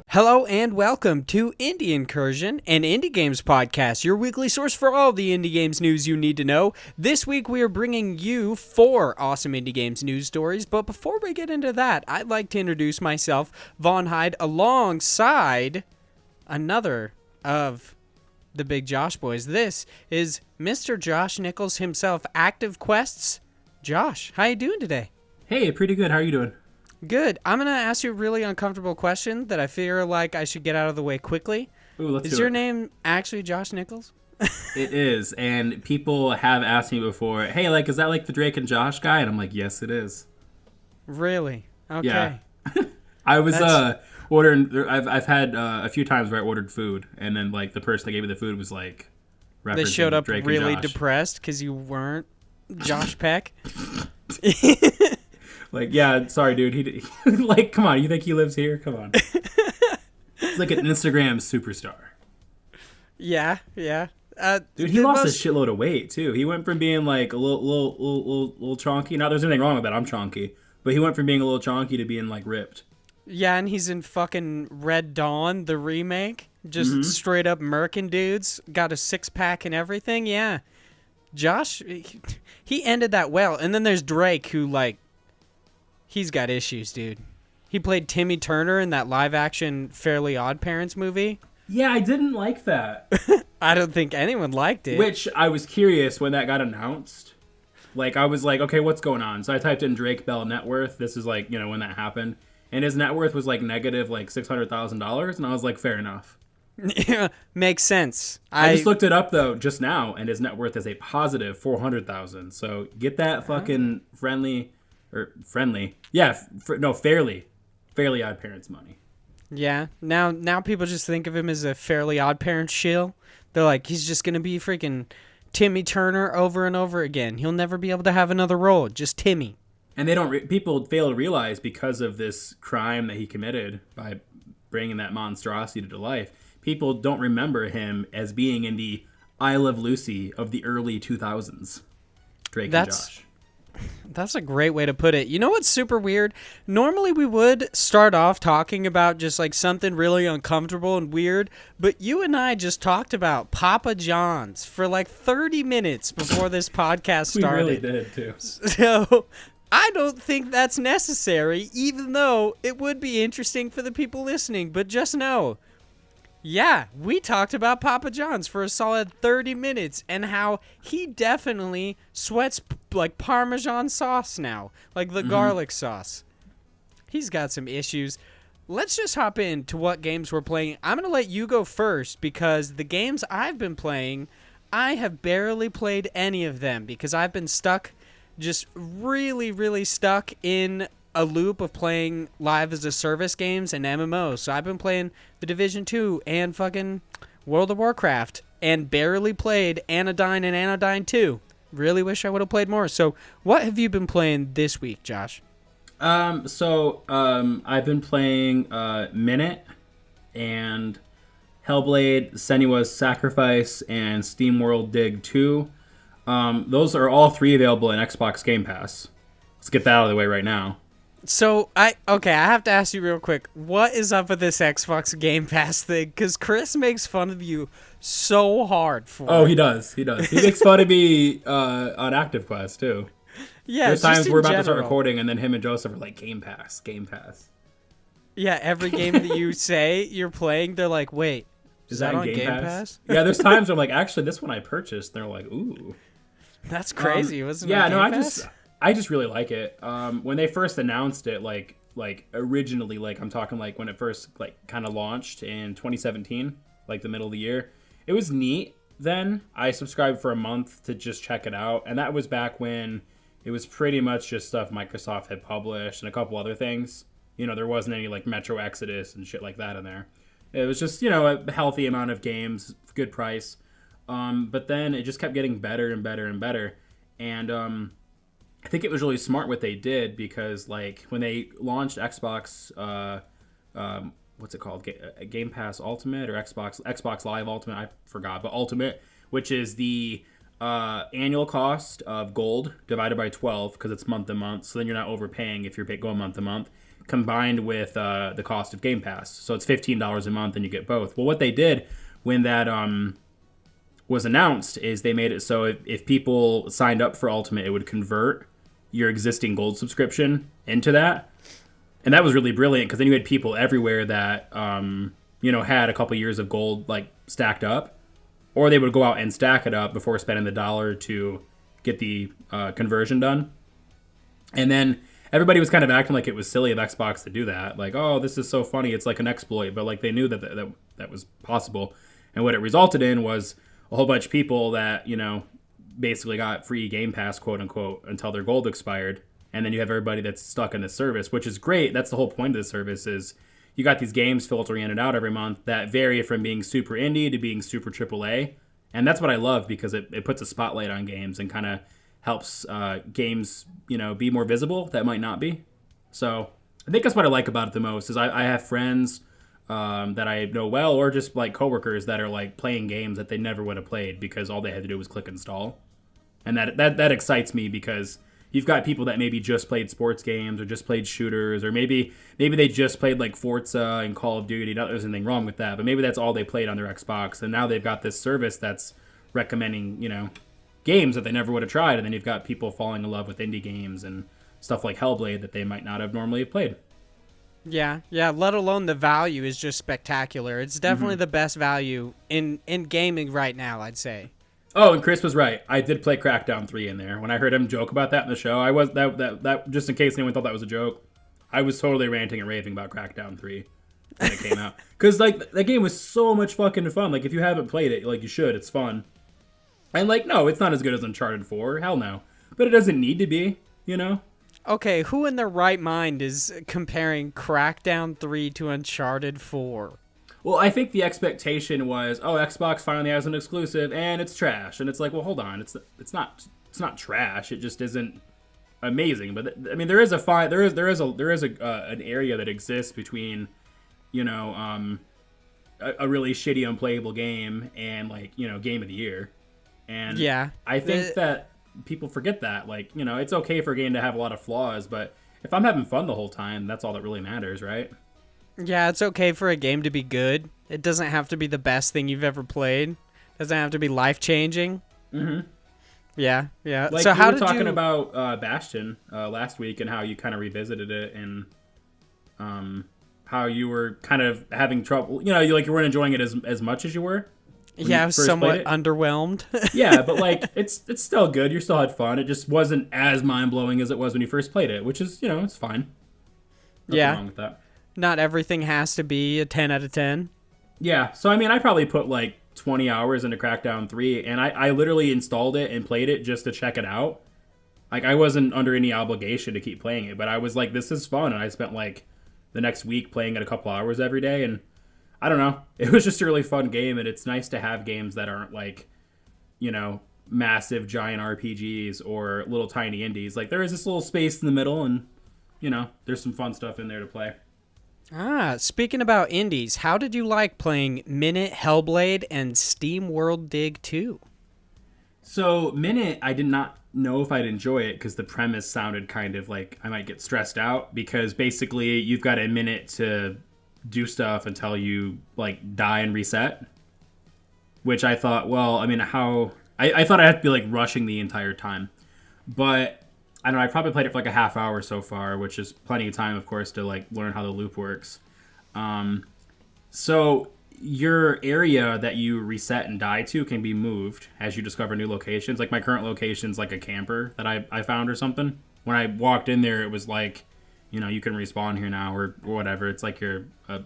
Hello and welcome to Indie Incursion, an indie games podcast, your weekly source for all the indie games news you need to know. This week we are bringing you 4 awesome indie games news stories, but before we get into that, I'd like to introduce myself, Vaughn, alongside another of the big Josh boys. This is Mr. Josh Nichols himself, Active Quests. Josh, how you doing today? Hey, pretty good. How are you doing? Good. I'm going to ask you a really uncomfortable question that I feel like I should get out of the way quickly. Ooh, let's do it. Is your name actually Josh Nichols? It is, and people have asked me before, hey, like, is that like the Drake and Josh guy? And I'm like, yes, it is. Really? Okay. Yeah. I was ordering, I've had a few times where I ordered food, and then like the person that gave me the food was like referencing They showed up Drake really and Josh. depressed because you weren't Josh Peck? Like, yeah, sorry, dude. He like, come on. You think he lives here? Come on. He's like an Instagram superstar. Yeah. Dude, he lost a shitload of weight too. He went from being like a little chonky. Not there's anything wrong with that. I'm chonky, but he went from being a little chonky to being like ripped. Yeah, and he's in fucking Red Dawn, the remake. Just straight up murking dudes. Got a 6-pack and everything. Yeah. Josh, he ended that well. And then there's Drake, who like, he's got issues, dude. He played Timmy Turner in that live-action Fairly Odd Parents movie. Yeah, I didn't like that. I don't think anyone liked it. Which I was curious when that got announced. Like, I was like, okay, what's going on? So I typed in Drake Bell net worth. This is like, when that happened. And his net worth was like negative like $600,000. And I was like, fair enough. Yeah, makes sense. I just looked it up, though, just now. And his net worth is a positive $400,000. So get that fucking Fairly Odd Parents money. Yeah. Now people just think of him as a Fairly Odd Parents shill. They're like, he's just going to be freaking Timmy Turner over and over again. He'll never be able to have another role. Just Timmy. And they people fail to realize because of this crime that he committed by bringing that monstrosity to life, people don't remember him as being in the I Love Lucy of the early 2000s. Drake and Josh. That's a great way to put it. You know what's super weird? Normally we would start off talking about just like something really uncomfortable and weird, but you and I just talked about Papa John's for like 30 minutes before this podcast started. We really did too. So I don't think that's necessary, even though it would be interesting for the people listening. But just know, yeah, we talked about Papa John's for a solid 30 minutes and how he definitely sweats like Parmesan sauce now, like the garlic sauce. He's got some issues. Let's just hop into what games we're playing. I'm going to let you go first because the games I've been playing, I have barely played any of them because I've been stuck, just really, really stuck in a loop of playing live as a service games and MMOs. So I've been playing The Division 2 and fucking World of Warcraft and barely played Anodyne and Anodyne 2. Really wish I would have played more. So what have you been playing this week, Josh? I've been playing Minit and Hellblade, Senua's Sacrifice, and SteamWorld Dig 2. Those are all 3 available in Xbox Game Pass. Let's get that out of the way right now. So, I have to ask you real quick, what is up with this Xbox Game Pass thing? Because Chris makes fun of you so hard for it. Oh, he does. He makes fun of me on Active Quest, too. Yeah, there's times we're about to start recording, and then him and Joseph are like, Game Pass. Yeah, every game that you say you're playing, they're like, wait, is that on Game Pass? Yeah, there's times where I'm like, actually, this one I purchased. And they're like, ooh. That's crazy. Wasn't it on Game Pass? I just really like it. When they first announced it, like originally, like I'm talking like when it first like kind of launched in 2017, like the middle of the year, it was neat. Then I subscribed for a month to just check it out, and that was back when it was pretty much just stuff Microsoft had published and a couple other things. There wasn't any like Metro Exodus and shit like that in there. It was just a healthy amount of games, good price. But then it just kept getting better and better and better, and I think it was really smart what they did because, like, when they launched Xbox, what's it called? Game Pass Ultimate or Xbox Live Ultimate? I forgot, but Ultimate, which is the annual cost of gold divided by 12 because it's month to month. So then you're not overpaying if you're going month to month, combined with the cost of Game Pass. So it's $15 a month and you get both. Well, what they did when that was announced is they made it so if people signed up for Ultimate, it would convert your existing gold subscription into that. And that was really brilliant because then you had people everywhere that, had a couple years of gold like stacked up. Or they would go out and stack it up before spending the dollar to get the conversion done. And then everybody was kind of acting like it was silly of Xbox to do that. Like, oh, this is so funny. It's like an exploit. But like they knew that was possible. And what it resulted in was a whole bunch of people that, basically got free Game Pass, quote unquote, until their gold expired. And then you have everybody that's stuck in the service, which is great. That's the whole point of the service is you got these games filtering in and out every month that vary from being super indie to being super AAA. And that's what I love because it puts a spotlight on games and kind of helps games, be more visible that might not be. So I think that's what I like about it the most is I have friends that I know well or just like coworkers that are like playing games that they never would have played because all they had to do was click install. And that excites me because you've got people that maybe just played sports games or just played shooters or maybe they just played like Forza and Call of Duty. Not that there's anything wrong with that, but maybe that's all they played on their Xbox. And now they've got this service that's recommending, games that they never would have tried. And then you've got people falling in love with indie games and stuff like Hellblade that they might not have normally played. Yeah, let alone the value is just spectacular. It's definitely the best value in gaming right now, I'd say. Oh, and Chris was right. I did play Crackdown 3 in there. When I heard him joke about that in the show, I was that just in case anyone thought that was a joke, I was totally ranting and raving about Crackdown 3 when it came out. Because like that game was so much fucking fun. Like if you haven't played it, like you should. It's fun. And like no, it's not as good as Uncharted 4. Hell no. But it doesn't need to be, Okay, who in their right mind is comparing Crackdown 3 to Uncharted 4? Well, I think the expectation was, oh, Xbox finally has an exclusive, and it's trash. And it's like, well, hold on, it's not trash. It just isn't amazing. But I mean, there is an area that exists between, a really shitty, unplayable game and like game of the year. And yeah, I think that people forget that. Like, it's okay for a game to have a lot of flaws, but if I'm having fun the whole time, that's all that really matters, right? Yeah, it's okay for a game to be good. It doesn't have to be the best thing you've ever played. It doesn't have to be life-changing. Mm-hmm. Yeah. Like so how did you were talking about Bastion last week and how you kind of revisited it and how you were kind of having trouble. You weren't enjoying it as much as you were. Yeah, I was somewhat underwhelmed. Yeah, but like it's still good. You still had fun. It just wasn't as mind-blowing as it was when you first played it, which is, it's fine. Nothing wrong with that. Not everything has to be a 10 out of 10. Yeah, so I mean, I probably put like 20 hours into Crackdown 3, and I literally installed it and played it just to check it out. Like, I wasn't under any obligation to keep playing it, but I was like, this is fun, and I spent like the next week playing it a couple hours every day, and I don't know. It was just a really fun game, and it's nice to have games that aren't like, massive giant RPGs or little tiny indies. Like, there is this little space in the middle, and, there's some fun stuff in there to play. Speaking about indies, how did you like playing Minit, Hellblade, and SteamWorld Dig 2? So, Minit, I did not know if I'd enjoy it because the premise sounded kind of like I might get stressed out because basically you've got a minute to do stuff until you, like, die and reset. Which I thought, well, I mean, I thought I had to be, like, rushing the entire time. But I don't know, I probably played it for like a half hour so far, which is plenty of time, of course, to like learn how the loop works. So your area that you reset and die to can be moved as you discover new locations. Like my current location's like a camper that I found or something. When I walked in there, it was like, you can respawn here now or whatever. It's like your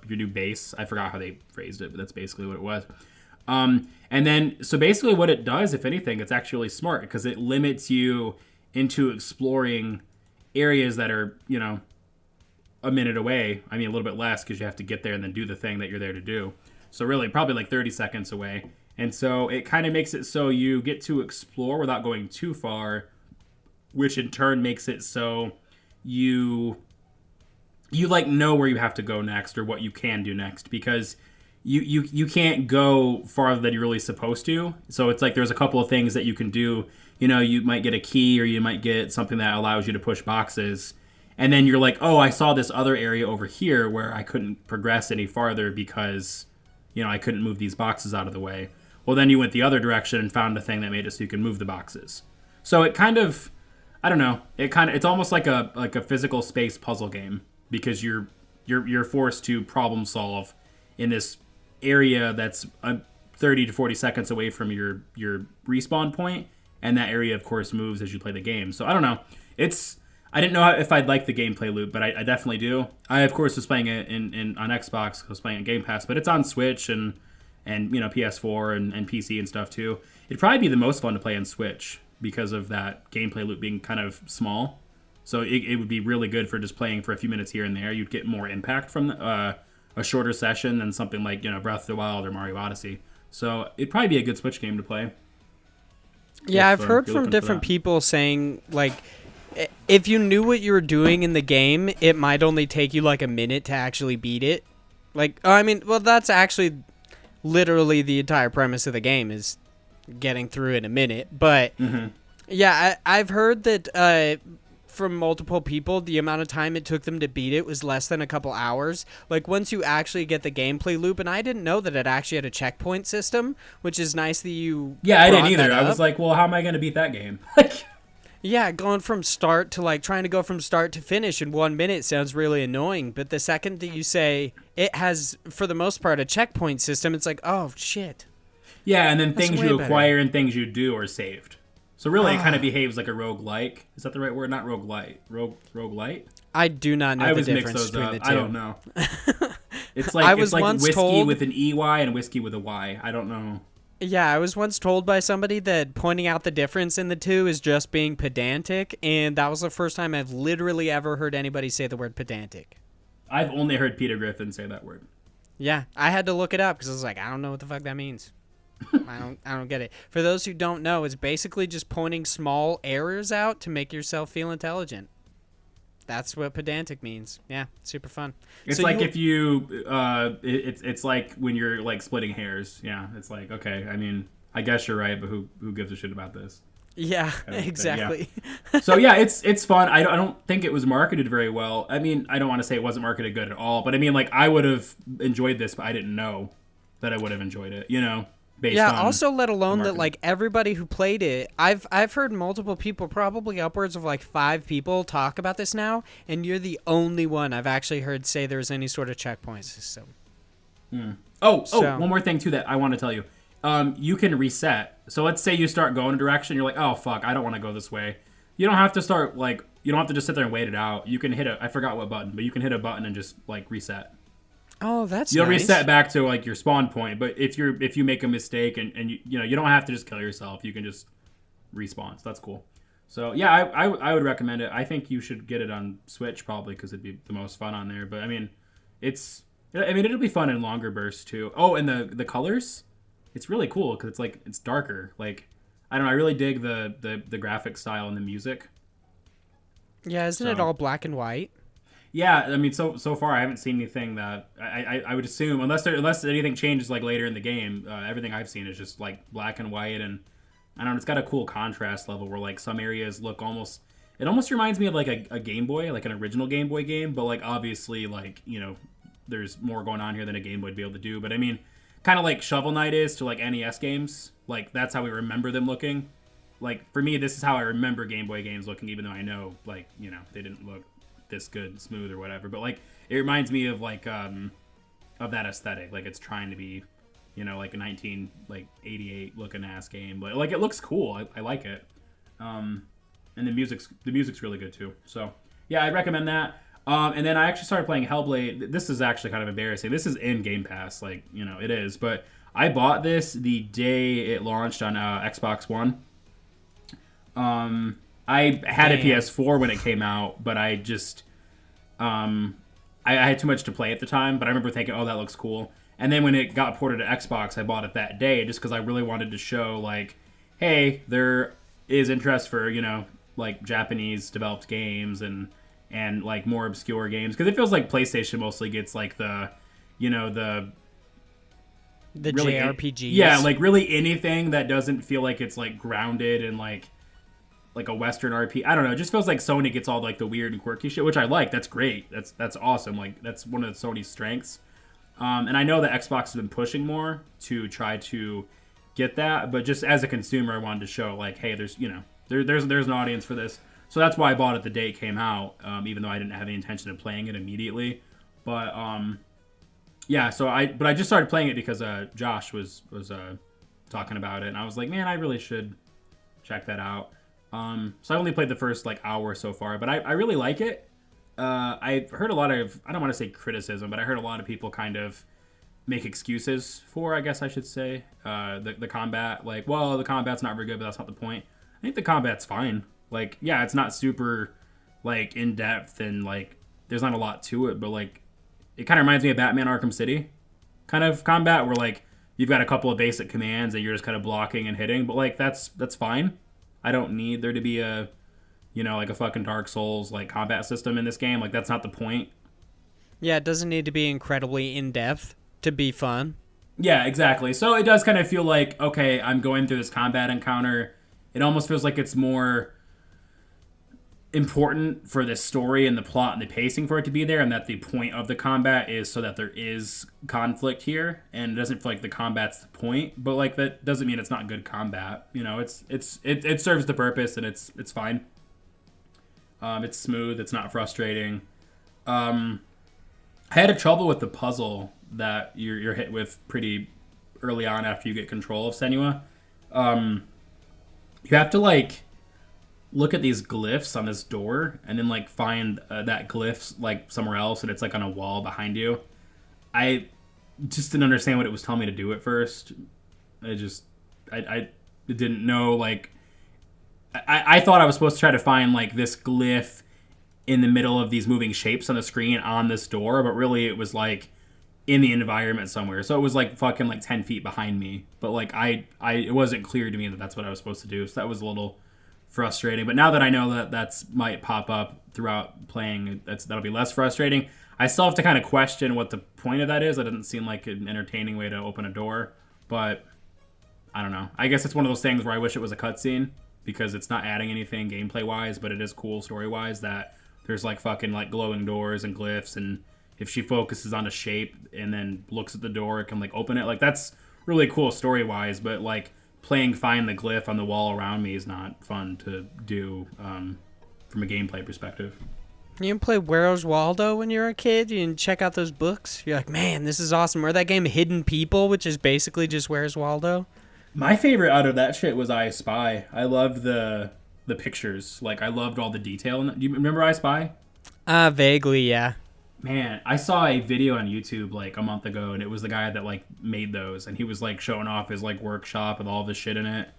new base. I forgot how they phrased it, but that's basically what it was. And then, so basically what it does, if anything, it's actually smart because it limits you into exploring areas that are, a minute away. I mean, a little bit less because you have to get there and then do the thing that you're there to do. So really, probably like 30 seconds away. And so it kind of makes it so you get to explore without going too far, which in turn makes it so you like know where you have to go next or what you can do next because you can't go farther than you're really supposed to. So it's like there's a couple of things that you can do. You know, you might get a key or you might get something that allows you to push boxes. And then you're like, oh, I saw this other area over here where I couldn't progress any farther because, you know, I couldn't move these boxes out of the way. Well, then you went the other direction and found a thing that made it so you can move the boxes. So it kind of, I don't know, it's almost like a physical space puzzle game because you're forced to problem solve in this area that's 30 to 40 seconds away from your respawn point, and that area, of course, moves as you play the game. So I don't know. I didn't know if I'd like the gameplay loop, but I definitely do. I, of course, was playing it on Xbox. I was playing it Game Pass, but it's on Switch and you know, PS4 and PC and stuff too. It'd probably be the most fun to play on Switch because of that gameplay loop being kind of small. So it would be really good for just playing for a few minutes here and there. You'd get more impact from a shorter session than something like, you know, Breath of the Wild or Mario Odyssey. So it'd probably be a good Switch game to play. Yeah, I've heard from different people saying, like, if you knew what you were doing in the game, it might only take you like a minute to actually beat it. Like, I mean, well, that's actually literally the entire premise of the game is getting through in a minute. But yeah, I've heard that from multiple people, the amount of time it took them to beat it was less than a couple hours. Like, once you actually get the gameplay loop, and I didn't know that it actually had a checkpoint system, which is nice that you I didn't either. I was like, well, how am I going to beat that game? Yeah, going from start to, like, trying to go from start to finish in 1 minute sounds really annoying. But the second that you say it has, for the most part, a checkpoint system, it's like, oh, shit. Yeah, and then things you acquire and things you do are saved. So really, it kind of behaves like a roguelike. Is that the right word? Not roguelite. Roguelite? I do not know the difference between the two. I don't know. It's like whiskey with an EY and whiskey with a Y. I don't know. Yeah, I was once told by somebody that pointing out the difference in the two is just being pedantic, and that was the first time I've literally ever heard anybody say the word pedantic. I've only heard Peter Griffin say that word. Yeah, I had to look it up because I was like, I don't know what the fuck that means. I don't get it. For those who don't know, it's basically just pointing small errors out to make yourself feel intelligent. That's what pedantic means. Yeah, super fun. It's so like if you, it's like when you're like splitting hairs. Yeah, it's like, okay, I mean, I guess you're right, but who gives a shit about this? Yeah, exactly. Yeah. So yeah, it's fun. I don't think it was marketed very well. I mean, I don't want to say it wasn't marketed good at all, but I mean, like, I would have enjoyed this, but I didn't know that I would have enjoyed it, you know? Also let alone that, like, everybody who played it, I've heard multiple people, probably upwards of like 5 people, talk about this now, and you're the only one I've actually heard say there's any sort of checkpoint system. Oh, one more thing too that I want to tell you. You can reset. So let's say you start going a direction, you're like, oh fuck, I don't want to go this way. You don't have to start, like, you don't have to just sit there and wait it out. You can hit I forgot what button, but you can hit a button and just like reset. Oh, that's You'll nice. reset back to like your spawn point, but if you make a mistake and you know, you don't have to just kill yourself, you can just respawn. So that's cool. So yeah, I would recommend it. I think you should get it on Switch probably because it'd be the most fun on there. But I mean, it'll be fun in longer bursts too. Oh, and the colors, it's really cool because it's like it's darker. Like, I don't know, I really dig the graphic style and the music. Yeah, isn't it all black and white? Yeah, I mean, so far I haven't seen anything that I would assume, unless anything changes like later in the game, everything I've seen is just like black and white, and I don't know, it's got a cool contrast level where like some areas look almost reminds me of like a Game Boy, like an original Game Boy game, but like obviously like, you know, there's more going on here than a Game Boy would be able to do. But I mean, kind of like Shovel Knight is to like NES games, like that's how we remember them looking. Like for me, this is how I remember Game Boy games looking, even though I know, like, you know, they didn't look this good and smooth or whatever, but like it reminds me of like of that aesthetic, like it's trying to be, you know, like a 1988 looking ass game, but like it looks cool. I like it, and the music's really good too. So yeah, I'd recommend that. And then I actually started playing Hellblade. This is actually kind of embarrassing. This is in Game Pass, like, you know, it is, but I bought this the day it launched on Xbox One. I had a PS4 when it came out, but I just, I had too much to play at the time, but I remember thinking, oh, that looks cool. And then when it got ported to Xbox, I bought it that day just because I really wanted to show, like, hey, there is interest for, you know, like, Japanese-developed games and like, more obscure games. Because it feels like PlayStation mostly gets, like, the, you know, The really JRPGs. Yeah, like really anything that doesn't feel like it's like grounded in like a Western RP. I don't know. It just feels like Sony gets all like the weird and quirky shit, which I like. That's great. That's awesome. Like that's one of Sony's strengths. And I know that Xbox has been pushing more to try to get that, but just as a consumer, I wanted to show like, hey, there's there's an audience for this. So that's why I bought it the day it came out, even though I didn't have any intention of playing it immediately. But yeah, so I just started playing it because Josh was talking about it, and I was like, man, I really should check that out. So I only played the first like hour so far, but I really like it. I've heard a lot of, I don't want to say criticism, but I heard a lot of people kind of make excuses for, I guess I should say, the combat. Like, well, the combat's not very good, but that's not the point. I think the combat's fine. Like, yeah, it's not super like in depth and like there's not a lot to it, but like it kind of reminds me of Batman Arkham City kind of combat where like you've got a couple of basic commands that you're just kind of blocking and hitting, but like that's fine. I don't need there to be a, like a fucking Dark Souls like combat system in this game. Like that's not the point. Yeah, it doesn't need to be incredibly in depth to be fun. Yeah, exactly. So it does kind of feel like, okay, I'm going through this combat encounter. It almost feels like it's more important for the story and the plot and the pacing for it to be there, and that the point of the combat is so that there is conflict here, and it doesn't feel like the combat's the point, but like that doesn't mean it's not good combat. It serves the purpose, and it's fine. It's smooth, it's not frustrating. I had a trouble with the puzzle that you're hit with pretty early on after you get control of Senua. You have to like look at these glyphs on this door and then like find that glyphs like somewhere else, and it's like on a wall behind you. I just didn't understand what it was telling me to do at first. I didn't know, like I thought I was supposed to try to find like this glyph in the middle of these moving shapes on the screen on this door, but really it was like in the environment somewhere. So it was like fucking like 10 feet behind me, but like it wasn't clear to me that that's what I was supposed to do. So that was a little frustrating. But now that I know that that's might pop up throughout playing, that'll be less frustrating. I still have to kind of question what the point of that is. That doesn't seem like an entertaining way to open a door, but I don't know. I guess it's one of those things where I wish it was a cutscene because it's not adding anything gameplay wise, but it is cool story wise that there's like fucking like glowing doors and glyphs, and if she focuses on a shape and then looks at the door, it can like open it. Like that's really cool story wise, but like playing find the glyph on the wall around me is not fun to do from a gameplay perspective. You didn't play Where's Waldo when you were a kid? You didn't check out those books? You're like, man, this is awesome. Or that game Hidden People, which is basically just Where's Waldo? My favorite out of that shit was I Spy. I loved the pictures. Like, I loved all the detail. Do you remember I Spy? Vaguely, yeah. Man, I saw a video on YouTube like a month ago, and it was the guy that like made those, and he was like showing off his like workshop with all this shit in it,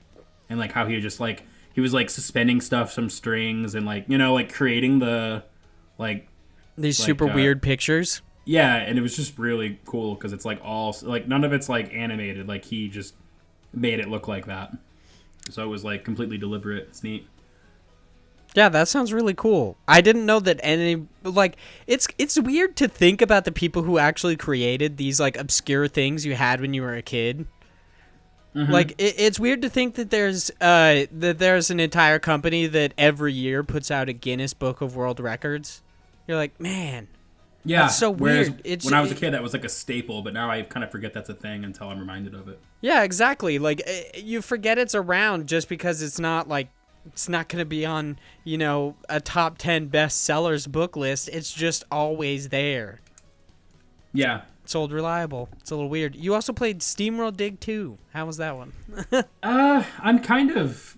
and like how he just like he was like suspending stuff, some strings, and like like creating the like these super weird pictures. Yeah, and it was just really cool because it's like all like none of it's like animated. Like he just made it look like that, so it was like completely deliberate. It's neat. Yeah, that sounds really cool. I didn't know that any like it's weird to think about the people who actually created these like obscure things you had when you were a kid. Mm-hmm. Like it's weird to think that there's an entire company that every year puts out a Guinness Book of World Records. You're like, man, yeah, that's so weird. When I was a kid, that was like a staple, but now I kind of forget that's a thing until I'm reminded of it. Yeah, exactly. Like you forget it's around just because it's not like. It's not going to be on, a top 10 bestsellers book list. It's just always there. Yeah. It's old reliable. It's a little weird. You also played SteamWorld Dig 2. How was that one? I'm kind of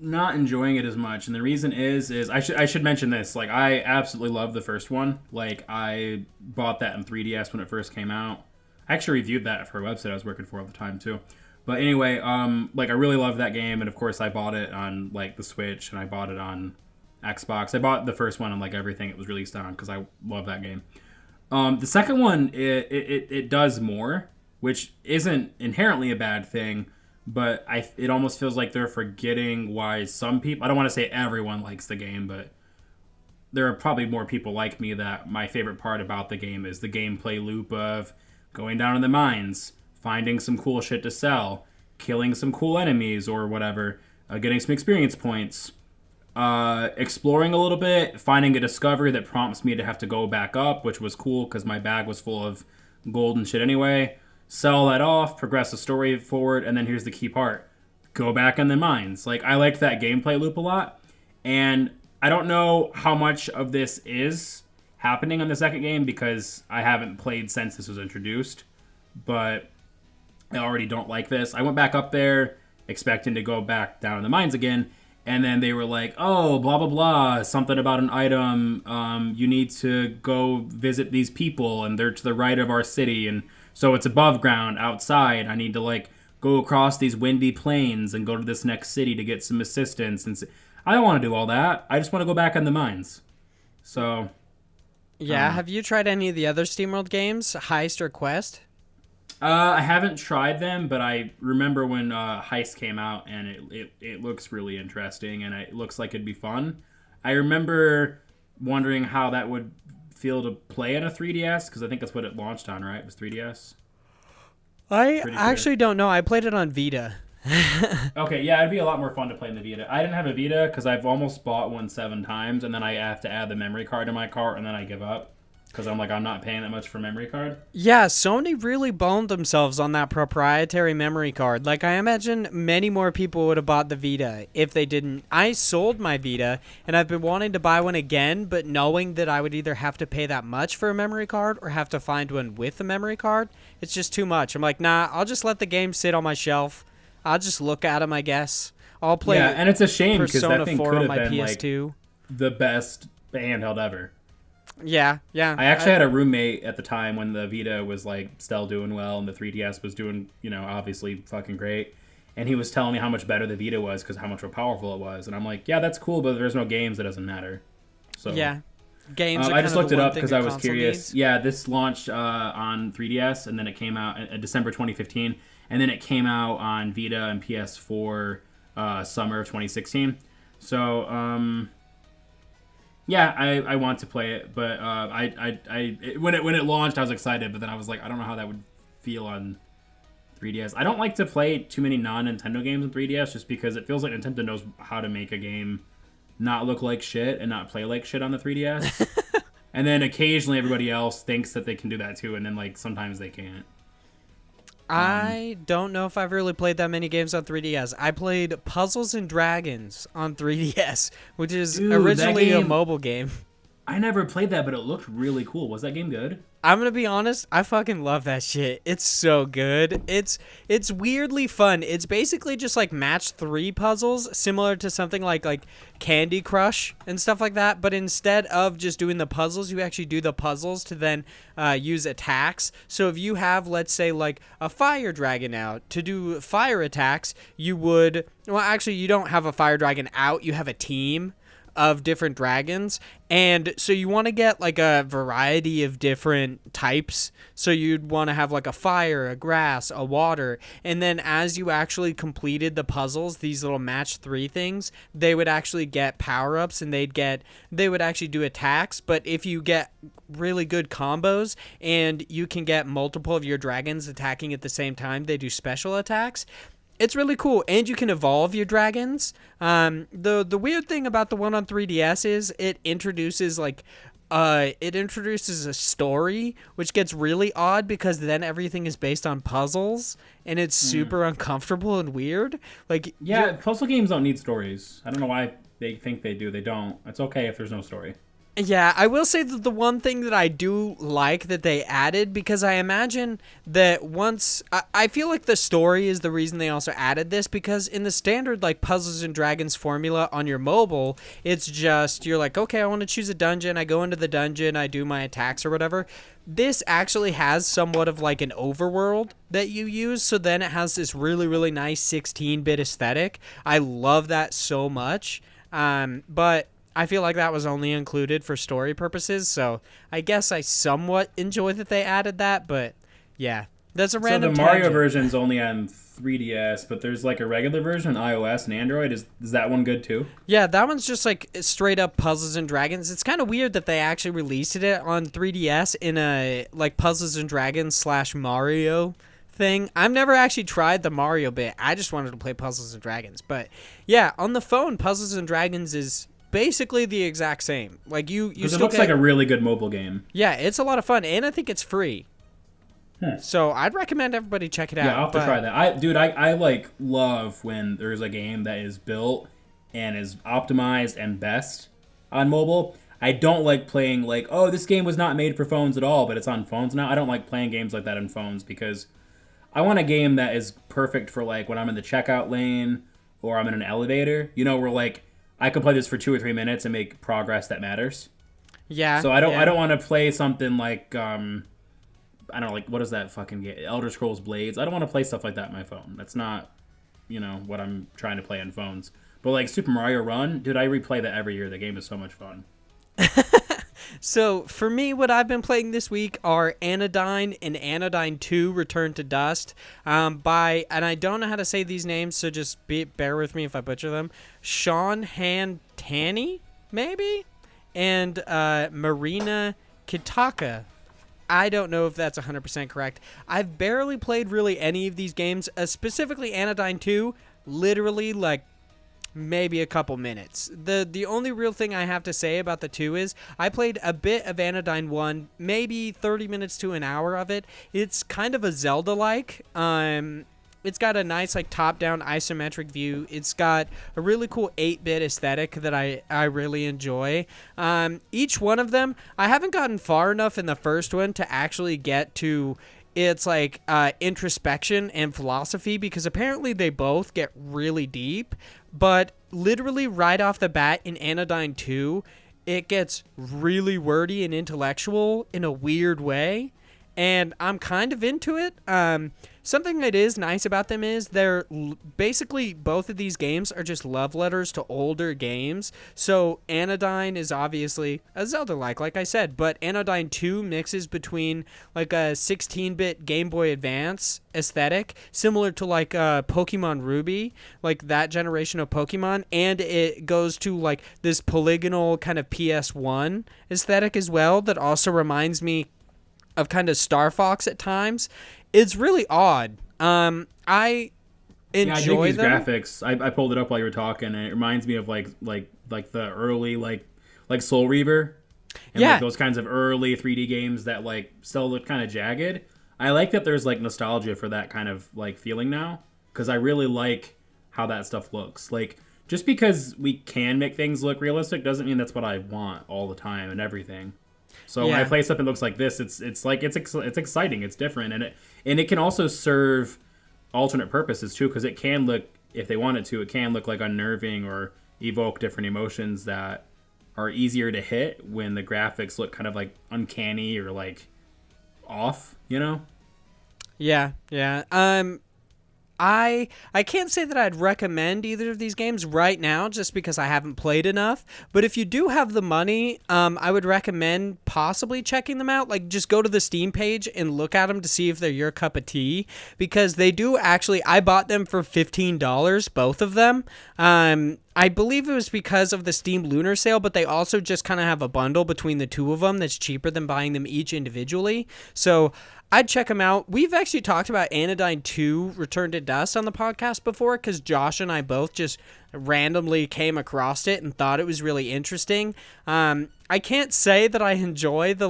not enjoying it as much. And the reason is I should mention this. Like, I absolutely love the first one. Like, I bought that in 3DS when it first came out. I actually reviewed that for a website I was working for at the time, too. But anyway, like I really love that game, and of course I bought it on like the Switch, and I bought it on Xbox. I bought the first one on like everything it was released on because I love that game. The second one, it does more, which isn't inherently a bad thing, but it almost feels like they're forgetting why some people. I don't want to say everyone likes the game, but there are probably more people like me that my favorite part about the game is the gameplay loop of going down in the mines, finding some cool shit to sell, killing some cool enemies or whatever, getting some experience points, exploring a little bit, finding a discovery that prompts me to have to go back up, which was cool because my bag was full of gold and shit anyway. Sell that off, progress the story forward, and then here's the key part. Go back in the mines. Like, I liked that gameplay loop a lot, and I don't know how much of this is happening in the second game because I haven't played since this was introduced, but I already don't like this. I went back up there expecting to go back down in the mines again, and then they were like, oh, blah, blah, blah, something about an item, you need to go visit these people, and they're to the right of our city, and so it's above ground, outside. I need to, like, go across these windy plains and go to this next city to get some assistance. And I don't want to do all that. I just want to go back in the mines. So... Yeah, have you tried any of the other SteamWorld games, Heist or Quest? I haven't tried them, but I remember when Heist came out, and it looks really interesting, and it looks like it'd be fun. I remember wondering how that would feel to play on a 3DS, because I think that's what it launched on, right? It was 3DS? I actually don't know. I played it on Vita. Okay, yeah, it'd be a lot more fun to play in the Vita. I didn't have a Vita because I've almost bought one 7 times, and then I have to add the memory card to my cart, and then I give up because I'm like, I'm not paying that much for memory card. Yeah, Sony really boned themselves on that proprietary memory card. Like, I imagine many more people would have bought the Vita if they didn't. I sold my Vita, and I've been wanting to buy one again, but knowing that I would either have to pay that much for a memory card or have to find one with a memory card, it's just too much. I'm like, nah, I'll just let the game sit on my shelf. I'll just look at them, I guess. I'll play. Yeah, and it's a shame because that thing 4 could on my have been PS2. like the best handheld ever. Yeah. I actually had a roommate at the time when the Vita was like still doing well and the 3DS was doing, obviously fucking great. And he was telling me how much better the Vita was because how much more powerful it was. And I'm like, yeah, that's cool, but there's no games. That doesn't matter. So yeah, games. I just looked it up because I was console curious. needs. Yeah, this launched on 3DS and then it came out in December 2015. And then it came out on Vita and PS4 summer of 2016. So, yeah, I want to play it, but when it launched, I was excited, but then I was like, I don't know how that would feel on 3DS. I don't like to play too many non-Nintendo games on 3DS just because it feels like Nintendo knows how to make a game not look like shit and not play like shit on the 3DS. And then occasionally everybody else thinks that they can do that too, and then like sometimes they can't. I don't know if I've really played that many games on 3DS. I played Puzzles and Dragons on 3DS, which is originally a mobile game. I never played that, but it looked really cool. Was that game good? I'm going to be honest, I fucking love that shit. It's so good. It's weirdly fun. It's basically just like match 3 puzzles, similar to something like Candy Crush and stuff like that, but instead of just doing the puzzles, you actually do the puzzles to then use attacks. So if you have, let's say, like a fire dragon out, to do fire attacks, you would... Well, actually, you don't have a fire dragon out. You have a team of different dragons, and so you want to get like a variety of different types. So you'd want to have like a fire, a grass, a water, and then as you actually completed the puzzles, these little match 3 things, they would actually get power-ups, and they would actually do attacks. But if you get really good combos and you can get multiple of your dragons attacking at the same time, they do special attacks. It's really cool, and you can evolve your dragons. The weird thing about the one on 3DS is it introduces a story, which gets really odd because then everything is based on puzzles, and it's super uncomfortable and weird. Like, yeah, puzzle games don't need stories. I don't know why they think they do. They don't. It's okay if there's no story. Yeah, I will say that the one thing that I do like that they added, because I imagine that once... I feel like the story is the reason they also added this, because in the standard, like, Puzzles and Dragons formula on your mobile, it's just, you're like, okay, I want to choose a dungeon, I go into the dungeon, I do my attacks or whatever. This actually has somewhat of, like, an overworld that you use, so then it has this really, really nice 16-bit aesthetic. I love that so much, but... I feel like that was only included for story purposes, so I guess I somewhat enjoy that they added that, but yeah, that's a random So the Mario tangent. version's only on 3DS, but there's like a regular version on iOS and Android. Is that one good too? Yeah, that one's just like straight up Puzzles and Dragons. It's kind of weird that they actually released it on 3DS in a like Puzzles and Dragons / Mario thing. I've never actually tried the Mario bit. I just wanted to play Puzzles and Dragons. But yeah, on the phone, Puzzles and Dragons is basically the exact same. Like you still it looks like a really good mobile game. Yeah, it's a lot of fun, and I think it's free. So I'd recommend everybody check it out. Yeah, I'll have to try that. I like love when there's a game that is built and is optimized and best on mobile. I don't like playing like, oh, this game was not made for phones at all, but it's on phones now. I don't like playing games like that on phones because I want a game that is perfect for like when I'm in the checkout lane or I'm in an elevator. You know, where like I can play this for 2 or 3 minutes and make progress that matters. Yeah. So I don't want to play something like I don't know, like what is that fucking game? Elder Scrolls Blades. I don't want to play stuff like that on my phone. That's not, what I'm trying to play on phones. But like Super Mario Run, dude, I replay that every year. The game is so much fun. So for me, what I've been playing this week are Anodyne and Anodyne 2 Return to Dust and I don't know how to say these names, so just bear with me if I butcher them. Tani, maybe? And Marina Kittaka. I don't know if that's 100% correct. I've barely played really any of these games, specifically Anodyne 2, literally like maybe a couple minutes. The only real thing I have to say about the 2 is I played a bit of Anodyne 1, maybe 30 minutes to an hour of it. It's kind of a Zelda-like. It's got a nice like top-down isometric view. It's got a really cool 8-bit aesthetic that I really enjoy. Each one of them, I haven't gotten far enough in the first one to actually get to its like introspection and philosophy, because apparently they both get really deep. But literally right off the bat in Anodyne 2, it gets really wordy and intellectual in a weird way. And I'm kind of into it. Something that is nice about them is they're basically both of these games are just love letters to older games. So Anodyne is obviously a Zelda-like I said, but Anodyne 2 mixes between like a 16-bit Game Boy Advance aesthetic, similar to like Pokemon Ruby, like that generation of Pokemon, and it goes to like this polygonal kind of PS1 aesthetic as well that also reminds me of kind of Star Fox at times. It's really odd. I enjoy I dig these them. graphics. I pulled it up while you were talking, and it reminds me of like the early like Soul Reaver, and like those kinds of early 3D games that like still look kind of jagged. I like that there's like nostalgia for that kind of like feeling now, because I really like how that stuff looks. Like, just because we can make things look realistic doesn't mean that's what I want all the time and everything. So when I play something that looks like this, it's exciting, it's different, and it can also serve alternate purposes too, because it can look, if they want it to, it can look like unnerving or evoke different emotions that are easier to hit when the graphics look kind of like uncanny or like off, Yeah. I can't say that I'd recommend either of these games right now just because I haven't played enough. But if you do have the money, I would recommend possibly checking them out. Like, just go to the Steam page and look at them to see if they're your cup of tea. Because they do actually, I bought them for $15, both of them. I believe it was because of the Steam Lunar Sale, but they also just kind of have a bundle between the two of them that's cheaper than buying them each individually. So I'd check them out. We've actually talked about Anodyne 2 Return to Dust on the podcast before, because Josh and I both just randomly came across it and thought it was really interesting. I can't say that I enjoy the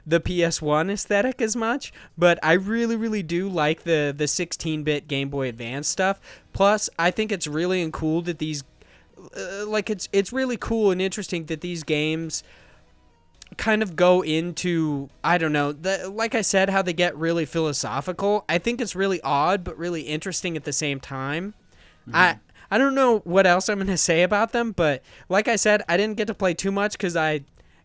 PS1 aesthetic as much, but I really, really do like the 16-bit Game Boy Advance stuff. Plus, I think it's really cool that these it's really cool and interesting that these games kind of go into, I don't know, like I said, how they get really philosophical. I think it's really odd but really interesting at the same time. Mm-hmm. I don't know what else I'm going to say about them, but like I said, I didn't get to play too much because I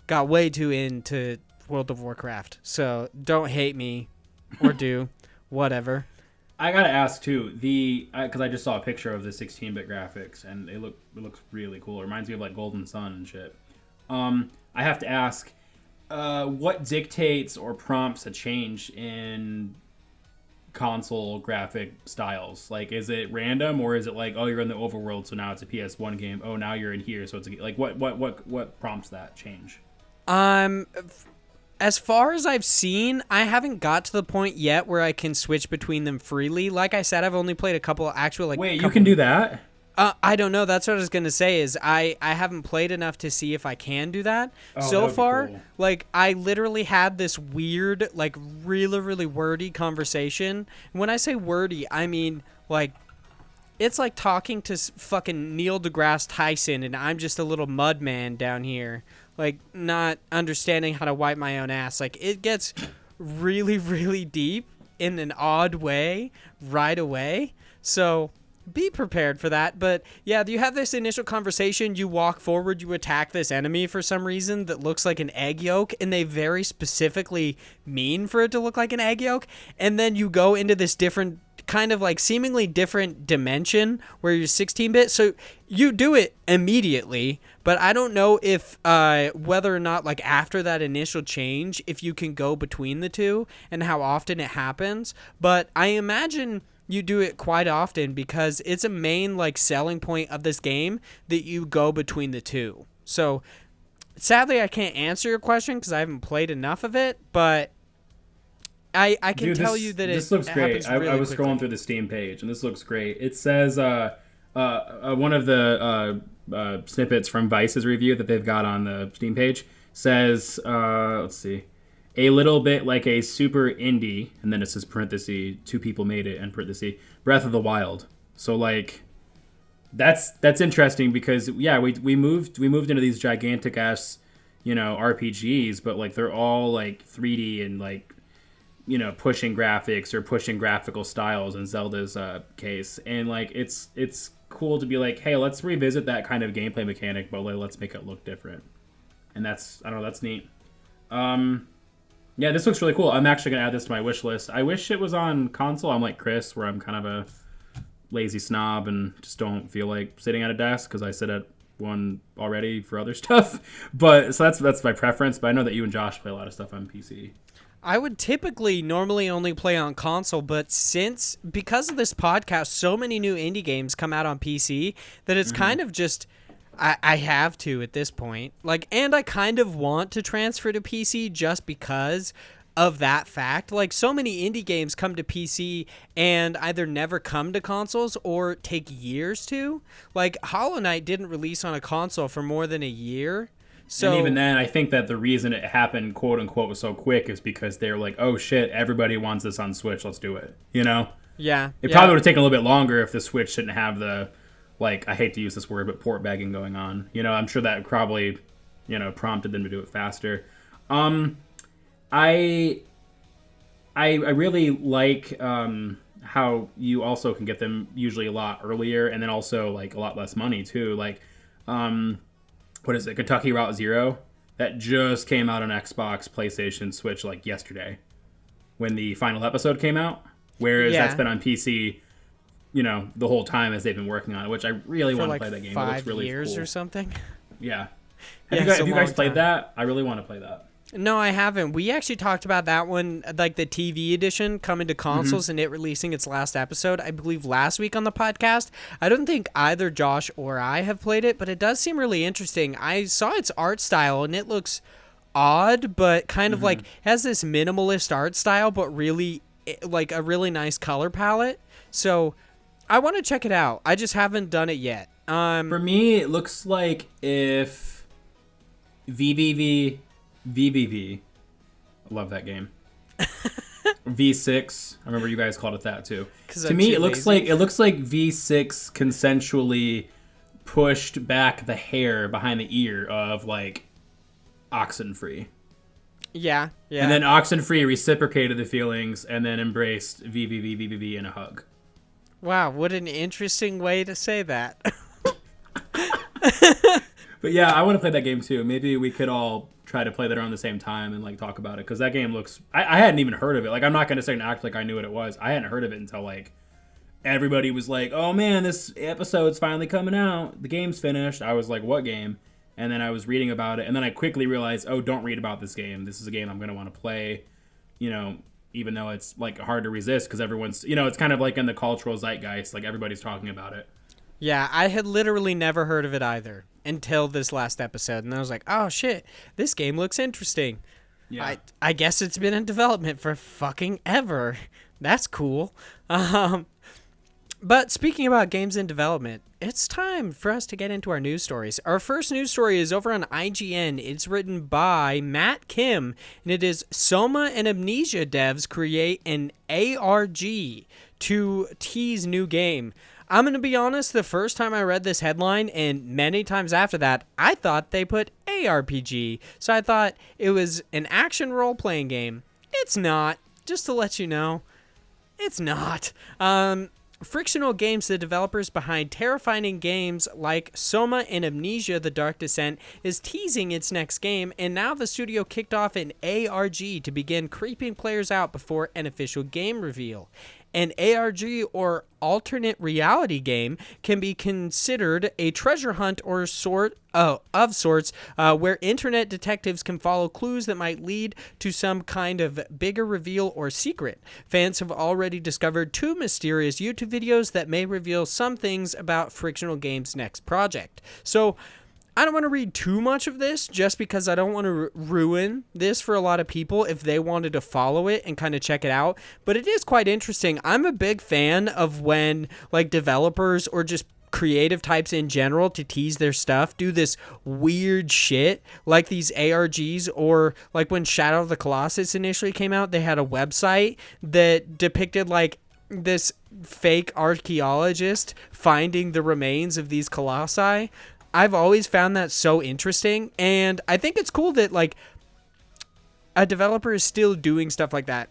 got way too into World of Warcraft. So don't hate me, or do, whatever. I gotta ask too, because I just saw a picture of the 16-bit graphics and it looks really cool. It reminds me of like Golden Sun and shit. I have to ask, what dictates or prompts a change in console graphic styles? Like, is it random, or is it like, oh, you're in the overworld, so now it's a PS1 game. Oh, now you're in here, so it's like what prompts that change? As far as I've seen, I haven't got to the point yet where I can switch between them freely. Like I said, I've only played a couple actual like. Wait, you can do that? I don't know. That's what I was gonna say. Is I haven't played enough to see if I can do that. Oh, So that would be far, cool. like I literally had this weird, like really wordy conversation. And when I say wordy, I mean like it's like talking to fucking Neil deGrasse Tyson, and I'm just a little mud man down here, like not understanding how to wipe my own ass. Like it gets really deep in an odd way right away. So be prepared for that. But yeah, you have this initial conversation, you walk forward, you attack this enemy for some reason that looks like an egg yolk, and they very specifically mean for it to look like an egg yolk, and then you go into this different kind of like seemingly different dimension where you're 16-bit, so you do it immediately, but I don't know if whether or not like after that initial change if you can go between the two and how often it happens, but I imagine you do it quite often because it's a main like selling point of this game that you go between the two. So sadly I can't answer your question because I haven't played enough of it, but I can tell you that this looks great. Really I was quickly. scrolling through the Steam page, and this looks great. It says one of the snippets from Vice's review that they've got on the Steam page says, let's see, a little bit like a super indie, and then it says parenthesis, 2 people made it, and parenthesis, Breath of the Wild. So like, that's interesting because yeah, we moved into these gigantic ass, RPGs, but like they're all like 3D and like, pushing graphics or pushing graphical styles in Zelda's case, and like it's cool to be like, hey, let's revisit that kind of gameplay mechanic, but let's make it look different, and that's neat. Yeah, this looks really cool. I'm actually gonna add this to my wish list. I wish it was on console. I'm like Chris, where I'm kind of a lazy snob and just don't feel like sitting at a desk because I sit at one already for other stuff. But so that's my preference. But I know that you and Josh play a lot of stuff on PC. I would typically normally only play on console, but because of this podcast, so many new indie games come out on PC that it's kind of just I have to at this point. Like, and I kind of want to transfer to PC just because of that fact. Like, so many indie games come to PC and either never come to consoles or take years to. Like, Hollow Knight didn't release on a console for more than a year. So, and even then, I think that the reason it happened, quote unquote, so quick is because they were like, oh shit, everybody wants this on Switch, let's do it. Yeah. It probably would have taken a little bit longer if the Switch didn't have the, like, I hate to use this word, but port bagging going on. I'm sure that probably, prompted them to do it faster. I really like how you also can get them usually a lot earlier and then also like a lot less money too. Like, what is it? Kentucky Route Zero that just came out on Xbox, PlayStation, Switch like yesterday when the final episode came out. Whereas that's been on PC, the whole time as they've been working on it, which I really want to play that game. It looks really 5 years cool. Or something. Yeah. Have you guys played that? I really want to play that. No, I haven't. We actually talked about that one, like the TV edition coming to consoles and it releasing its last episode, I believe last week on the podcast. I don't think either Josh or I have played it, but it does seem really interesting. I saw its art style and it looks odd, but kind of like has this minimalist art style, but really like a really nice color palette. So I want to check it out. I just haven't done it yet. For me, it looks like if VVV, I love that game. V6, I remember you guys called it that too. To me, it looks like V6 consensually pushed back the hair behind the ear of like Oxenfree. Yeah. And then Oxenfree reciprocated the feelings and then embraced VVV in a hug. Wow, what an interesting way to say that. But yeah, I want to play that game too. Maybe we could all try to play that around the same time and like talk about it because that game looks. I hadn't even heard of it. Like, I'm not gonna say and act like I knew what it was. I hadn't heard of it until like everybody was like, "Oh man, this episode's finally coming out. The game's finished." I was like, "What game?" And then I was reading about it, and then I quickly realized, "Oh, don't read about this game. This is a game I'm gonna want to play." Even though it's like hard to resist because everyone's, it's kind of like in the cultural zeitgeist. Like everybody's talking about it. Yeah, I had literally never heard of it either until this last episode, and I was like, "Oh shit, this game looks interesting." Yeah. I guess it's been in development for fucking ever. That's cool. But speaking about games in development, it's time for us to get into our news stories. Our first news story is over on IGN. It's written by Matt Kim, and it is Soma and Amnesia devs create an ARG to tease new game. I'm going to be honest, the first time I read this headline, and many times after that, I thought they put ARPG. So I thought it was an action role-playing game. It's not. Just to let you know, it's not. Frictional Games, the developers behind terrifying games like Soma and Amnesia: The Dark Descent, is teasing its next game, and now the studio kicked off an ARG to begin creeping players out before an official game reveal. An ARG, or alternate reality game, can be considered a treasure hunt or of sorts, where internet detectives can follow clues that might lead to some kind of bigger reveal or secret. Fans have already discovered 2 mysterious YouTube videos that may reveal some things about Frictional Games' next project. So, I don't want to read too much of this just because I don't want to ruin this for a lot of people if they wanted to follow it and kind of check it out. But it is quite interesting. I'm a big fan of when like developers or just creative types in general to tease their stuff do this weird shit like these ARGs, or like when Shadow of the Colossus initially came out, they had a website that depicted like this fake archaeologist finding the remains of these colossi. I've always found that so interesting, and I think it's cool that like a developer is still doing stuff like that.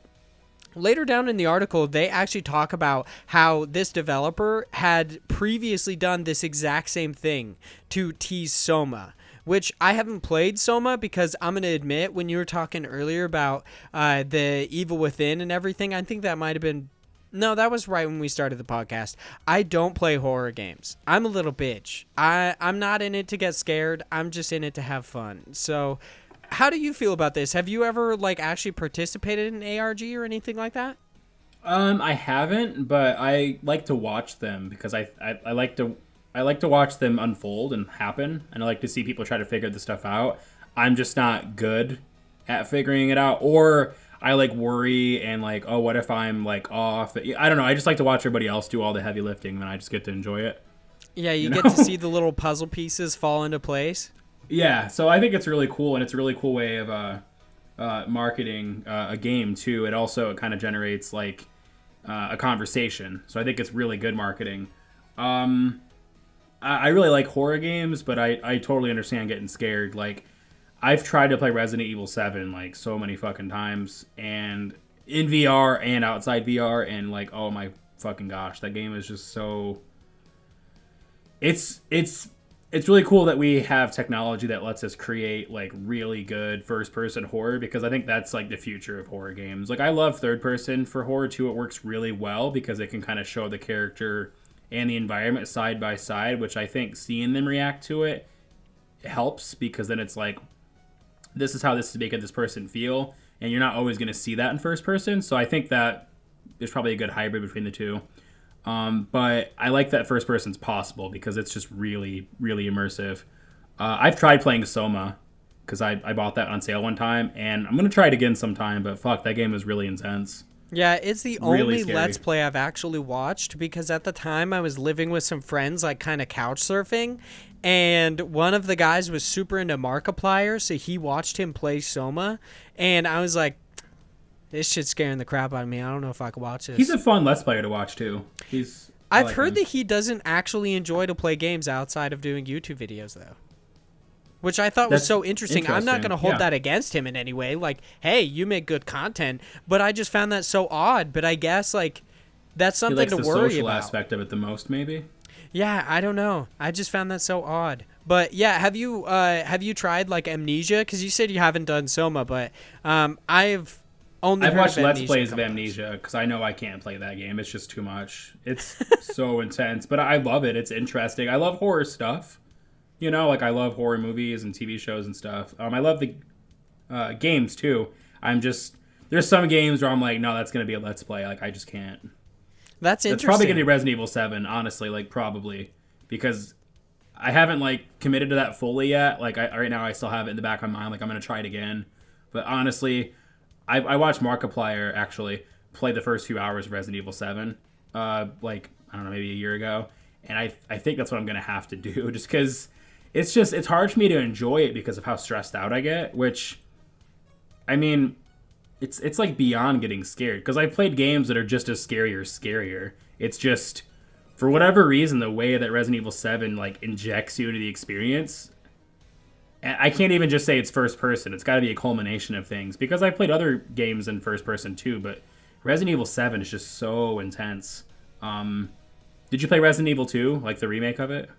Later down in the article, they actually talk about how this developer had previously done this exact same thing to tease Soma, which I haven't played Soma because I'm going to admit, when you were talking earlier about the Evil Within and everything, I think that might have been... No, that was right when we started the podcast. I don't play horror games. I'm a little bitch. I'm not in it to get scared. I'm just in it to have fun. So, how do you feel about this? Have you ever like actually participated in ARG or anything like that? I haven't, but I like to watch them because I like to watch them unfold and happen, and I like to see people try to figure this stuff out. I'm just not good at figuring it out, or I like worry and like, oh, what if I'm like off? I don't know. I just like to watch everybody else do all the heavy lifting, and I just get to enjoy it. Yeah, you get to see the little puzzle pieces fall into place. Yeah, so I think it's really cool, and it's a really cool way of marketing a game too. It also kind of generates like a conversation, so I think it's really good marketing. I really like horror games, but I totally understand getting scared. Like, I've tried to play Resident Evil 7 like so many fucking times, and in VR and outside VR, and like, oh my fucking gosh, that game is just so... It's really cool that we have technology that lets us create like really good first person horror, because I think that's like the future of horror games. Like, I love third person for horror too. It works really well because it can kind of show the character and the environment side by side, which I think seeing them react to it helps, because then it's like, this is how this is making this person feel, and you're not always going to see that in first person. So I think that there's probably a good hybrid between the two. But I like that first person's possible because it's just really, really immersive. I've tried playing Soma because I bought that on sale one time, and I'm going to try it again sometime, but fuck, that game was really intense. Yeah, it's the Really only scary. Let's Play I've actually watched, because at the time I was living with some friends, like kind of couch surfing, and one of the guys was super into Markiplier, so he watched him play Soma, and I was like, this shit's scaring the crap out of me. I don't know if I could watch this. He's a fun Let's Player to watch too. I've heard that he doesn't actually enjoy to play games outside of doing YouTube videos, though. Which I thought was so interesting. I'm not going to hold that against him in any way. Like, hey, you make good content. But I just found that so odd. But I guess, like, that's something to worry about. He likes the social aspect of it the most, maybe? Yeah, I don't know. I just found that so odd. But, yeah, have you tried, like, Amnesia? Because you said you haven't done Soma, but I've watched Let's Plays of Amnesia because I know I can't play that game. It's just too much. It's so intense. But I love it. It's interesting. I love horror stuff. You know, like, I love horror movies and TV shows and stuff. I love the games, too. There's some games where I'm like, no, that's going to be a Let's Play. Like, I just can't. That's interesting. It's probably going to be Resident Evil 7, honestly, like, probably. Because I haven't, like, committed to that fully yet. Like, right now I still have it in the back of my mind. Like, I'm going to try it again. But honestly, I watched Markiplier actually play the first few hours of Resident Evil 7, like, I don't know, maybe a year ago. And I think that's what I'm going to have to do, just because it's hard for me to enjoy it because of how stressed out I get, which, I mean, it's like beyond getting scared, because I've played games that are just as scary or scarier. It's just, for whatever reason, the way that Resident Evil 7 like injects you into the experience, I can't even just say it's first person. It's got to be a culmination of things, because I've played other games in first person too, but Resident Evil 7 is just so intense. Did you play Resident Evil 2, like the remake of it?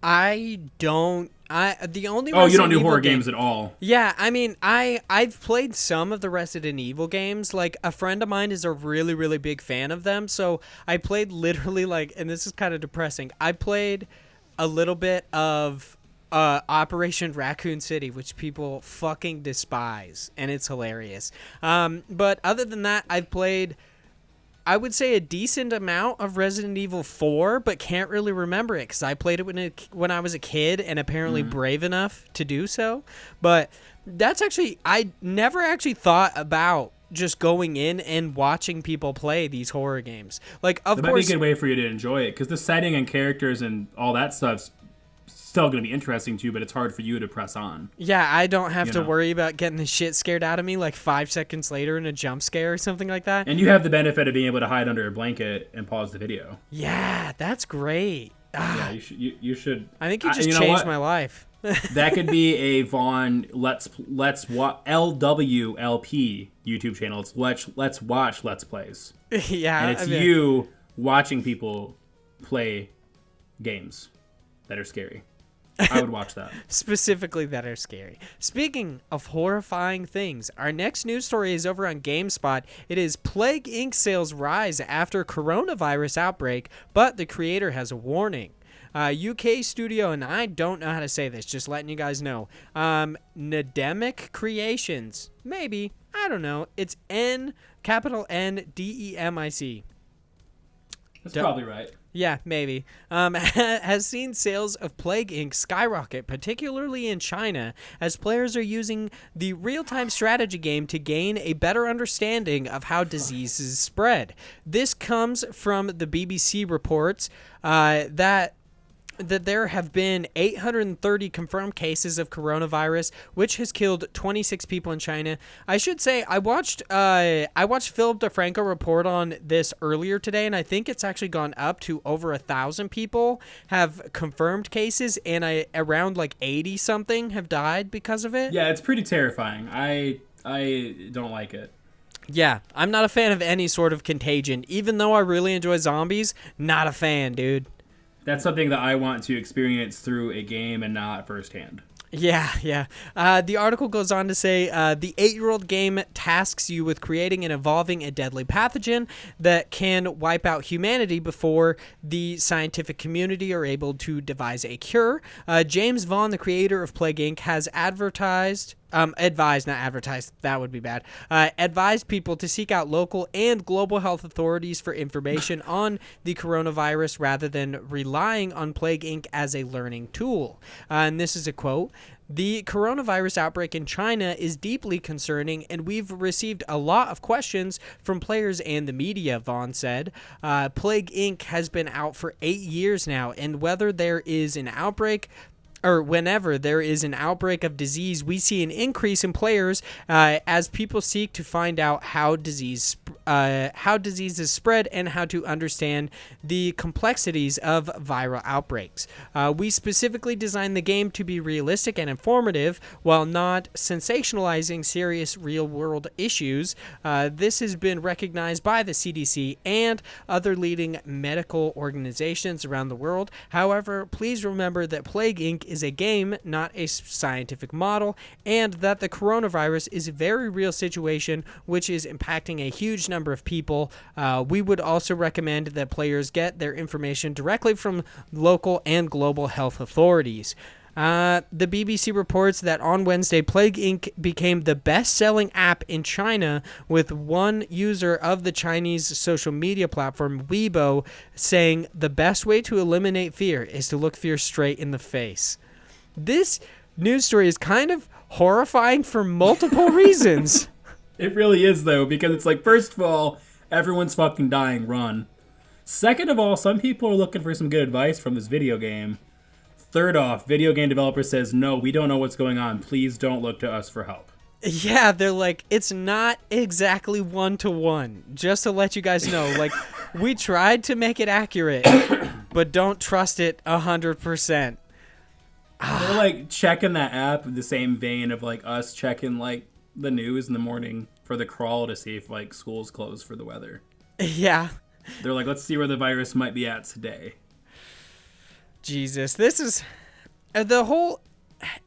I don't. The only you don't do Resident horror Evil games at all. Yeah, I mean, I've played some of the Resident Evil games. Like, a friend of mine is a really, really big fan of them. So I played literally, like, and this is kind of depressing, I played a little bit of Operation Raccoon City, which people fucking despise, and it's hilarious. But other than that, I've played, I would say, a decent amount of Resident Evil 4, but can't really remember it because I played it when I was a kid and apparently brave enough to do so. But that's actually, I never actually thought about just going in and watching people play these horror games. Like, of course, might be a good way for you to enjoy it, because the setting and characters and all that stuff's still going to be interesting to you, but it's hard for you to press on. Yeah, I don't have to worry about getting the shit scared out of me like 5 seconds later in a jump scare or something like that. And you have the benefit of being able to hide under a blanket and pause the video. Yeah, that's great. Yeah, you should. I think you just changed my life. That could be a Vaughn LWLP YouTube channel. It's let's watch Let's Plays. Yeah, and it's you watching people play games that are scary. I would watch that. Specifically that are scary. Speaking of horrifying things, our next news story is over on GameSpot. It is Plague Inc. sales rise after coronavirus outbreak, but the creator has a warning. UK studio, and I don't know how to say this, just letting you guys know. Ndemic Creations. Maybe. I don't know. It's capital Ndemic. That's probably right. Yeah, maybe. Has seen sales of Plague Inc. skyrocket, particularly in China, as players are using the real-time strategy game to gain a better understanding of how diseases spread. This comes from the BBC reports that there have been 830 confirmed cases of coronavirus, which has killed 26 people in China. I should say I watched Philip DeFranco report on this earlier today, and I think it's actually gone up to over 1,000 people have confirmed cases, and around like 80 something have died because of it. Yeah, it's pretty terrifying. I don't like it. Yeah, I'm not a fan of any sort of contagion, even though I really enjoy zombies. Not a fan, dude. That's something that I want to experience through a game and not firsthand. Yeah. The article goes on to say the 8-year-old game tasks you with creating and evolving a deadly pathogen that can wipe out humanity before the scientific community are able to devise a cure. James Vaughn, the creator of Plague Inc., has advised people to seek out local and global health authorities for information on the coronavirus rather than relying on Plague Inc. as a learning tool. And this is a quote. The coronavirus outbreak in China is deeply concerning, and we've received a lot of questions from players and the media, Vaughn said. Plague Inc. has been out for 8 years now, and whenever there is an outbreak of disease, we see an increase in players as people seek to find out how diseases spread and how to understand the complexities of viral outbreaks. We specifically designed the game to be realistic and informative while not sensationalizing serious real-world issues. This has been recognized by the CDC and other leading medical organizations around the world. However, please remember that Plague Inc. is a game, not a scientific model, and that the coronavirus is a very real situation which is impacting a huge number of people. We would also recommend that players get their information directly from local and global health authorities. The BBC reports that on Wednesday, Plague Inc. became the best-selling app in China, with one user of the Chinese social media platform Weibo saying the best way to eliminate fear is to look fear straight in the face. This news story is kind of horrifying for multiple reasons. It really is, though, because it's like, first of all, everyone's fucking dying, run. Second of all, some people are looking for some good advice from this video game. Third off, video game developer says, no, we don't know what's going on. Please don't look to us for help. Yeah, they're like, it's not exactly 1-to-1. Just to let you guys know, like, we tried to make it accurate, but don't trust it 100%. They're like checking that app in the same vein of like us checking like the news in the morning for the crawl to see if like school's closed for the weather. Yeah. They're like, let's see where the virus might be at today. Jesus, this is the whole.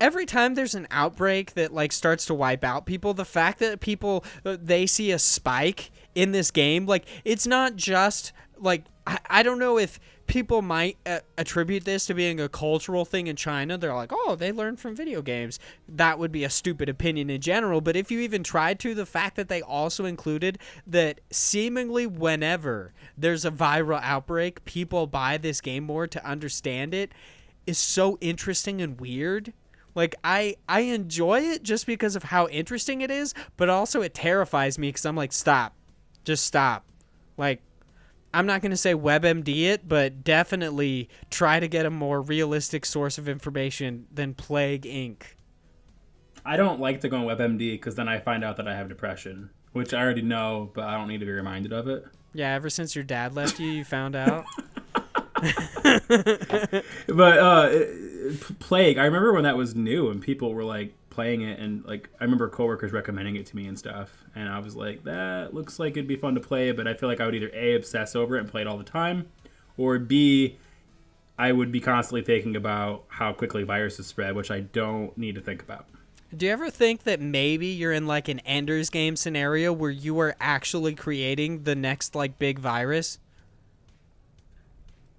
Every time there's an outbreak that like starts to wipe out people, the fact that people they see a spike in this game, like it's not just like I don't know if people might attribute this to being a cultural thing in China. They're like, oh, they learn from video games. That would be a stupid opinion in general. But if you even tried to, the fact that they also included that seemingly whenever there's a viral outbreak, people buy this game more to understand it is so interesting and weird. Like, I enjoy it just because of how interesting it is, but also it terrifies me because I'm like, stop. Just stop. Like, I'm not going to say WebMD it, but definitely try to get a more realistic source of information than Plague Inc. I don't like to go on WebMD because then I find out that I have depression, which I already know, but I don't need to be reminded of it. Yeah, ever since your dad left you, you found out. But Plague, I remember when that was new and people were like playing it, and like I remember coworkers recommending it to me and stuff, and I was like, that looks like it'd be fun to play, but I feel like I would either A, obsess over it and play it all the time, or B, I would be constantly thinking about how quickly viruses spread, which I don't need to think about. Do you ever think that maybe you're in like an Ender's Game scenario where you are actually creating the next like big virus?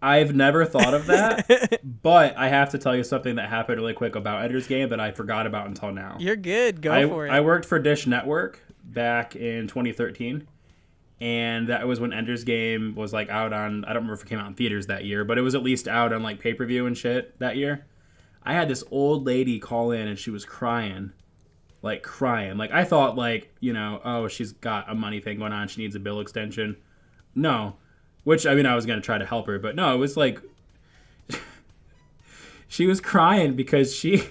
I've never thought of that, but I have to tell you something that happened really quick about Ender's Game that I forgot about until now. You're good. Go for it. I worked for Dish Network back in 2013, and that was when Ender's Game was like out on, I don't remember if it came out in theaters that year, but it was at least out on like pay-per-view and shit that year. I had this old lady call in and she was crying. Like I thought like, you know, oh, she's got a money thing going on. She needs a bill extension. No. Which, I mean, I was going to try to help her, but no, it was like, she was crying because she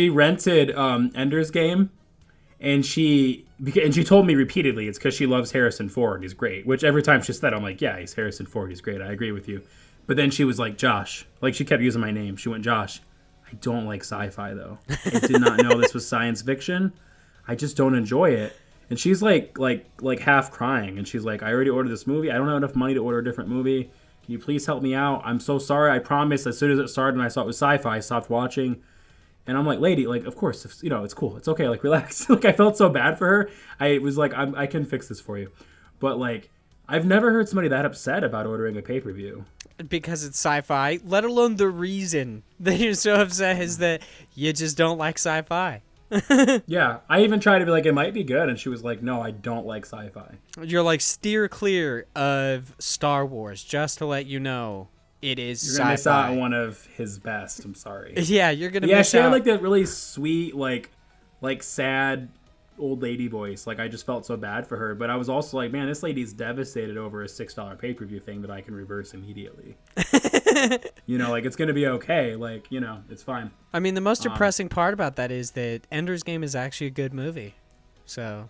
rented Ender's Game, and she told me repeatedly it's because she loves Harrison Ford. He's great. Which every time she said, I'm like, yeah, he's Harrison Ford. He's great. I agree with you. But then she was like, Josh. Like, she kept using my name. She went, Josh, I don't like sci-fi, though. I did not know this was science fiction. I just don't enjoy it. And she's like half crying, and she's like, I already ordered this movie. I don't have enough money to order a different movie. Can you please help me out? I'm so sorry. I promise. As soon as it started and I saw it was sci-fi, I stopped watching. And I'm like, lady, like, of course, you know, it's cool. It's okay. Like, relax. Like, I felt so bad for her. I was like, I can fix this for you. But like, I've never heard somebody that upset about ordering a pay-per-view. Because it's sci-fi, let alone the reason that you're so upset is that you just don't like sci-fi. Yeah, I even tried to be like, it might be good, and she was like, no, I don't like sci-fi. You're like, steer clear of Star Wars, just to let you know it is You're sci-fi. gonna miss out on one of his best. I'm sorry. Yeah, you're gonna miss out. Yeah, she had like that really sweet, like sad old lady voice. Like, I just felt so bad for her, but I was also like, man, this lady's devastated over a $6 pay-per-view thing that I can reverse immediately. You know, like, it's gonna be okay. Like, you know, it's fine. I mean, the most depressing part about that is that Ender's Game is actually a good movie. So,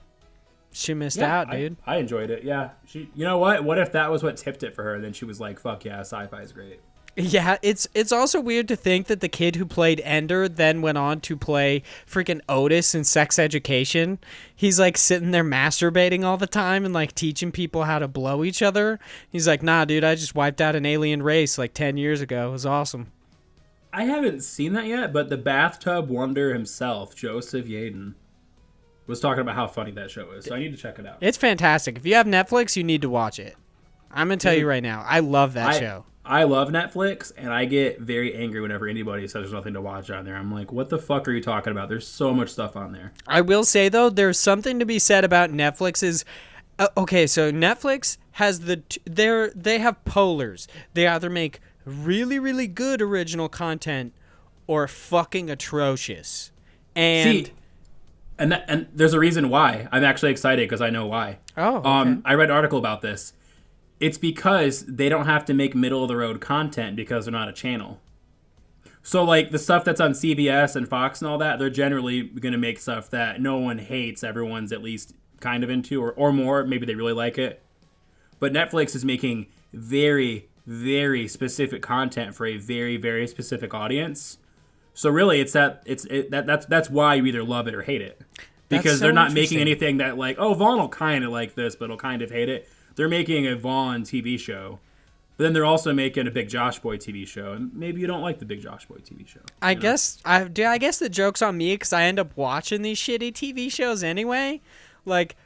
she missed out, dude. I enjoyed it, yeah. You know what? What if that was what tipped it for her? And then she was like, fuck yeah, sci-fi is great. Yeah, it's also weird to think that the kid who played Ender then went on to play freaking Otis in Sex Education. He's like sitting there masturbating all the time and like teaching people how to blow each other. He's like, nah, dude, I just wiped out an alien race like 10 years ago. It was awesome. I haven't seen that yet, but the bathtub wonder himself, Joseph Yaden, was talking about how funny that show is. So I need to check it out. It's fantastic. If you have Netflix, you need to watch it. I'm going to tell you right now. I love that show. I love Netflix, and I get very angry whenever anybody says there's nothing to watch on there. I'm like, what the fuck are you talking about? There's so much stuff on there. I will say, though, there's something to be said about Netflix's... okay, so Netflix has they have polars. They either make really, really good original content or fucking atrocious. And See, and there's a reason why. I'm actually excited because I know why. Oh, okay. I read an article about this. It's because they don't have to make middle of the road content because they're not a channel. So like the stuff that's on CBS and Fox and all that, they're generally going to make stuff that no one hates, everyone's at least kind of into, or more. Maybe they really like it. But Netflix is making very, very specific content for a very, very specific audience. So really, that's why you either love it or hate it, because they're not making anything that like, oh, Vaughn will kind of like this, but he'll kind of hate it. They're making a Vaughn TV show, but then they're also making a Big Josh Boy TV show, and maybe you don't like the Big Josh Boy TV show. I guess the joke's on me because I end up watching these shitty TV shows anyway, like.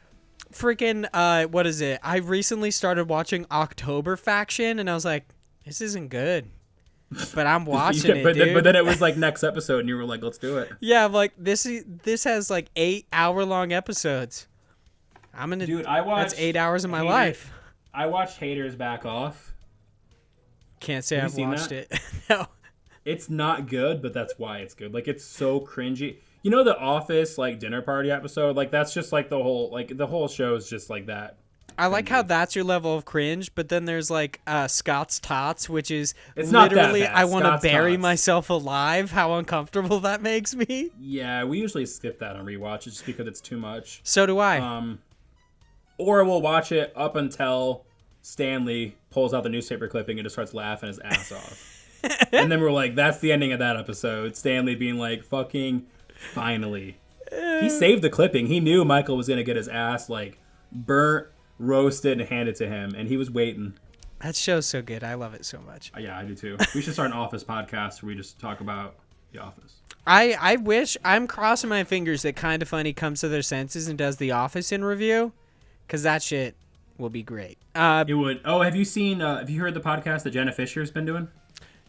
Freaking, what is it? I recently started watching October Faction, and I was like, this isn't good. But I'm watching it, dude. But then it was like next episode, and you were like, let's do it. Yeah, I'm like, this has like 8-hour-long episodes. Dude, that's 8 hours of my life. I watched Haters Back Off. Can't say I've watched it. No. It's not good, but that's why it's good. Like, it's so cringy. You know the Office like dinner party episode? Like that's just like the whole show is just like that. I like how that's your level of cringe, but then there's like Scott's Tots, which is it's literally not that bad. I want to bury Tots. myself alive. How uncomfortable that makes me. Yeah, we usually skip that on rewatch just because it's too much. So do I. Or we'll watch it up until Stanley pulls out the newspaper clipping and just starts laughing his ass off. And then we're like, that's the ending of that episode. Stanley being like, fucking finally. He saved the clipping. He knew Michael was going to get his ass like burnt, roasted, and handed to him. And he was waiting. That show's so good. I love it so much. Yeah, I do too. We should start an Office podcast where we just talk about The Office. I wish, I'm crossing my fingers that Kinda Funny comes to their senses and does The Office in review. Because that shit will be great. It would. Oh, have you heard the podcast that Jenna Fisher's been doing?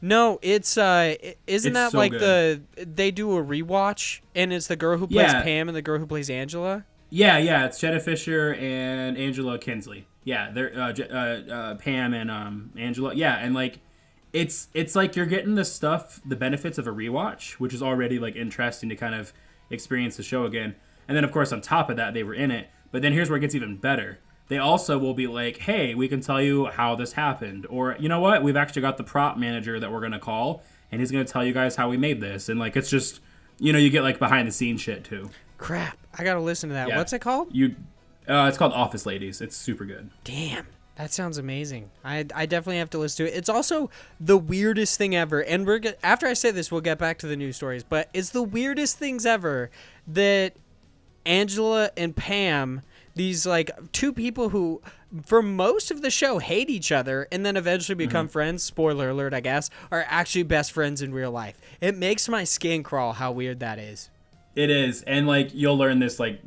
No, it's isn't that so like good. they do a rewatch and it's the girl who plays Pam and the girl who plays Angela? Yeah, it's Jenna Fisher and Angela Kinsley. Yeah, they're Pam and Angela. Yeah, and like it's like you're getting the benefits of a rewatch, which is already like interesting to kind of experience the show again. And then of course on top of that they were in it. But then here's where it gets even better. They also will be like, hey, we can tell you how this happened. Or, you know what? We've actually got the prop manager that we're going to call, and he's going to tell you guys how we made this. And, like, it's just, you get, like, behind-the-scenes shit, too. Crap. I got to listen to that. Yeah. What's it called? It's called Office Ladies. It's super good. Damn. That sounds amazing. I definitely have to listen to it. It's also the weirdest thing ever. And after I say this, we'll get back to the news stories. But it's the weirdest things ever that Angela and Pam... These, like, two people who, for most of the show, hate each other and then eventually become friends, spoiler alert, I guess, are actually best friends in real life. It makes my skin crawl how weird that is. It is. And, like, you'll learn this, like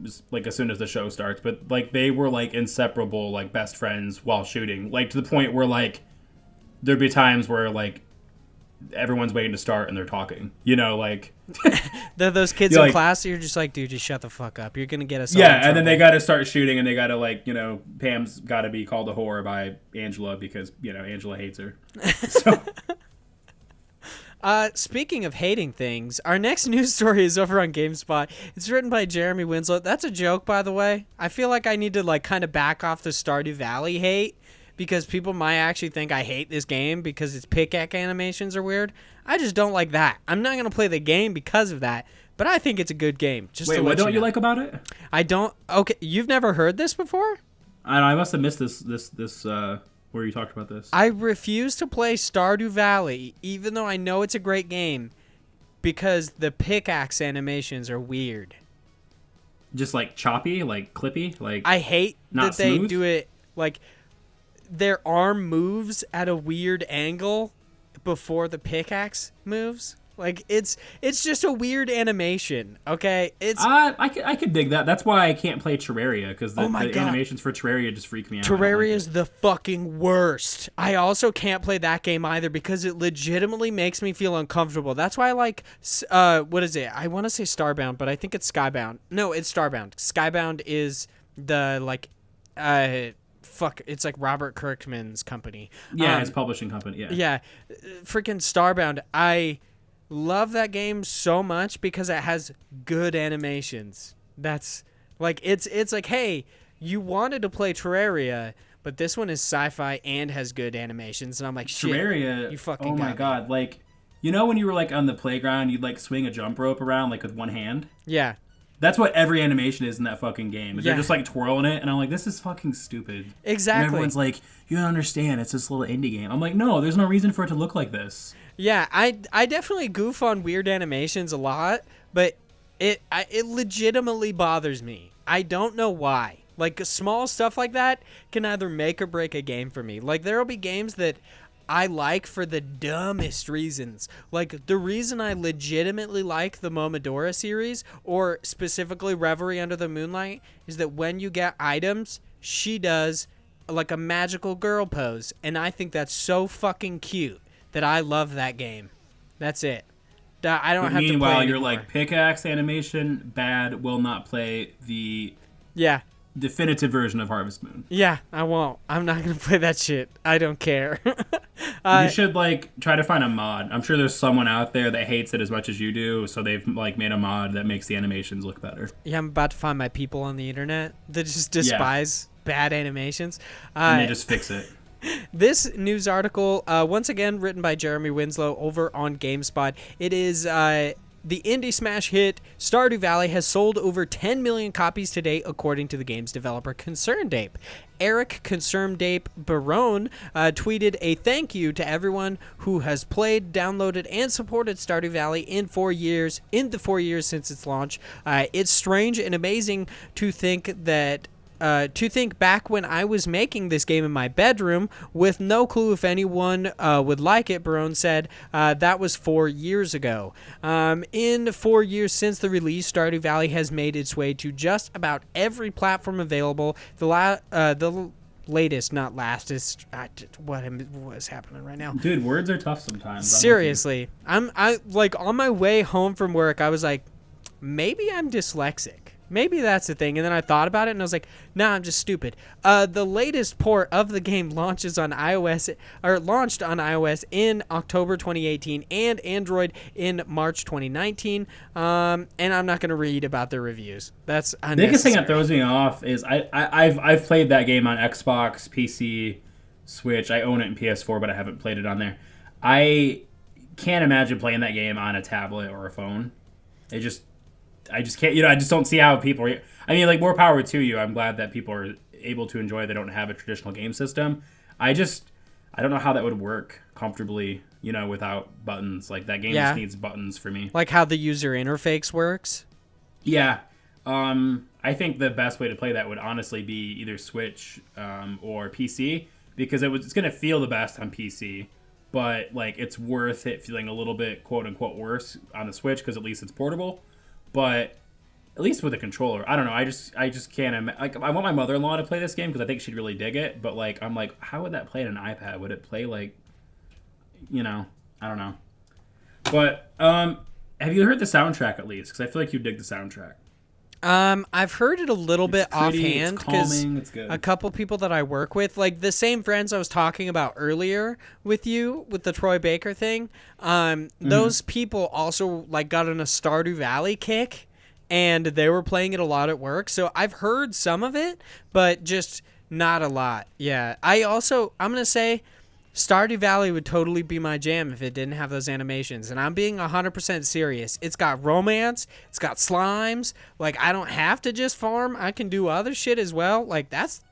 as soon as the show starts. But, like, they were, like, inseparable, like, best friends while shooting. Like, to the point where, like, there'd be times where, like, everyone's waiting to start and they're talking, like those kids in class, you're just like, dude, just shut the fuck up, you're gonna get us all in and trouble. then they gotta start shooting and they gotta like Pam's gotta be called a whore by Angela because Angela hates her. So speaking of hating things, our next news story is over on GameSpot. It's written by Jeremy Winslow. That's a joke, by the way. I feel like I need to like kind of back off the Stardew Valley hate, because people might actually think I hate this game because its pickaxe animations are weird. I just don't like that. I'm not going to play the game because of that, but I think it's a good game. Wait, what don't you like about it? I don't... Okay, you've never heard this before? I must have missed this where you talked about this. I refuse to play Stardew Valley, even though I know it's a great game, because the pickaxe animations are weird. Just like choppy, like clippy, like I hate that they do it like... Their arm moves at a weird angle before the pickaxe moves. Like it's just a weird animation. Okay, it's I could dig that. That's why I can't play Terraria because the animations for Terraria just freak me out. Terraria is the fucking worst. I also can't play that game either because it legitimately makes me feel uncomfortable. That's why I like what is it? I want to say Starbound, but I think it's Skybound. No, it's Starbound. Skybound is the like it's like Robert Kirkman's company. Yeah, his publishing company. Yeah. Yeah, freaking Starbound. I love that game so much because it has good animations. That's like it's like, hey, you wanted to play Terraria, but this one is sci-fi and has good animations, and I'm like, shit, Terraria, you fucking oh my got god, me. like, you know when you were like on the playground, you'd like swing a jump rope around like with one hand? Yeah. That's what every animation is in that fucking game. They're Yeah. just like twirling it, and I'm like, this is fucking stupid. Exactly. And everyone's like, you don't understand, it's this little indie game. I'm like, no, there's no reason for it to look like this. Yeah, I definitely goof on weird animations a lot, but it legitimately bothers me. I don't know why. Like, small stuff like that can either make or break a game for me. Like, there will be games that I like for the dumbest reasons. Like, the reason I legitimately like the Momodora series, or specifically Reverie Under the Moonlight, is that when you get items, she does like a magical girl pose, and I think that's so fucking cute that I love that game. That's it. I don't But have to play meanwhile, anymore. you're like, pickaxe animation, bad, will not play the Yeah. definitive version of Harvest Moon. Yeah, I won't. I'm not going to play that shit. I don't care. You should like try to find a mod. I'm sure there's someone out there that hates it as much as you do, so they've like made a mod that makes the animations look better. Yeah, I'm about to find my people on the internet that just despise bad animations. And they just fix it. This news article, once again written by Jeremy Winslow over on GameSpot. It is the indie smash hit Stardew Valley has sold over 10 million copies to date, according to the game's developer ConcernedApe. Eric ConcernedApe Barone tweeted a thank you to everyone who has played, downloaded, and supported Stardew Valley in the 4 years since its launch. It's strange and amazing to think back when I was making this game in my bedroom with no clue if anyone would like it, Barone said. That was 4 years ago. In 4 years since the release, Stardew Valley has made its way to just about every platform available. The latest, not lastest. What is happening right now? Dude, words are tough sometimes. Seriously. I like on my way home from work, I was like, maybe I'm dyslexic. Maybe that's the thing. And then I thought about it and I was like, nah, I'm just stupid. The latest port of the game launched on iOS in October 2018 and Android in March 2019. And I'm not going to read about the reviews. That's unnecessary. The biggest thing that throws me off is I've played that game on Xbox, PC, Switch. I own it in PS4, but I haven't played it on there. I can't imagine playing that game on a tablet or a phone. I just can't, I just don't see how people are. I mean, like, more power to you. I'm glad that people are able to enjoy it. They don't have a traditional game system. I don't know how that would work comfortably, without buttons. Like, that game just needs buttons for me. Like how the user interface works? Yeah. I think the best way to play that would honestly be either Switch or PC, because it's going to feel the best on PC. But, like, it's worth it feeling a little bit, quote-unquote, worse on the Switch, because at least it's portable. But at least with a controller, I don't know. I just can't. Like, I want my mother-in-law to play this game because I think she'd really dig it. But like, I'm like, how would that play on an iPad? Would it play like, I don't know. But have you heard the soundtrack at least? Because I feel like you dig the soundtrack. I've heard it a little bit offhand because a couple people that I work with, like the same friends I was talking about earlier with you with the Troy Baker thing, those people also like got on a Stardew Valley kick and they were playing it a lot at work. So I've heard some of it, but just not a lot. Yeah. I'm going to say Stardew Valley would totally be my jam if it didn't have those animations. And I'm being 100% serious. It's got romance. It's got slimes. Like, I don't have to just farm. I can do other shit as well. Like, that's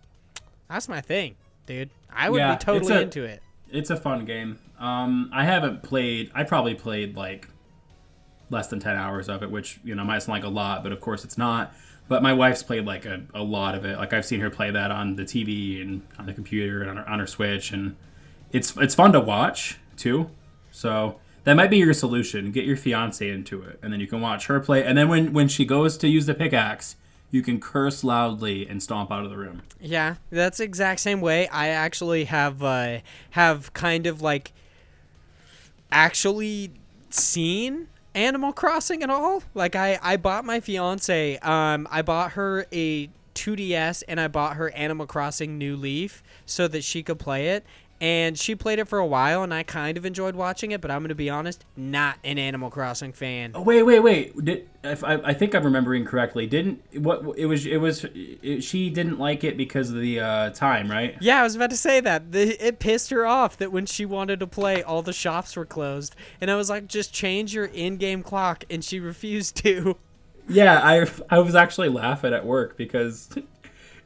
my thing, dude. I would be totally into it. It's a fun game. I probably played, like, less than 10 hours of it, which, might sound like a lot, but of course it's not. But my wife's played, like, a lot of it. Like, I've seen her play that on the TV and on the computer and on her Switch, and it's fun to watch too, so that might be your solution. Get your fiance into it, and then you can watch her play. And then when she goes to use the pickaxe, you can curse loudly and stomp out of the room. Yeah, that's the exact same way. I actually have kind of like actually seen Animal Crossing at all. Like I bought my fiance. I bought her a 2DS and I bought her Animal Crossing New Leaf so that she could play it. And she played it for a while, and I kind of enjoyed watching it, but I'm going to be honest, not an Animal Crossing fan. Oh, wait. I think I'm remembering correctly. She didn't like it because of the time, right? Yeah, I was about to say that. It pissed her off that when she wanted to play, all the shops were closed. And I was like, just change your in-game clock, and she refused to. Yeah, I was actually laughing at work because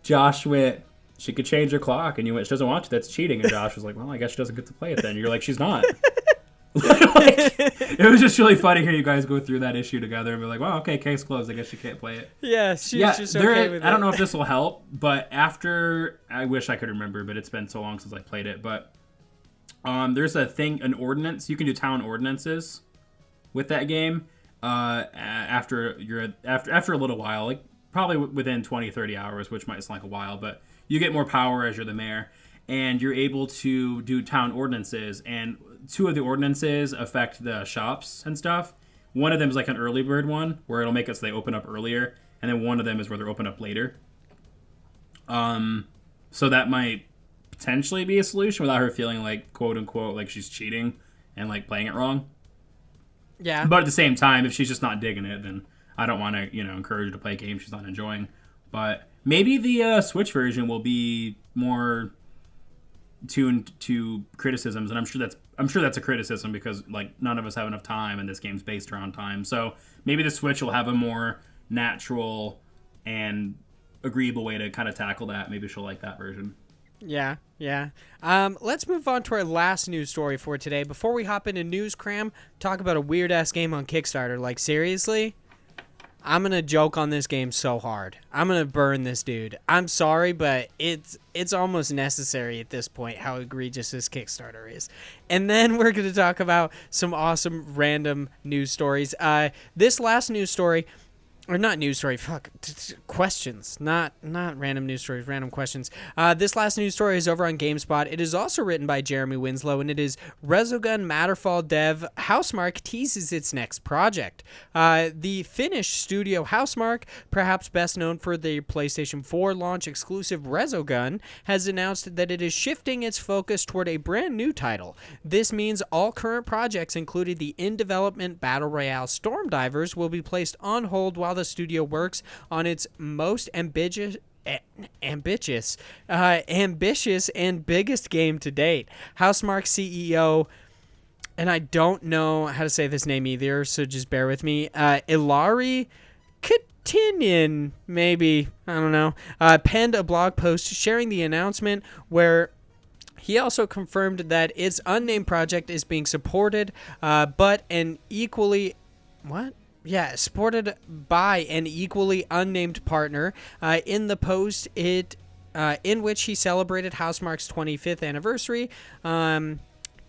Josh went, she could change her clock, and you went, she doesn't want to, that's cheating. And Josh was like, well, I guess she doesn't get to play it then. And you're like, she's not. It was just really funny hearing you guys go through that issue together and be like, well, okay, case closed, I guess she can't play it. Yeah, she's just okay with it. I don't know if this will help, but after, I wish I could remember, but it's been so long since I played it, but there's an ordinance, you can do town ordinances with that game after a little while, like probably within 20-30 hours, which might sound like a while, but you get more power as you're the mayor, and you're able to do town ordinances, and 2 of the ordinances affect the shops and stuff. One of them is like an early bird one, where it'll make it so they open up earlier, and then one of them is where they're open up later. So that might potentially be a solution without her feeling like, quote unquote, like she's cheating and like playing it wrong. Yeah. But at the same time, if she's just not digging it, then I don't want to, encourage her to play a game she's not enjoying. But maybe the Switch version will be more tuned to criticisms, and I'm sure that's a criticism because like none of us have enough time, and this game's based around time. So maybe the Switch will have a more natural and agreeable way to kind of tackle that. Maybe she'll like that version. Yeah. Let's move on to our last news story for today. Before we hop into news, Cram, talk about a weird-ass game on Kickstarter. Like, seriously? I'm going to joke on this game so hard. I'm going to burn this dude. I'm sorry, but it's almost necessary at this point how egregious this Kickstarter is. And then we're going to talk about some awesome random news stories. This last news story... Or not news story, questions. Not random news stories, random questions. This last news story is over on GameSpot. It is also written by Jeremy Winslow, and it is Resogun Matterfall dev Housemarque teases its next project. The Finnish studio Housemarque, perhaps best known for the PlayStation 4 launch exclusive Resogun, has announced that it is shifting its focus toward a brand new title. This means all current projects, including the in-development Battle Royale Stormdivers, will be placed on hold while the studio works on its most ambitious and biggest game to date. Housemarque CEO, and I don't know how to say this name either, so just bear with me, Ilari Kittinen, maybe, I don't know, penned a blog post sharing the announcement where he also confirmed that its unnamed project is being supported, but an equally... What? Yeah, supported by an equally unnamed partner. In the post, in which he celebrated Housemarque's 25th anniversary,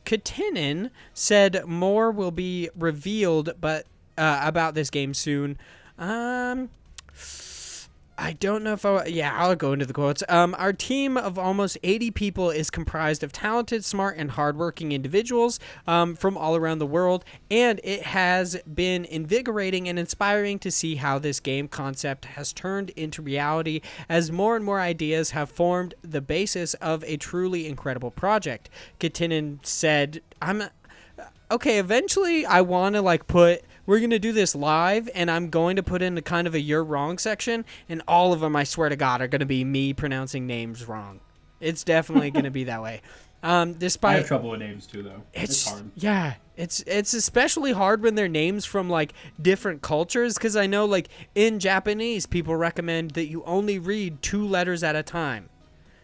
Kittinen said more will be revealed, but about this game soon. I don't know if I'll go into the quotes. Our team of almost 80 people is comprised of talented, smart, and hardworking individuals from all around the world, and it has been invigorating and inspiring to see how this game concept has turned into reality as more and more ideas have formed the basis of a truly incredible project. Kittinen said, eventually I want to we're going to do this live, and I'm going to put in a kind of a you're wrong section, and all of them, I swear to God, are going to be me pronouncing names wrong. It's definitely going to be that way. Despite I have trouble with names too, though. It's hard. Yeah, it's especially hard when they're names from different cultures, because I know in Japanese, people recommend that you only read 2 letters at a time.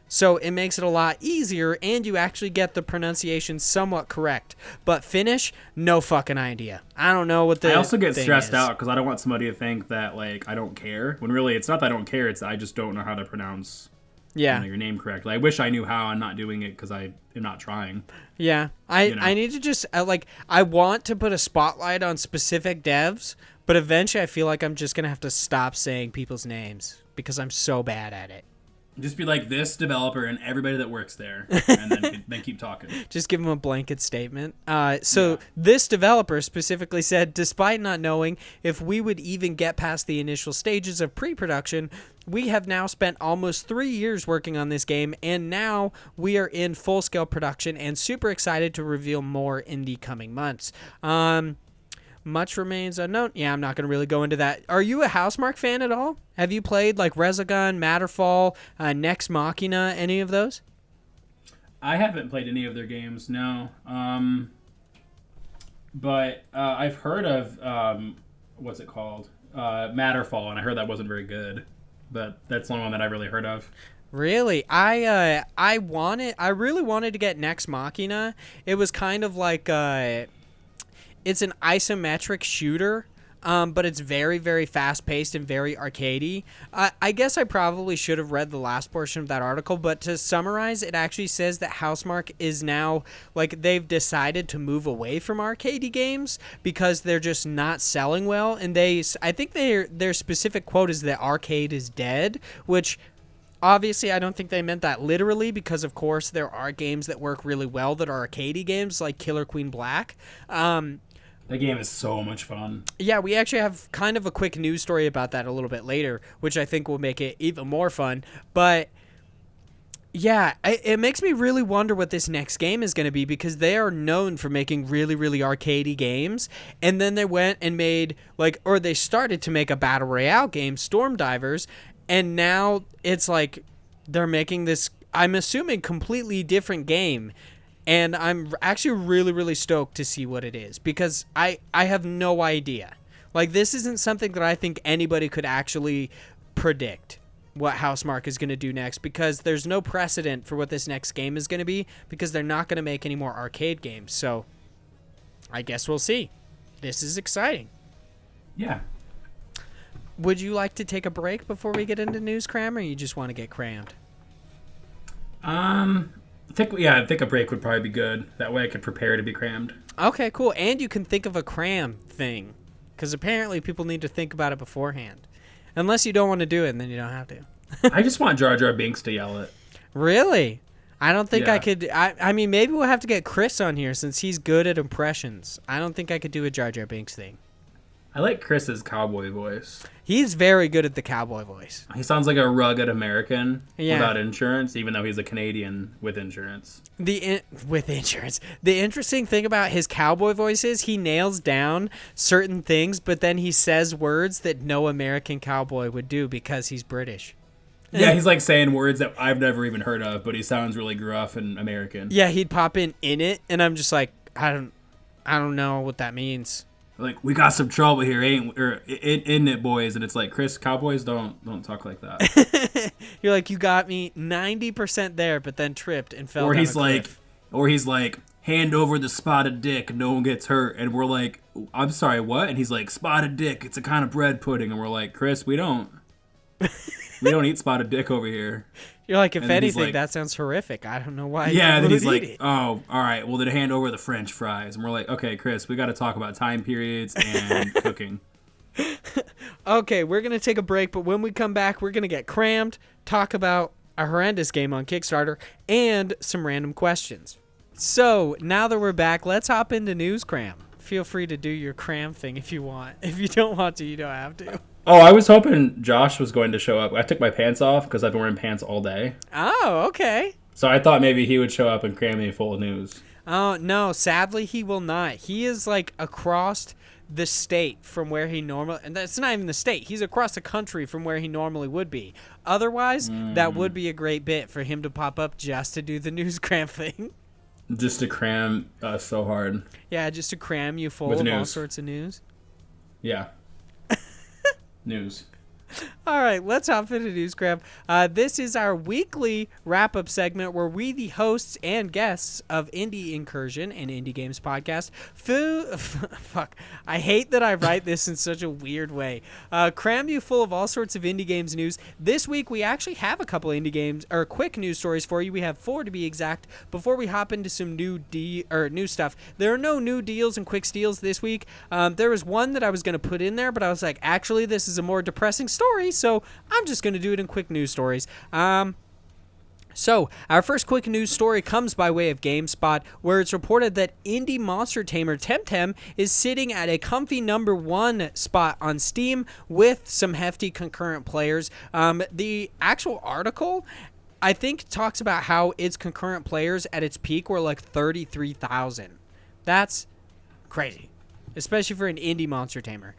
So it makes it a lot easier, and you actually get the pronunciation somewhat correct. But Finnish, no fucking idea. I don't know what the I also get thing stressed is. out because I don't want somebody to think that I don't care. When really, it's not that I don't care. It's that I just don't know how to pronounce your name correctly. I wish I knew how. I'm not doing it because I am not trying. Yeah, I need to just I want to put a spotlight on specific devs, but eventually I feel like I'm just gonna have to stop saying people's names because I'm so bad at it. Just be like this developer and everybody that works there, and then keep talking. Just give them a blanket statement. This developer specifically said, despite not knowing if we would even get past the initial stages of pre-production, we have now spent almost 3 years working on this game, and now we are in full-scale production and super excited to reveal more in the coming months. Much remains unknown. Yeah, I'm not going to really go into that. Are you a Housemarque fan at all? Have you played like Resogun, Matterfall, Nex Machina, any of those? I haven't played any of their games, no. But I've heard of, what's it called? Matterfall, and I heard that wasn't very good. But that's the only one that I've really heard of. Really? I really wanted to get Nex Machina. It was kind of like it's an isometric shooter, but it's very, very fast-paced and very arcadey. I guess I probably should have read the last portion of that article, but to summarize, it actually says that Housemarque is now, like, they've decided to move away from arcadey games because they're just not selling well, and I think their specific quote is that arcade is dead, which... Obviously, I don't think they meant that literally because, of course, there are games that work really well that are arcadey games, like Killer Queen Black. That game is so much fun. Yeah, we actually have kind of a quick news story about that a little bit later, which I think will make it even more fun. But, yeah, it makes me really wonder what this next game is going to be because they are known for making really, really arcadey games. And then they went and made, they started to make a Battle Royale game, Storm Divers, and now it's like they're making this, I'm assuming, completely different game. And I'm actually really, really stoked to see what it is because I have no idea. Like, this isn't something that I think anybody could actually predict what Housemarque is going to do next because there's no precedent for what this next game is going to be because they're not going to make any more arcade games. So I guess we'll see. This is exciting. Yeah. Would you like to take a break before we get into news, Cram, or you just want to get crammed? I think a break would probably be good. That way I could prepare to be crammed. Okay, cool. And you can think of a cram thing, because apparently people need to think about it beforehand. Unless you don't want to do it, and then you don't have to. I just want Jar Jar Binks to yell it. Really? I don't think I could. I mean, maybe we'll have to get Chris on here since he's good at impressions. I don't think I could do a Jar Jar Binks thing. I like Chris's cowboy voice. He's very good at the cowboy voice. He sounds like a rugged American without insurance, even though he's a Canadian with insurance. With insurance. The interesting thing about his cowboy voice is he nails down certain things, but then he says words that no American cowboy would do because he's British. Yeah, he's like saying words that I've never even heard of, but he sounds really gruff and American. Yeah, he'd pop in it, and I'm just like, I don't know what that means. Like, we got some trouble here, isn't it, boys? And it's like, Chris, cowboys don't talk like that. You're like, you got me 90% there, but then tripped and fell down a cliff. Or he's like, hand over the spotted dick, no one gets hurt. And we're like, I'm sorry, what? And he's like, spotted dick, it's a kind of bread pudding. And we're like, Chris, we don't eat spotted dick over here. You're like, if anything, that sounds horrific. I don't know why. Yeah, and then he's like, oh, all right, well, then hand over the French fries. And we're like, okay, Chris, we got to talk about time periods and cooking. Okay, we're going to take a break, but when we come back, we're going to get crammed, talk about a horrendous game on Kickstarter, and some random questions. So, now that we're back, let's hop into news, Cram. Feel free to do your cram thing if you want. If you don't want to, you don't have to. Oh, I was hoping Josh was going to show up. I took my pants off because I've been wearing pants all day. Oh, okay. So I thought maybe he would show up and cram me full of news. Oh, no, sadly he will not. He is like across the state from where he normally, and that's not even the state. He's across the country from where he normally would be. Otherwise, that would be a great bit for him to pop up just to do the news cram thing. Just to cram so hard. Yeah, just to cram you full of all sorts of news. Yeah. News. All right, let's hop into News Cram. This is our weekly wrap-up segment where we, the hosts and guests of Indie Incursion and Indie Games Podcast, fuck, I hate that I write this in such a weird way, cram you full of all sorts of indie games news. This week, we actually have a couple indie games, or quick news stories for you. We have 4 to be exact. Before we hop into some new stuff, there are no new deals and quick steals this week. There was one that I was going to put in there, but I was like, actually, this is a more depressing story, so I'm just going to do it in quick news stories. So, our first quick news story comes by way of GameSpot, where it's reported that indie monster tamer Temtem is sitting at a comfy #1 spot on Steam with some hefty concurrent players. The actual article, I think, talks about how its concurrent players at its peak were like 33,000. That's crazy, especially for an indie monster tamer.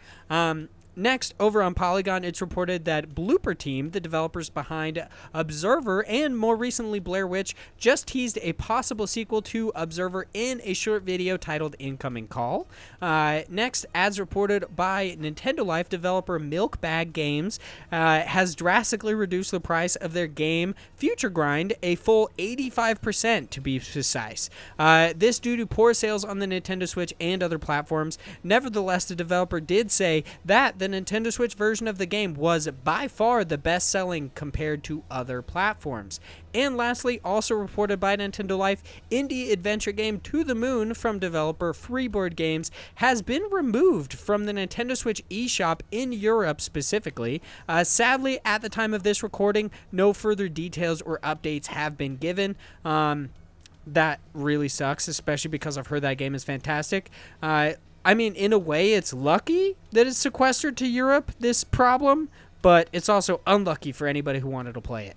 Next, over on Polygon, it's reported that Blooper Team, the developers behind Observer and more recently Blair Witch, just teased a possible sequel to Observer in a short video titled Incoming Call. Next, as reported by Nintendo Life, developer Milk Bag Games has drastically reduced the price of their game Future Grind, a full 85% to be precise. This due to poor sales on the Nintendo Switch and other platforms. Nevertheless, the developer did say that the Nintendo Switch version of the game was by far the best-selling compared to other platforms. And lastly, also reported by Nintendo Life, indie adventure game To the Moon from developer Freeboard Games has been removed from the Nintendo Switch eShop in Europe specifically. Sadly, at the time of this recording, no further details or updates have been given. That really sucks, especially because I've heard that game is fantastic. I mean, in a way, it's lucky that it's sequestered to Europe, this problem, but it's also unlucky for anybody who wanted to play it.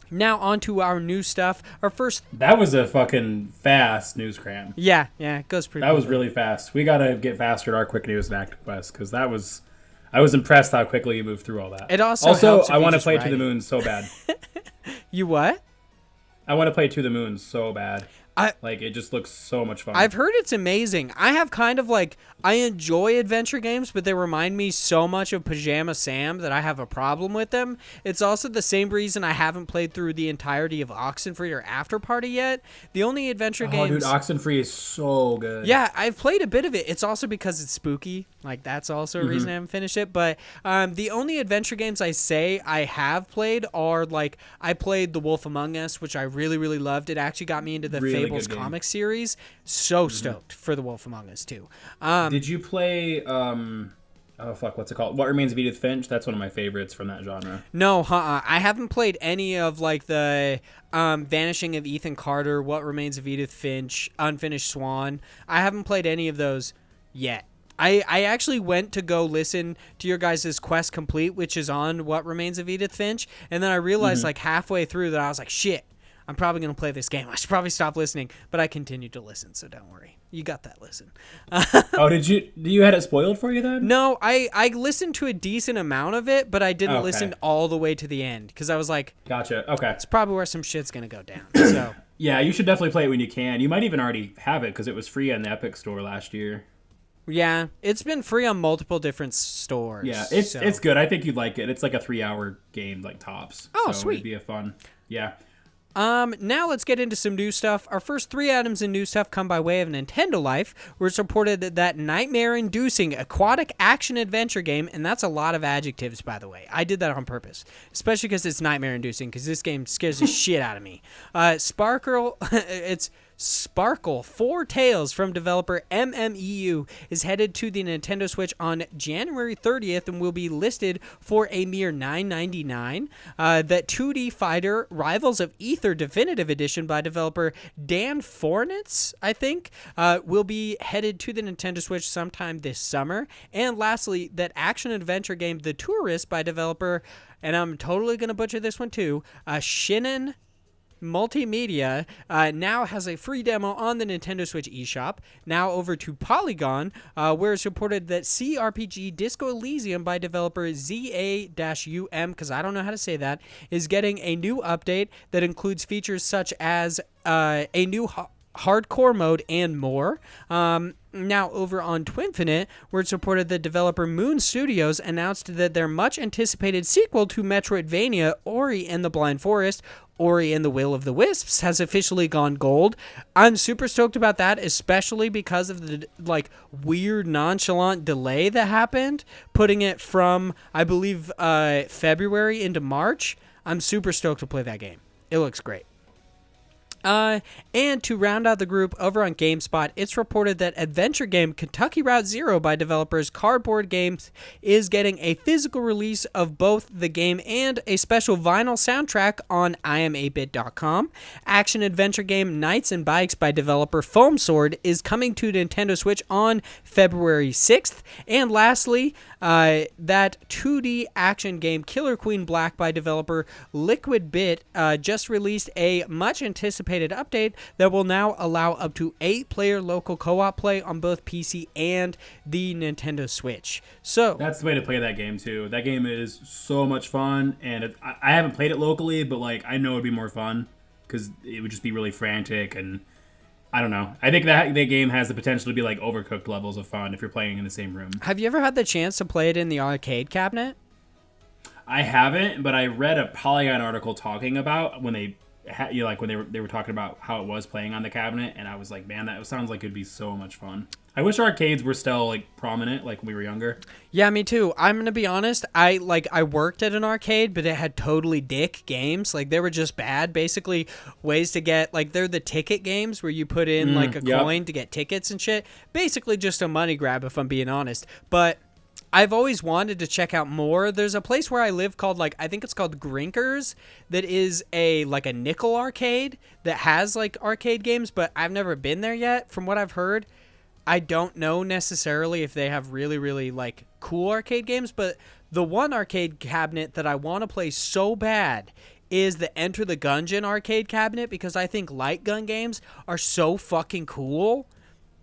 Now on to our new stuff. Our first... That was a fucking fast news cram. Yeah, it goes pretty That was really fast. We got to get faster at our quick news and active quest, because that was... I was impressed how quickly you moved through all that. It also helps if I you want to just play write To the it. Moon so bad. You what? I want to play To the Moon so bad. It just looks so much fun. I've heard it's amazing. I have kind of I enjoy adventure games, but they remind me so much of Pajama Sam that I have a problem with them. It's also the same reason I haven't played through the entirety of Oxenfree or After Party yet. The only adventure games... Oh, dude, Oxenfree is so good. Yeah, I've played a bit of it. It's also because it's spooky. That's also a reason I haven't finished it. But the only adventure games I say I have played are, I played The Wolf Among Us, which I really, really loved. It actually got me into the Really Fables good game. comic series. So stoked for The Wolf Among Us, too. Did you play... what's it called? What Remains of Edith Finch? That's one of my favorites from that genre. No, I haven't played any of the Vanishing of Ethan Carter, What Remains of Edith Finch, Unfinished Swan. I haven't played any of those yet. I actually went to go listen to your guys' Quest Complete, which is on What Remains of Edith Finch, and then I realized halfway through that I was like, shit, I'm probably going to play this game. I should probably stop listening, but I continued to listen, so don't worry. You got that listen. Oh, did you had it spoiled for you then? No, I listened to a decent amount of it, but I didn't listen all the way to the end because I was like, gotcha. Okay. It's probably where some shit's going to go down. So yeah, you should definitely play it when you can. You might even already have it because it was free on the Epic Store last year. Yeah, it's been free on multiple different stores. Yeah, it's good. I think you'd like it. It's like a 3-hour game, tops. Oh, so sweet. It'd be a fun. Yeah. Now let's get into some new stuff. Our first 3 items in new stuff come by way of Nintendo Life, where it's reported that nightmare-inducing aquatic action-adventure game, and that's a lot of adjectives, by the way. I did that on purpose, especially because it's nightmare-inducing, because this game scares the shit out of me. Sparkle 4 Tales from developer MMEU is headed to the Nintendo Switch on January 30th and will be listed for a mere $9.99. That 2D fighter Rivals of Ether Definitive Edition by developer Dan Fornitz, I think, will be headed to the Nintendo Switch sometime this summer. And lastly, that action-adventure game The Tourist by developer, and I'm totally going to butcher this one too, Shinen Multimedia now has a free demo on the Nintendo Switch eShop. Now over to Polygon, where it's reported that CRPG Disco Elysium by developer ZA-UM, because I don't know how to say that, is getting a new update that includes features such as a new hardcore mode and more. Now over on Twinfinite, where it's reported that developer Moon Studios announced that their much anticipated sequel to Metroidvania Ori and the Blind Forest, Ori and the Will of the Wisps, has officially gone gold. I'm super stoked about that, especially because of the weird nonchalant delay that happened, putting it from, I believe, February into March. I'm super stoked to play that game. It looks great. And to round out the group over on GameSpot, it's reported that adventure game Kentucky Route Zero by developers Cardboard Games is getting a physical release of both the game and a special vinyl soundtrack on iam8bit.com. Action adventure game Knights and Bikes by developer Foam Sword is coming to Nintendo Switch on February 6th. And lastly, that 2D action game Killer Queen Black by developer Liquid Bit just released a much anticipated update that will now allow up to 8-player local co-op play on both PC and the Nintendo Switch. So that's the way to play that game too. That game is so much fun, and I haven't played it locally, but like I know it'd be more fun because it would just be really frantic, and I don't know. I think that game has the potential to be like Overcooked levels of fun if you're playing in the same room. Have you ever had the chance to play it in the arcade cabinet? I haven't, but I read a Polygon article talking about when they when they were talking about how it was playing on the cabinet, and I was like, man, that sounds like it'd be so much fun. I wish arcades were still like prominent like when we were younger. Yeah, me too. I'm gonna be honest. I worked at an arcade, but it had totally dick games. Like they were just bad. Basically, ways to get like they're the ticket games where you put in like a coin to get tickets and shit. Basically, just a money grab, if I'm being honest. But I've always wanted to check out more. There's a place where I live called I think it's called Grinkers, that is a nickel arcade that has like arcade games, but I've never been there yet. From what I've heard, I don't know necessarily if they have really, really like cool arcade games, but the one arcade cabinet that I want to play so bad is the Enter the Gungeon arcade cabinet, because I think light gun games are so fucking cool.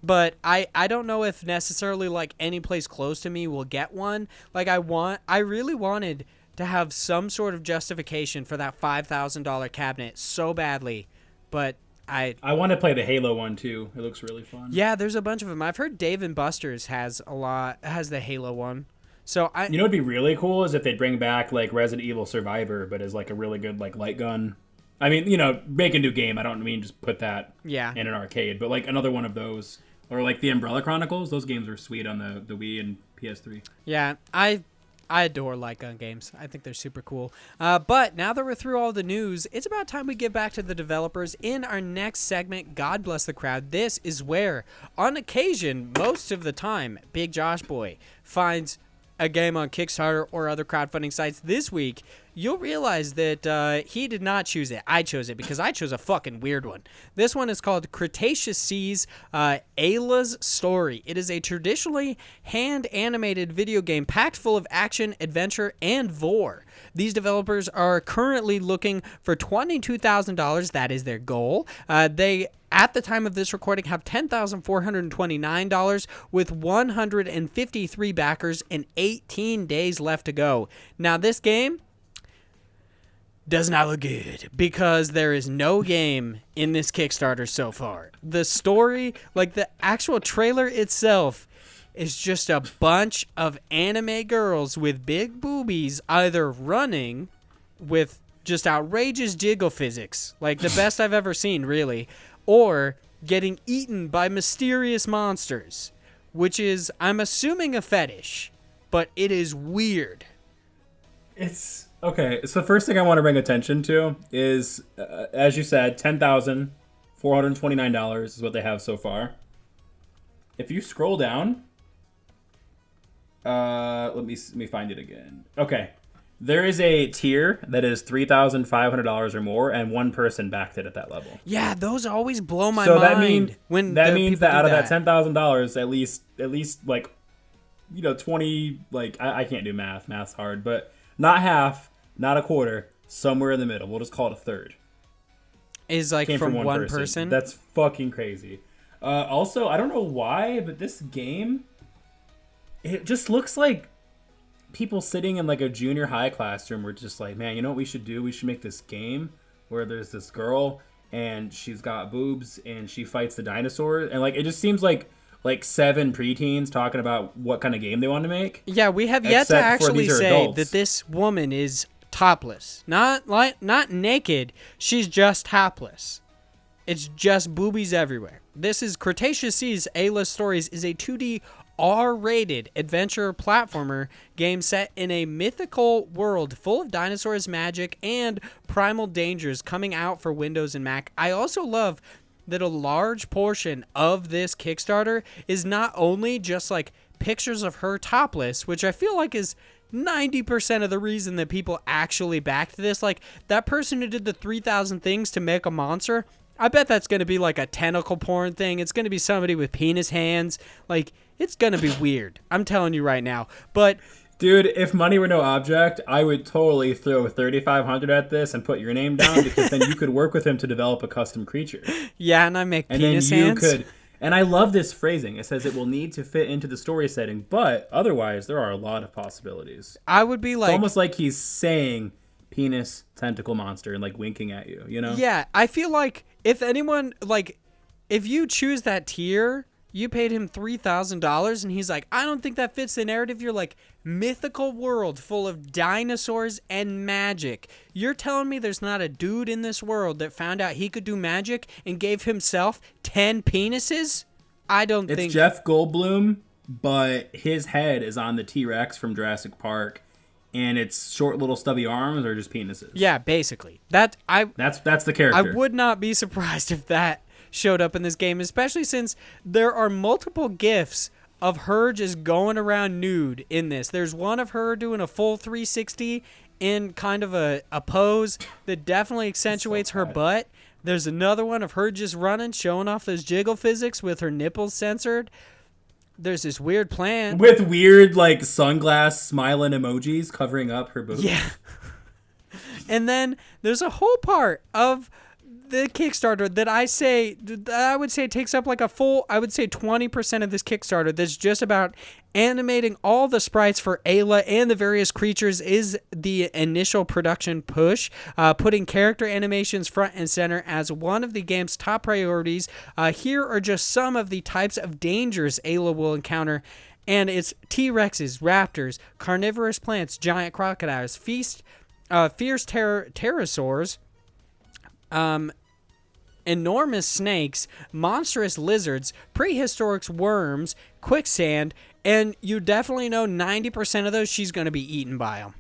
But I don't know if necessarily like any place close to me will get one. Like I really wanted to have some sort of justification for that $5,000 cabinet so badly, but I want to play the Halo one too. It looks really fun. Yeah, there's a bunch of them. I've heard Dave and Buster's has the Halo one. So you know what'd be really cool is if they'd bring back like Resident Evil Survivor, but as like a really good like light gun. I mean, make a new game. I don't mean just put that in an arcade, but like another one of those. Or like the Umbrella Chronicles, those games are sweet on the Wii and PS3. Yeah, I adore light gun games. I think they're super cool. But now that we're through all the news, it's about time we give back to the developers in our next segment, God Bless the Crowd. This is where, on occasion, most of the time, Big Josh Boy finds a game on Kickstarter or other crowdfunding sites. This week, you'll realize that he did not choose it. I chose it because I chose a fucking weird one. This one is called Cretaceous Seas, Ayla's Story. It is a traditionally hand-animated video game packed full of action, adventure, and vore. These developers are currently looking for $22,000. That is their goal. They, at the time of this recording, have $10,429 with 153 backers and 18 days left to go. Now, this game does not look good because there is no game in this Kickstarter so far. The story, like the actual trailer itself, is just a bunch of anime girls with big boobies either running with just outrageous jiggle physics, like the best I've ever seen, really, or getting eaten by mysterious monsters, which is, I'm assuming, a fetish, but it is weird. It's okay. So the first thing I want to bring attention to is, as you said, $10,429 is what they have so far. If you scroll down, let me find it again. Okay, there is a tier that is $3,500 or more, and one person backed it at that level. Yeah, those always blow my mind. That means that out of that $10,000, at least like 20, like I can't do math. Math's hard, but not half, not a quarter, somewhere in the middle. We'll just call it a third. Is like from one person. That's fucking crazy. Also, I don't know why, but this game, it just looks like people sitting in like a junior high classroom were just like, man, you know what we should do? We should make this game where there's this girl and she's got boobs and she fights the dinosaurs. And like, it just seems like 7 preteens talking about what kind of game they want to make. Yeah, we have yet to actually say adults. That this woman is topless. Not naked. She's just topless. It's just boobies everywhere. This is Cretaceous Seas, Ayla's Stories is a 2D R-rated adventure platformer game set in a mythical world full of dinosaurs, magic, and primal dangers coming out for Windows and Mac. I also love that a large portion of this Kickstarter is not only just like pictures of her topless, which I feel like is 90% of the reason that people actually backed this. Like, that person who did the 3,000 things to make a monster, I bet that's going to be like a tentacle porn thing. It's going to be somebody with penis hands. Like, it's going to be weird. I'm telling you right now. But dude, if money were no object, I would totally throw 3,500 at this and put your name down, because then you could work with him to develop a custom creature. Yeah, and I make and penis then you hands. Could. And I love this phrasing. It says it will need to fit into the story setting, but otherwise there are a lot of possibilities. I would be like... It's almost like he's saying penis, tentacle monster, and like winking at you, you know? Yeah, I feel like if anyone, like, if you choose that tier, you paid him $3,000, and he's like, I don't think that fits the narrative. You're like, mythical world full of dinosaurs and magic. You're telling me there's not a dude in this world that found out he could do magic and gave himself 10 penises? I don't think... It's Jeff Goldblum, but his head is on the T-Rex from Jurassic Park, and its short little stubby arms are just penises. Yeah, basically. That's the character. I would not be surprised if that showed up in this game, especially since there are multiple GIFs of her just going around nude in this. There's one of her doing a full 360 in kind of a pose that definitely accentuates her butt. There's another one of her just running, showing off those jiggle physics with her nipples censored. There's this weird plan. With weird, like, sunglass smiling emojis covering up her boobs. Yeah. And then there's a whole part of the Kickstarter that I would say takes up like a full, I would say 20% of this Kickstarter that's just about animating all the sprites for Ayla and the various creatures is the initial production push, putting character animations front and center as one of the game's top priorities. Here are just some of the types of dangers Ayla will encounter, and it's T-Rexes, raptors, carnivorous plants, giant crocodiles, fierce pterosaurs, enormous snakes, monstrous lizards, prehistoric worms, quicksand, and you definitely know 90% of those she's going to be eaten by them.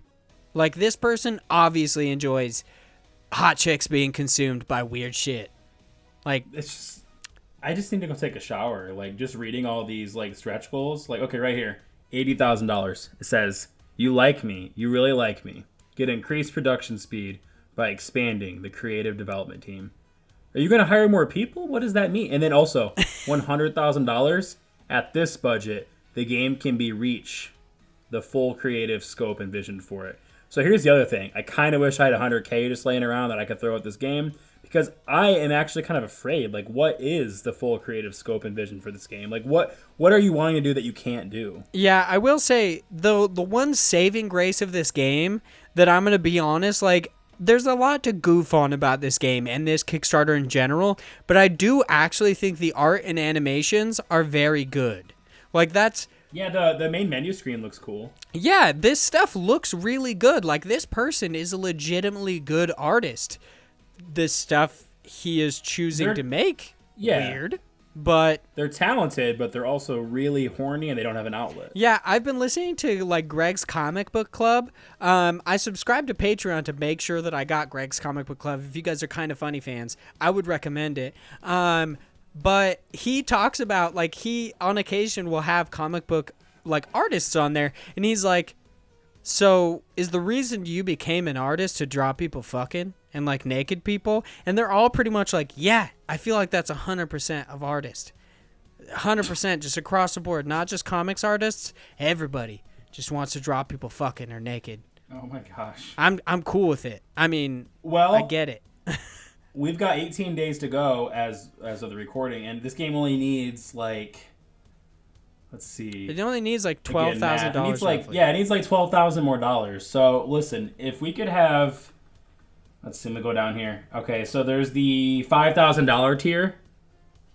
Like, this person obviously enjoys hot chicks being consumed by weird shit. Like, I just need to go take a shower. Like, just reading all these, like, stretch goals. Like, okay, right here, $80,000. It says, you like me. You really like me. Get increased production speed by expanding the creative development team. Are you going to hire more people? What does that mean? And then also, $100,000 at this budget, the game can reach the full creative scope and vision for it. So here's the other thing. I kind of wish I had $100K just laying around that I could throw at this game, because I am actually kind of afraid. Like, what is the full creative scope and vision for this game? Like, what are you wanting to do that you can't do? Yeah, I will say, the one saving grace of this game that I'm going to be honest, like, there's a lot to goof on about this game and this Kickstarter in general, but I do actually think the art and animations are very good. Like, that's... Yeah, the main menu screen looks cool. Yeah, this stuff looks really good. Like, this person is a legitimately good artist. This stuff he is choosing to make, weird, but... They're talented, but they're also really horny and they don't have an outlet. Yeah, I've been listening to, like, Greg's Comic Book Club. I subscribed to Patreon to make sure that I got Greg's Comic Book Club. If you guys are Kind of Funny fans, I would recommend it. But he talks about, like, he on occasion will have comic book, like, artists on there, and he's like, so is the reason you became an artist to draw people fucking and, like, naked people? And they're all pretty much like, yeah, I feel like that's 100% of artists. 100% just across the board, not just comics artists. Everybody just wants to draw people fucking or naked. Oh my gosh. I'm cool with it. I mean, well, I get it. We've got 18 days to go as of the recording, and this game only needs, like, let's see. It only needs like $12,000. It needs it needs like $12,000 more dollars. So listen, if we could have, let's see, let me go down here. Okay, so there's the $5,000 tier,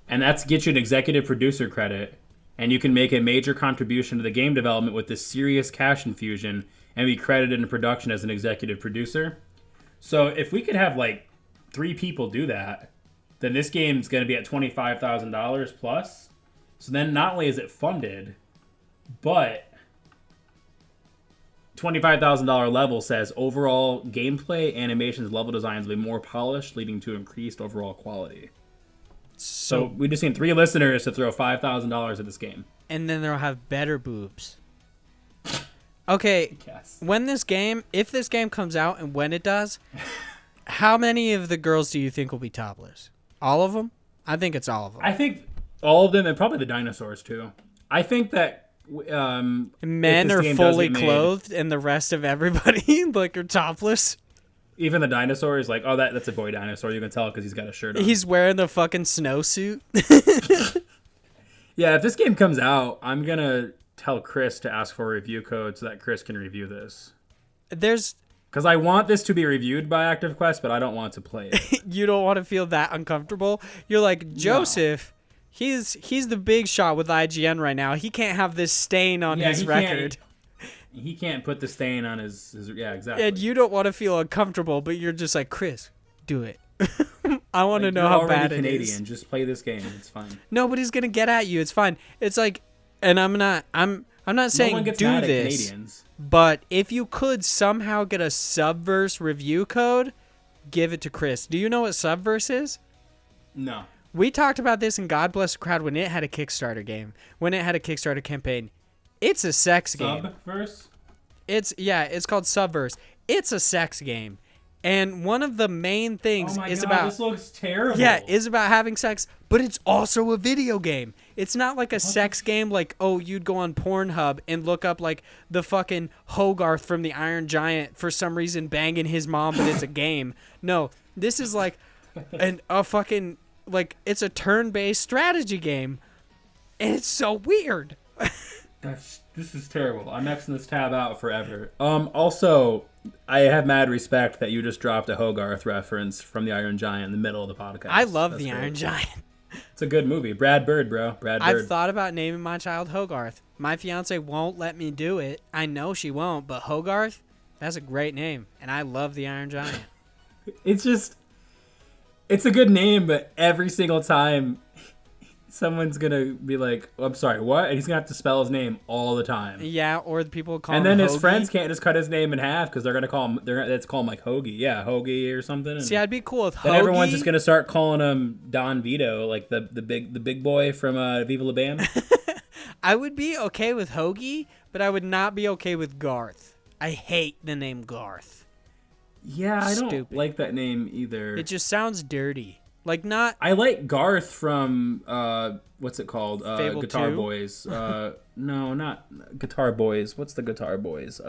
and that's get you an executive producer credit, and you can make a major contribution to the game development with this serious cash infusion and be credited in production as an executive producer. So if we could have like 3 people do that, then this game's going to be at $25,000 plus. So then not only is it funded, But $25,000 level says overall gameplay, animations, level designs will be more polished, leading to increased overall quality. So we just need 3 listeners to throw $5,000 at this game. And then they'll have better boobs. Okay, if this game comes out and when it does, how many of the girls do you think will be topless? All of them? I think it's all of them. I think all of them, and probably the dinosaurs too. I think that men are fully clothed and the rest of everybody like are topless. Even the dinosaur is like, oh, that's a boy dinosaur. You can tell because he's got a shirt on. He's wearing the fucking snowsuit. Yeah, if this game comes out, I'm going to tell Chris to ask for a review code so that Chris can review this. Because I want this to be reviewed by Active Quest, but I don't want to play it. You don't want to feel that uncomfortable? You're like, Joseph, no. He's the big shot with IGN right now. He can't have this stain on his record. He can't put the stain on his... Yeah, exactly. And you don't want to feel uncomfortable, but you're just like, Chris, do it. I want to know how bad it is. Canadian. Just play this game. It's fine. Nobody's going to get at you. It's fine. It's like... And I'm not saying do this, but if you could somehow get a Subverse review code, give it to Chris. Do you know what Subverse is? No. We talked about this in God Bless the Crowd when it had a Kickstarter game, when it had a Kickstarter campaign. It's a sex game. Subverse? It's called Subverse. It's a sex game. And one of the main things this looks terrible. Yeah, is about having sex, but it's also a video game. It's not like a sex game like, oh, you'd go on Pornhub and look up like the fucking Hogarth from the Iron Giant for some reason banging his mom, but it's a game. No, this is like a fucking, like, it's a turn-based strategy game, and it's so weird. This is terrible. I'm Xing this tab out forever. Also, I have mad respect that you just dropped a Hogarth reference from the Iron Giant in the middle of the podcast. I love the Iron Giant. It's a good movie. Brad Bird, bro. Brad Bird. I've thought about naming my child Hogarth. My fiance won't let me do it. I know she won't, but Hogarth, that's a great name, and I love the Iron Giant. It's a good name, but every single time someone's gonna be like, oh, I'm sorry, what? And he's gonna have to spell his name all the time. Yeah, or the people call him And then his Hoagie. friends can't just cut his name in half because they're gonna call him. Let's call him like Hoagie. Yeah, Hoagie or something. And see, I'd be cool with Hoagie. Then everyone's just gonna start calling him Don Vito, like the big boy from Viva La Bam. I would be okay with Hoagie, but I would not be okay with Garth. I hate the name Garth. Yeah, I don't like that name either. It just sounds dirty. Like not. I like Garth from what's it called? Fable Guitar 2? Boys. No, not Guitar Boys. What's the Guitar Boys?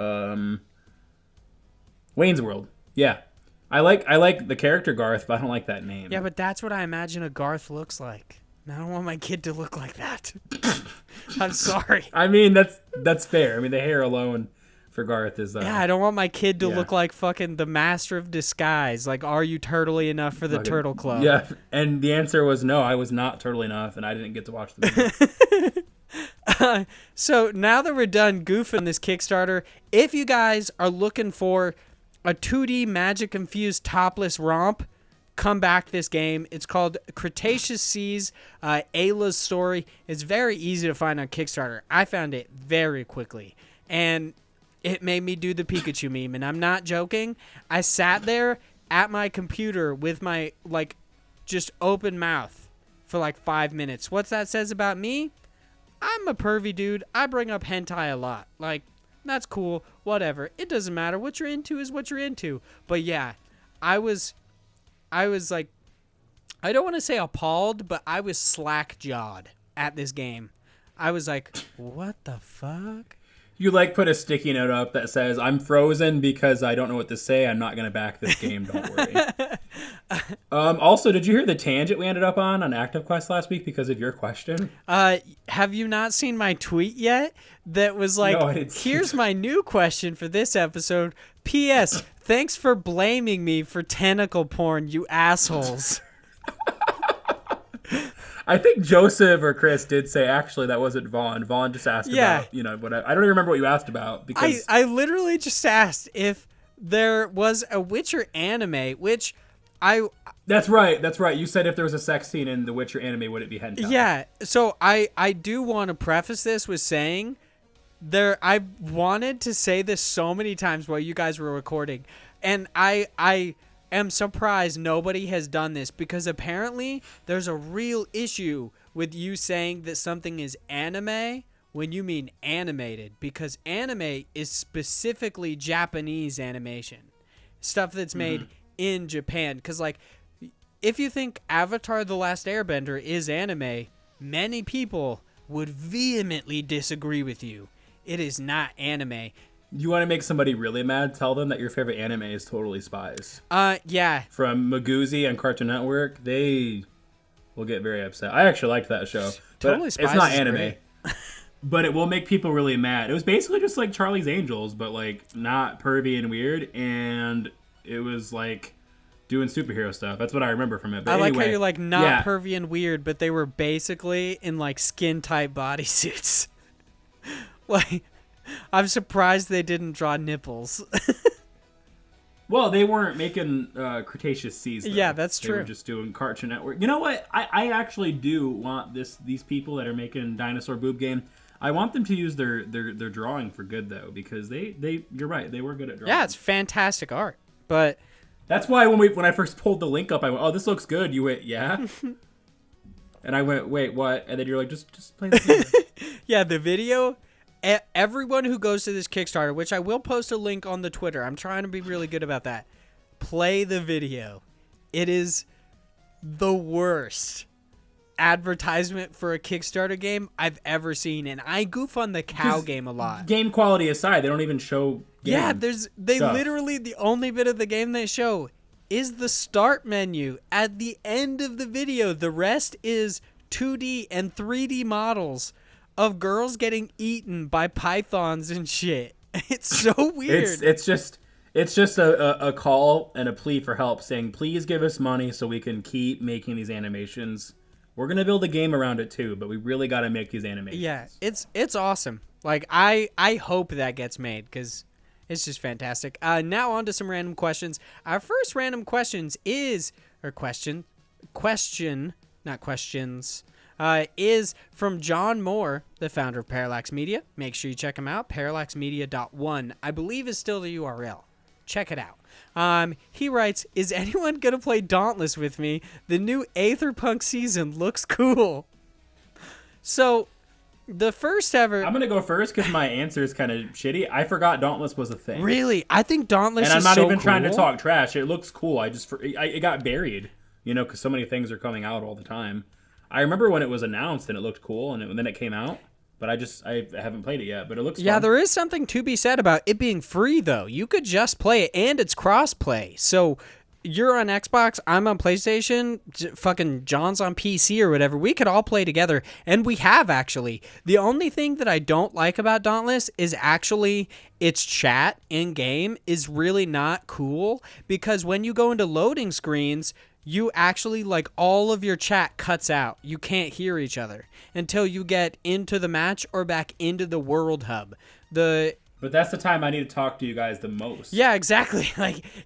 Wayne's World. Yeah, I like the character Garth, but I don't like that name. Yeah, but that's what I imagine a Garth looks like. And I don't want my kid to look like that. I'm sorry. I mean that's fair. I mean the hair alone for Garth is. Yeah, I don't want my kid to look like fucking the Master of Disguise. Like, are you turtly enough for the Turtle Club? Yeah, and the answer was no. I was not turtly enough, and I didn't get to watch the movie. So now that we're done goofing this Kickstarter, if you guys are looking for a 2D magic-infused topless romp, come back this game. It's called Cretaceous Seas, Ayla's story. It's very easy to find on Kickstarter. I found it very quickly. And it made me do the Pikachu meme, and I'm not joking. I sat there at my computer with my, like, just open mouth for, like, 5 minutes. What's that says about me? I'm a pervy dude. I bring up hentai a lot. Like, that's cool. Whatever. It doesn't matter. What you're into is what you're into. But, yeah, I was, like, I don't want to say appalled, but I was slack-jawed at this game. I was like, what the fuck? You like put a sticky note up that says, I'm frozen because I don't know what to say. I'm not going to back this game. Don't worry. Also, did you hear the tangent we ended up on Active Quest last week because of your question? Have you not seen my tweet yet? That was like, no, I didn't see here's my new question for this episode. P.S. Thanks for blaming me for tentacle porn, you assholes. I think Joseph or Chris did say, actually, that wasn't Vaughn. Vaughn just asked about, but I don't even remember what you asked about. Because I literally just asked if there was a Witcher anime, which I... That's right. You said if there was a sex scene in the Witcher anime, would it be hentai? Yeah, so I do want to preface this with saying I wanted to say this so many times while you guys were recording, and I am surprised nobody has done this, because apparently there's a real issue with you saying that something is anime when you mean animated, because anime is specifically Japanese animation, stuff that's made in Japan. Because like, if you think Avatar: The Last Airbender is anime, many people would vehemently disagree with you. It is not anime. You want to make somebody really mad? Tell them that your favorite anime is Totally Spies. Yeah. From Maguzi and Cartoon Network. They will get very upset. I actually liked that show. Totally Spies. It's not is anime. great. But it will make people really mad. It was basically just like Charlie's Angels, but like not pervy and weird, and it was like doing superhero stuff. That's what I remember from it. But I anyway, like how you're like not pervy and weird, but they were basically in like skin tight bodysuits. Like, I'm surprised they didn't draw nipples. Well, they weren't making Cretaceous Seas, though. Yeah, that's true. They were just doing Cartoon Network. You know what? I actually do want these people that are making Dinosaur Boob Game, I want them to use their drawing for good, though, because they you're right, they were good at drawing. Yeah, it's fantastic art. But that's why when I first pulled the link up, I went, "Oh, this looks good." You went, "Yeah." And I went, "Wait, what?" And then you're like, "Just play the video." Yeah, the video. Everyone who goes to this Kickstarter, which I will post a link on the Twitter. I'm trying to be really good about that. Play the video. It is the worst advertisement for a Kickstarter game I've ever seen, and I goof on the cow game a lot. Game quality aside, they don't even show they literally, the only bit of the game they show is the start menu at the end of the video. The rest is 2D and 3D models of girls getting eaten by pythons and shit. It's so weird. It's just a call and a plea for help, saying, please give us money so we can keep making these animations. We're going to build a game around it too, but we really got to make these animations. Yeah, it's awesome. Like, I hope that gets made, because it's just fantastic. Now on to some random questions. Our first random questions is from John Moore, the founder of Parallax Media. Make sure you check him out. parallaxmedia.one, I believe, is still the URL. Check it out. He writes, is anyone going to play Dauntless with me? The new Aetherpunk season looks cool. So, the first ever... I'm going to go first because my answer is kind of shitty. I forgot Dauntless was a thing. Really? I think Dauntless is so cool. And I'm not even trying to talk trash. It looks cool. It got buried, because so many things are coming out all the time. I remember when it was announced and it looked cool, and then it came out. But I haven't played it yet, but it looks fun. There is something to be said about it being free, though. You could just play it, and it's cross-play. So you're on Xbox, I'm on PlayStation, fucking John's on PC or whatever. We could all play together, and we have, actually. The only thing that I don't like about Dauntless is actually its chat in-game is really not cool, because when you go into loading screens, you actually, all of your chat cuts out. You can't hear each other until you get into the match or back into the world hub. But that's the time I need to talk to you guys the most. Yeah, exactly.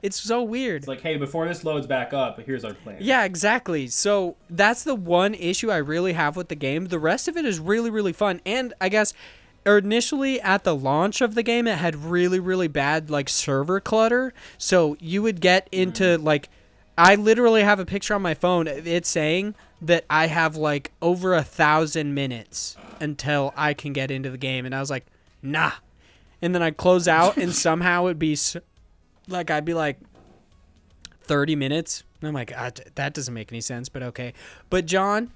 It's so weird. It's like, hey, before this loads back up, here's our plan. Yeah, exactly. So that's the one issue I really have with the game. The rest of it is really, really fun. And I guess initially at the launch of the game, it had really, really bad, server clutter. So you would get into, I literally have a picture on my phone. It's saying that I have over 1,000 minutes until I can get into the game. And I was like, nah. And then I'd close out and somehow it'd be I'd be 30 minutes. And I'm like, that doesn't make any sense, but okay. But John,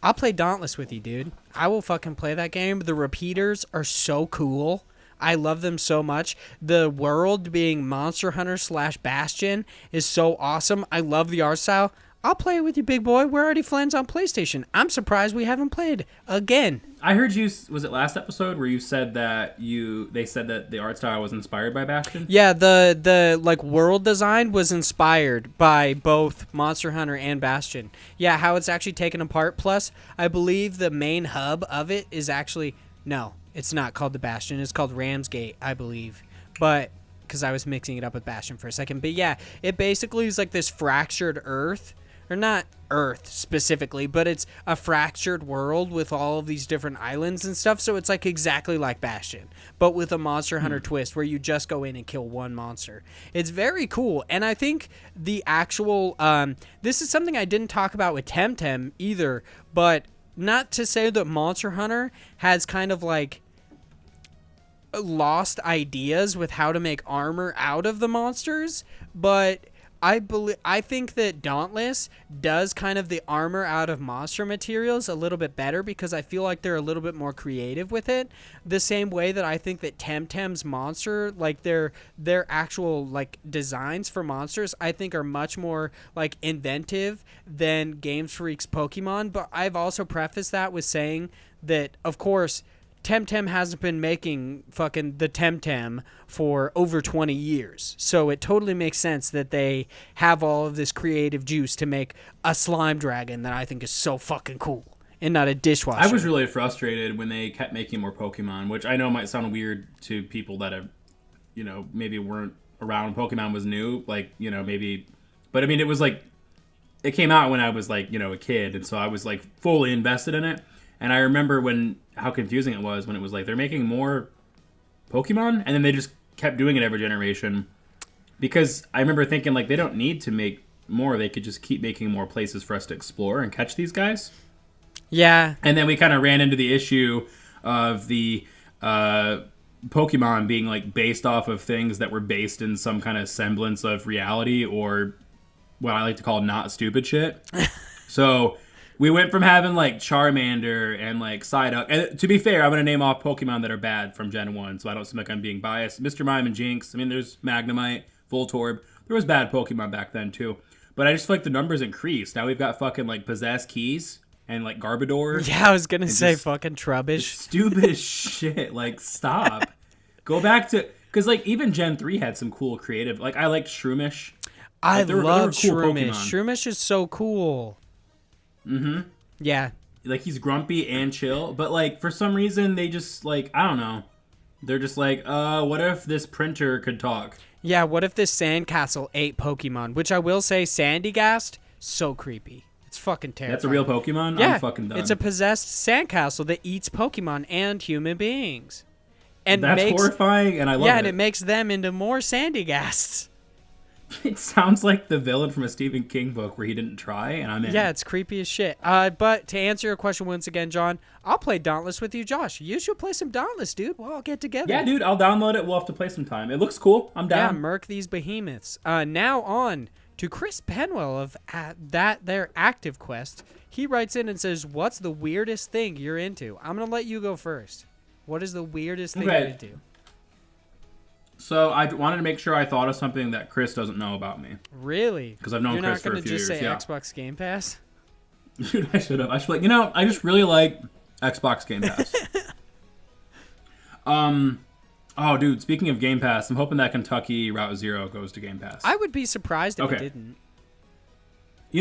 I'll play Dauntless with you, dude. I will fucking play that game. The repeaters are so cool. I love them so much. The world being Monster Hunter / Bastion is so awesome. I love the art style. I'll play it with you, big boy. We're already friends on PlayStation. I'm surprised we haven't played again. I heard you, was it last episode where you said that they said that the art style was inspired by Bastion? Yeah, the world design was inspired by both Monster Hunter and Bastion. Yeah, how it's actually taken apart. Plus, I believe the main hub of it is actually, no, it's not called the Bastion. It's called Ramsgate, I believe. But, because I was mixing it up with Bastion for a second. But yeah, it basically is this fractured Earth. or not Earth specifically, but it's a fractured world with all of these different islands and stuff. So it's like exactly like Bastion, but with a Monster Hunter twist where you just go in and kill one monster. It's very cool. And I think the actual, this is something I didn't talk about with Temtem either, but not to say that Monster Hunter has kind of like lost ideas with how to make armor out of the monsters, but I think that Dauntless does kind of the armor out of monster materials a little bit better because I feel like they're a little bit more creative with it. The same way that I think that Temtem's monster, like their actual like designs for monsters, I think are much more like inventive than Games Freak's Pokemon. But I've also prefaced that with saying that, of course, Temtem hasn't been making fucking the Temtem for over 20 years. So it totally makes sense that they have all of this creative juice to make a slime dragon that I think is so fucking cool and not a dishwasher. I was really frustrated when they kept making more Pokemon, which I know might sound weird to people that have, maybe weren't around when Pokemon was new. Like, maybe. But I mean, it was like, it came out when I was like, a kid. And so I was like fully invested in it. And I remember how confusing it was when it was like they're making more Pokemon, and then they just kept doing it every generation. Because I remember thinking like they don't need to make more; they could just keep making more places for us to explore and catch these guys. Yeah. And then we kind of ran into the issue of the Pokemon being like based off of things that were based in some kind of semblance of reality, or what I like to call not stupid shit. So we went from having like Charmander and like Psyduck. And to be fair, I'm going to name off Pokemon that are bad from Gen 1, so I don't seem like I'm being biased. Mr. Mime and Jinx. I mean, there's Magnemite, Voltorb. There was bad Pokemon back then too. But I just feel like the numbers increased. Now we've got fucking like Possessed Keys and like Garbodor. Yeah, I was going to say fucking Trubbish. Stupid as shit. Like, stop. Go back to... Because like even Gen 3 had some cool creative... Like, I liked Shroomish. I like, love cool Shroomish. Pokemon. Shroomish is so cool. Mm-hmm. Yeah. Like, he's grumpy and chill, but like for some reason they just like, I don't know. They're just like, what if this printer could talk? Yeah, what if this sandcastle ate Pokemon? Which I will say, Sandygast, so creepy. It's fucking terrifying. That's a real Pokemon? Yeah, I'm fucking done. It's a possessed sandcastle that eats Pokemon and human beings. And that's horrifying, and I love it. Yeah, and it makes them into more Sandygasts. It sounds like the villain from a Stephen King book where he didn't try, and I'm in. Yeah, it's creepy as shit. But to answer your question once again, John, I'll play Dauntless with you, Josh. You should play some Dauntless, dude. We'll all get together. Yeah, dude, I'll download it. We'll have to play some time. It looks cool. I'm down. Yeah, murk these behemoths. Now on to Chris Penwell of their Active Quest. He writes in and says, what's the weirdest thing you're into? I'm going to let you go first. What is the weirdest thing you're into? So I wanted to make sure I thought of something that Chris doesn't know about me. Really? Because I've known Chris for a few years. You're not going to just say Xbox Game Pass? Dude, I should have. I should be like, I just really like Xbox Game Pass. Oh, dude, speaking of Game Pass, I'm hoping that Kentucky Route Zero goes to Game Pass. I would be surprised if it didn't.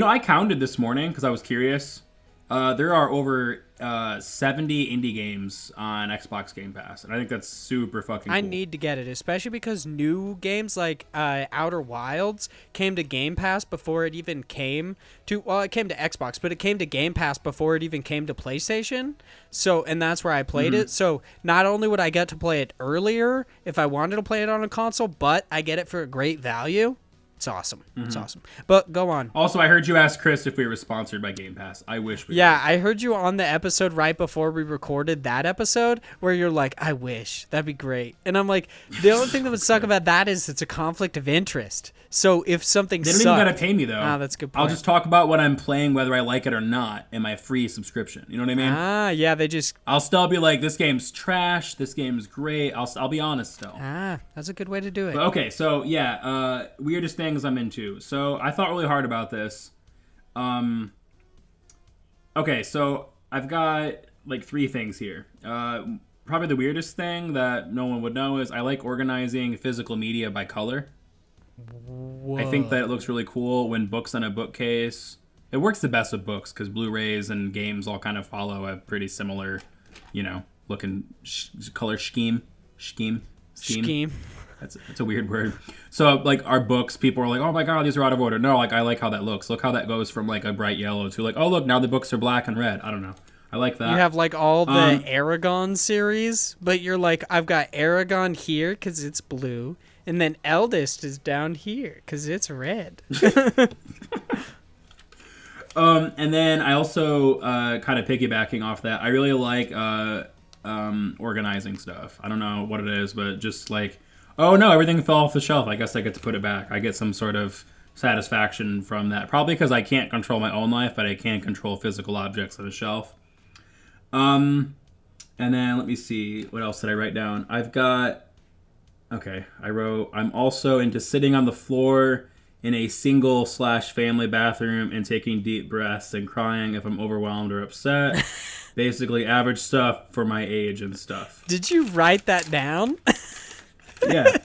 I counted this morning because I was curious. There are over 70 indie games on Xbox Game Pass, and I think that's super fucking cool. I need to get it, especially because new games like Outer Wilds came to Game Pass before it even came to... Well, it came to Xbox, but it came to Game Pass before it even came to PlayStation. So, and that's where I played it. So, not only would I get to play it earlier if I wanted to play it on a console, but I get it for a great value. It's awesome. It's awesome. But go on. Also, I heard you ask Chris if we were sponsored by Game Pass. I wish we were. I heard you on the episode right before we recorded that episode where you're like, I wish. That'd be great. And I'm like, the only thing that would suck about that is it's a conflict of interest. So if something They don't even got to pay me, though. That's a good point. I'll just talk about what I'm playing, whether I like it or not, in my free subscription. You know what I mean? Yeah, they just... I'll still be like, this game's trash, this game's great. I'll be honest still. That's a good way to do it. But okay, so yeah, weirdest things I'm into. So I thought really hard about this. Okay, so I've got like 3 things here. Probably the weirdest thing that no one would know is I like organizing physical media by color. Whoa. I think that it looks really cool when books on a bookcase. It works the best with books because Blu-rays and games all kind of follow a pretty similar, looking color scheme. That's a weird word. So like our books, people are like, oh my god, these are out of order. No, like I like how that looks. Look how that goes from like a bright yellow to like, oh look, now the books are black and red. I don't know. I like that. You have like all the Aragon series, but you're like, I've got Aragon here because it's blue, and then Eldest is down here because it's red. And then I also kind of piggybacking off that, I really like organizing stuff. I don't know what it is, but just like, oh no, everything fell off the shelf. I guess I get to put it back. I get some sort of satisfaction from that. Probably because I can't control my own life, but I can control physical objects on a shelf. And then let me see, what else did I write down? I wrote, I'm also into sitting on the floor in a single/family bathroom and taking deep breaths and crying if I'm overwhelmed or upset. Basically average stuff for my age and stuff. Did you write that down? Yeah.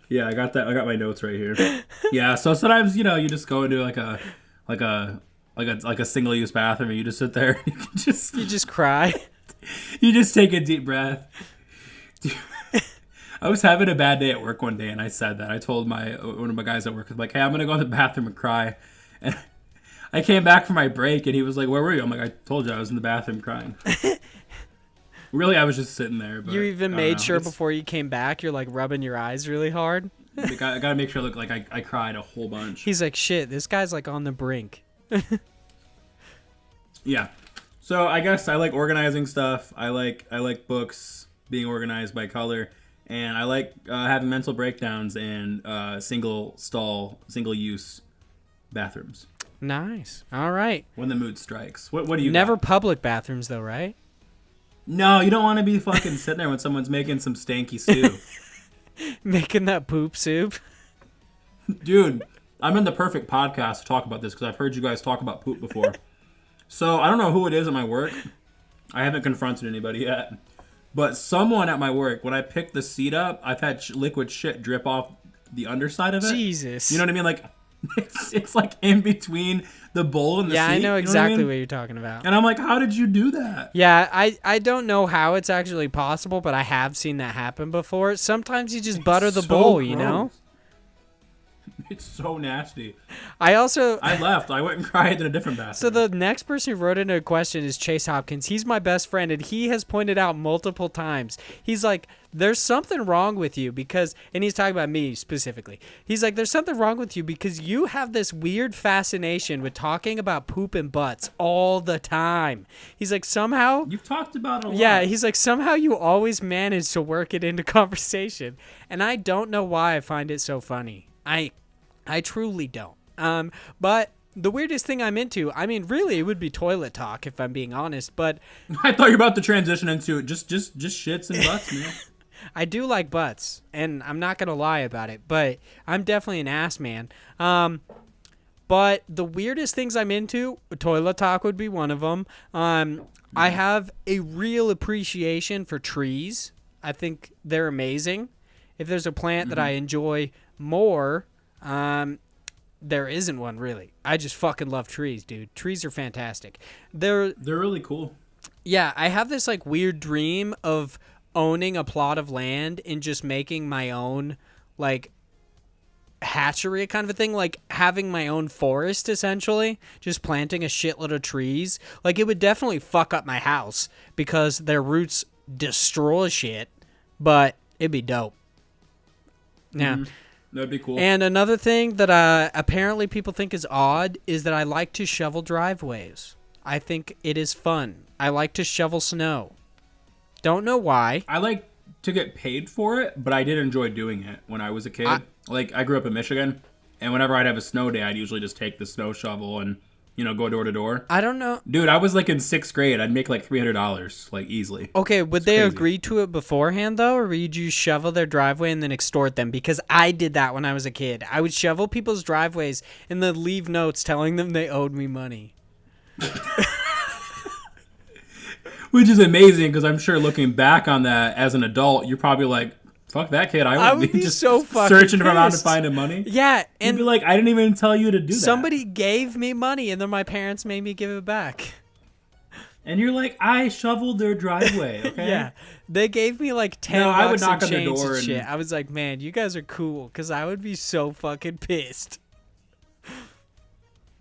Yeah, I got that. I got my notes right here. Yeah, so sometimes, you just go into like a single-use bathroom and you just sit there and you just cry. You just take a deep breath. Dude, I was having a bad day at work one day and I said that. I told one of my guys at work, like, hey, I'm going to go in the bathroom and cry. And I came back from my break and he was like, where were you? I'm like, I told you I was in the bathroom crying. Really, I was just sitting there. But you even made sure before you came back, you're like rubbing your eyes really hard. I got to make sure I look like I cried a whole bunch. He's like, shit, this guy's like on the brink. Yeah. So I guess I like organizing stuff. I like books being organized by color, and I like having mental breakdowns in single-use bathrooms. Nice. All right. When the mood strikes. What do you Never got? Public bathrooms though, right? No, you don't want to be fucking sitting there when someone's making some stanky stew. Making that poop soup. Dude, I'm in the perfect podcast to talk about this because I've heard you guys talk about poop before. So I don't know who it is at my work. I haven't confronted anybody yet. But someone at my work, when I picked the seat up, I've had liquid shit drip off the underside of it. Jesus. You know what I mean? Like, it's like in between the bowl and the seat. Yeah, I know exactly you know what you're talking about. And I'm like, how did you do that? Yeah, I don't know how it's actually possible, but I have seen that happen before. Sometimes you just butter the bowl, gross. You know? It's so nasty. I left. I went and cried in a different bathroom. So the next person who wrote in a question is Chase Hopkins. He's my best friend, and he has pointed out multiple times. He's like, there's something wrong with you because, and he's talking about me specifically. He's like, there's something wrong with you because you have this weird fascination with talking about poop and butts all the time. He's like, somehow... You've talked about it a lot. Yeah, he's like, somehow you always manage to work it into conversation. And I don't know why I find it so funny. I truly don't. But the weirdest thing I'm into, I mean, really, it would be toilet talk if I'm being honest, but... I thought you were about to transition into just shits and butts, man. I do like butts, and I'm not going to lie about it, but I'm definitely an ass man. But the weirdest things I'm into, toilet talk would be one of them. I have a real appreciation for trees. I think they're amazing. If there's a plant that I enjoy more... there isn't one really. I just fucking love trees, dude. Trees are fantastic. They're really cool. Yeah, I have this like weird dream of owning a plot of land and just making my own like hatchery kind of a thing, like having my own forest essentially, just planting a shitload of trees. Like it would definitely fuck up my house because their roots destroy shit, but it'd be dope. Yeah. Mm-hmm. That'd be cool. And another thing that apparently people think is odd is that I like to shovel driveways. I think it is fun. I like to shovel snow. Don't know why. I like to get paid for it, but I did enjoy doing it when I was a kid. I grew up in Michigan, and whenever I'd have a snow day, I'd usually just take the snow shovel and, go door to door. I don't know. Dude, I was like in 6th grade. I'd make like $300, like easily. Okay, would they agree to it beforehand, though, or would you shovel their driveway and then extort them? Because I did that when I was a kid. I would shovel people's driveways and then leave notes telling them they owed me money. Which is amazing, because I'm sure looking back on that as an adult, you're probably like, fuck that kid. I would be just so fucking searching pissed. around to find him money. Yeah, and you'd be like, I didn't even tell you to do that. Somebody gave me money, and then my parents made me give it back. And you're like, I shoveled their driveway, okay? Yeah. They gave me like 10 No, bucks I would knock and on their change door and and- shit. I was like, man, you guys are cool, because I would be so fucking pissed.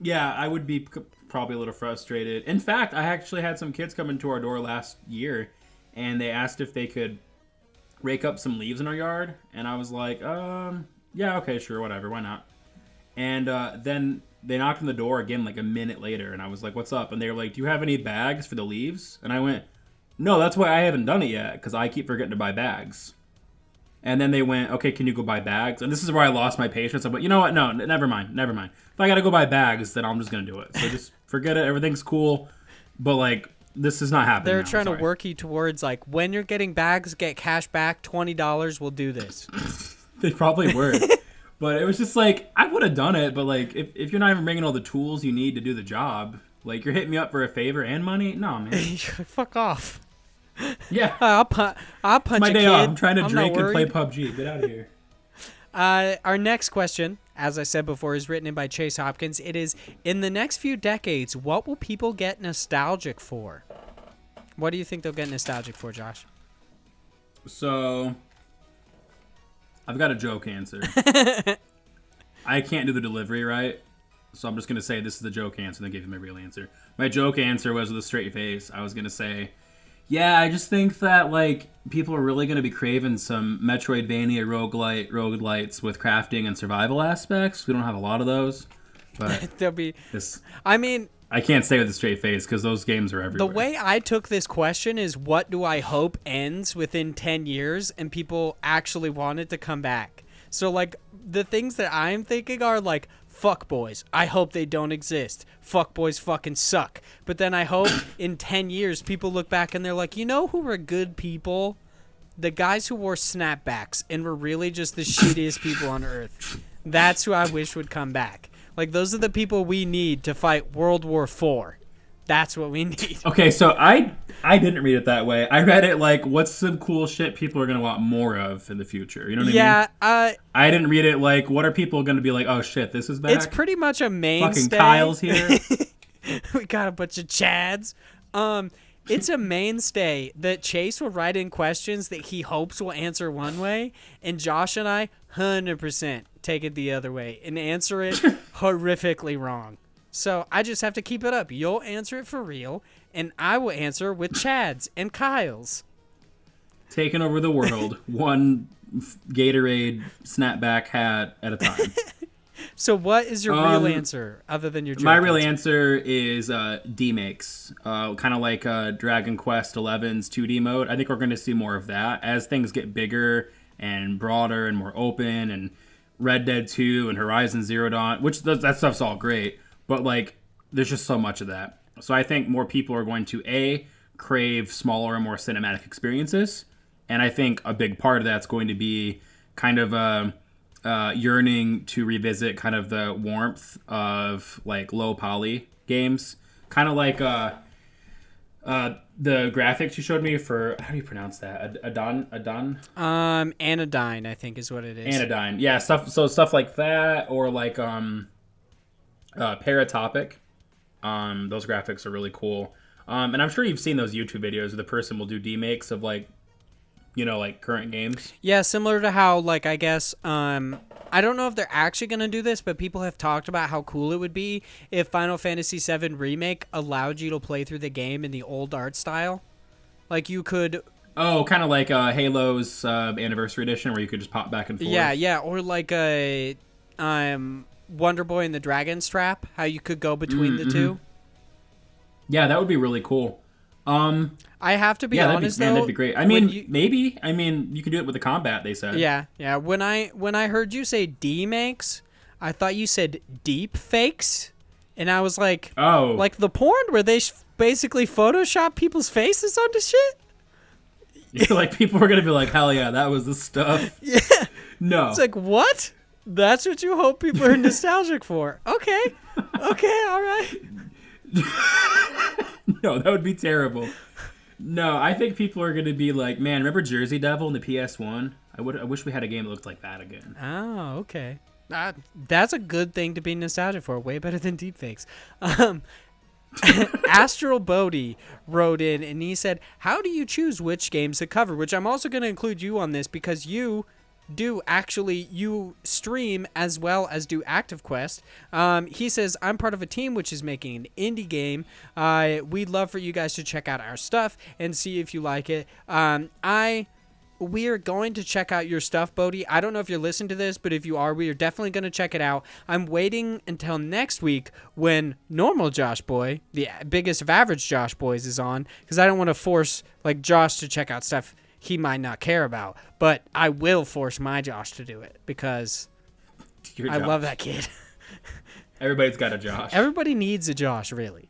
Yeah, I would be probably a little frustrated. In fact, I actually had some kids come into our door last year, and they asked if they could rake up some leaves in our yard. And I was like, yeah, okay, sure, whatever, why not? And then they knocked on the door again like a minute later, and I was like, what's up? And they were like, do you have any bags for the leaves? And I went, no, that's why I haven't done it yet, because I keep forgetting to buy bags. And then they went, okay, can you go buy bags? And this is where I lost my patience. I went, you know what? No, never mind. If I got to go buy bags, then I'm just going to do it. So just forget it. Everything's cool. But, like, this is not happening They're now. trying Sorry. to work you towards, like, when you're getting bags, get cash back, $20, we'll do this. They probably were. But it was just like, I would have done it. But, like, if you're not even bringing all the tools you need to do the job, like, you're hitting me up for a favor and money? No, man. Fuck off. Yeah. I'll punch My a day kid. off. I'm trying to I'm drink not and play worried. PUBG. Get out of here. Our next question, as I said before, is written in by Chase Hopkins. It is, in the next few decades, what will people get nostalgic for? What do you think they'll get nostalgic for, Josh? So, I've got a joke answer. I can't do the delivery right, so I'm just going to say this is the joke answer and then give you my real answer. My joke answer was with a straight face. I was going to say, yeah, I just think that, like, people are really going to be craving some Metroidvania roguelites with crafting and survival aspects. We don't have a lot of those, but There'll be... this, I mean... I can't say with a straight face because those games are everywhere. The way I took this question is, what do I hope ends within 10 years and people actually want it to come back? So, like, the things that I'm thinking are, like, fuck boys. I hope they don't exist. Fuck boys fucking suck. But then I hope in 10 years people look back and they're like, you know who were good people? The guys who wore snapbacks and were really just the shittiest people on earth. That's who I wish would come back. Like, those are the people we need to fight World War IV. That's what we need. Okay, so I didn't read it that way. I read it like, what's some cool shit people are going to want more of in the future? You know what I mean? Yeah, I didn't read it like, what are people going to be like, oh shit, this is back? it's pretty much a mainstay. Fucking Kyle's here. We got a bunch of Chads. It's a mainstay that Chase will write in questions that he hopes will answer one way, and Josh and I 100% take it the other way and answer it horrifically wrong. So I just have to keep it up. You'll answer it for real, and I will answer with Chads and Kyles. Taking over the world, one Gatorade snapback hat at a time. So what is your real answer other than your joke My real answer? answer is D-Makes, kind of like Dragon Quest XI's 2D mode. I think we're going to see more of that as things get bigger and broader and more open, and Red Dead 2 and Horizon Zero Dawn, which that stuff's all great, but like there's just so much of that. So I think more people are going to crave smaller and more cinematic experiences, and I think a big part of that's going to be kind of yearning to revisit kind of the warmth of like low poly games, kind of like the graphics you showed me for, how do you pronounce that? Anodyne, Anodyne, I think is what it is. Anodyne, yeah, stuff like that, or like Paratopic. Those graphics are really cool. And I'm sure you've seen those YouTube videos where the person will do demakes of like, you know, like current games. Yeah, similar to how, like, I guess, I don't know if they're actually going to do this, but people have talked about how cool it would be if Final Fantasy VII Remake allowed you to play through the game in the old art style. Like, you could... Oh, kind of like Halo's Anniversary Edition, where you could just pop back and forth. Yeah, or like a Wonder Boy and the Dragon's Trap, how you could go between the two. Yeah, that would be really cool. I have to be honest, though. That'd be great. I mean, maybe. I mean, you could do it with the combat, they said. Yeah. When I heard you say D-makes, I thought you said deep fakes, and I was like, oh, like the porn where they basically Photoshop people's faces onto shit. Like people are gonna be like, hell yeah, that was the stuff. Yeah. No. It's like, what? That's what you hope people are nostalgic for. Okay, all right. No, that would be terrible. No, I think people are going to be like, man, remember Jersey Devil in the PS1? I wish we had a game that looked like that again. Oh, okay. That's a good thing to be nostalgic for. Way better than deepfakes. Astral Bodhi wrote in and he said, how do you choose which games to cover? Which I'm also going to include you on this because you stream as well as do Active Quest. He says, I'm part of a team which is making an indie game. We'd love for you guys to check out our stuff and see if you like it. We are going to check out your stuff, Bodhi. I don't know if you're listening to this, but if you are, we are definitely going to check it out. I'm waiting until next week when normal Josh Boy, the biggest of average Josh Boys, is on, because I don't want to force like Josh to check out stuff he might not care about. But I will force my Josh to do it because I love that kid. Everybody's got a Josh. Everybody needs a Josh, really.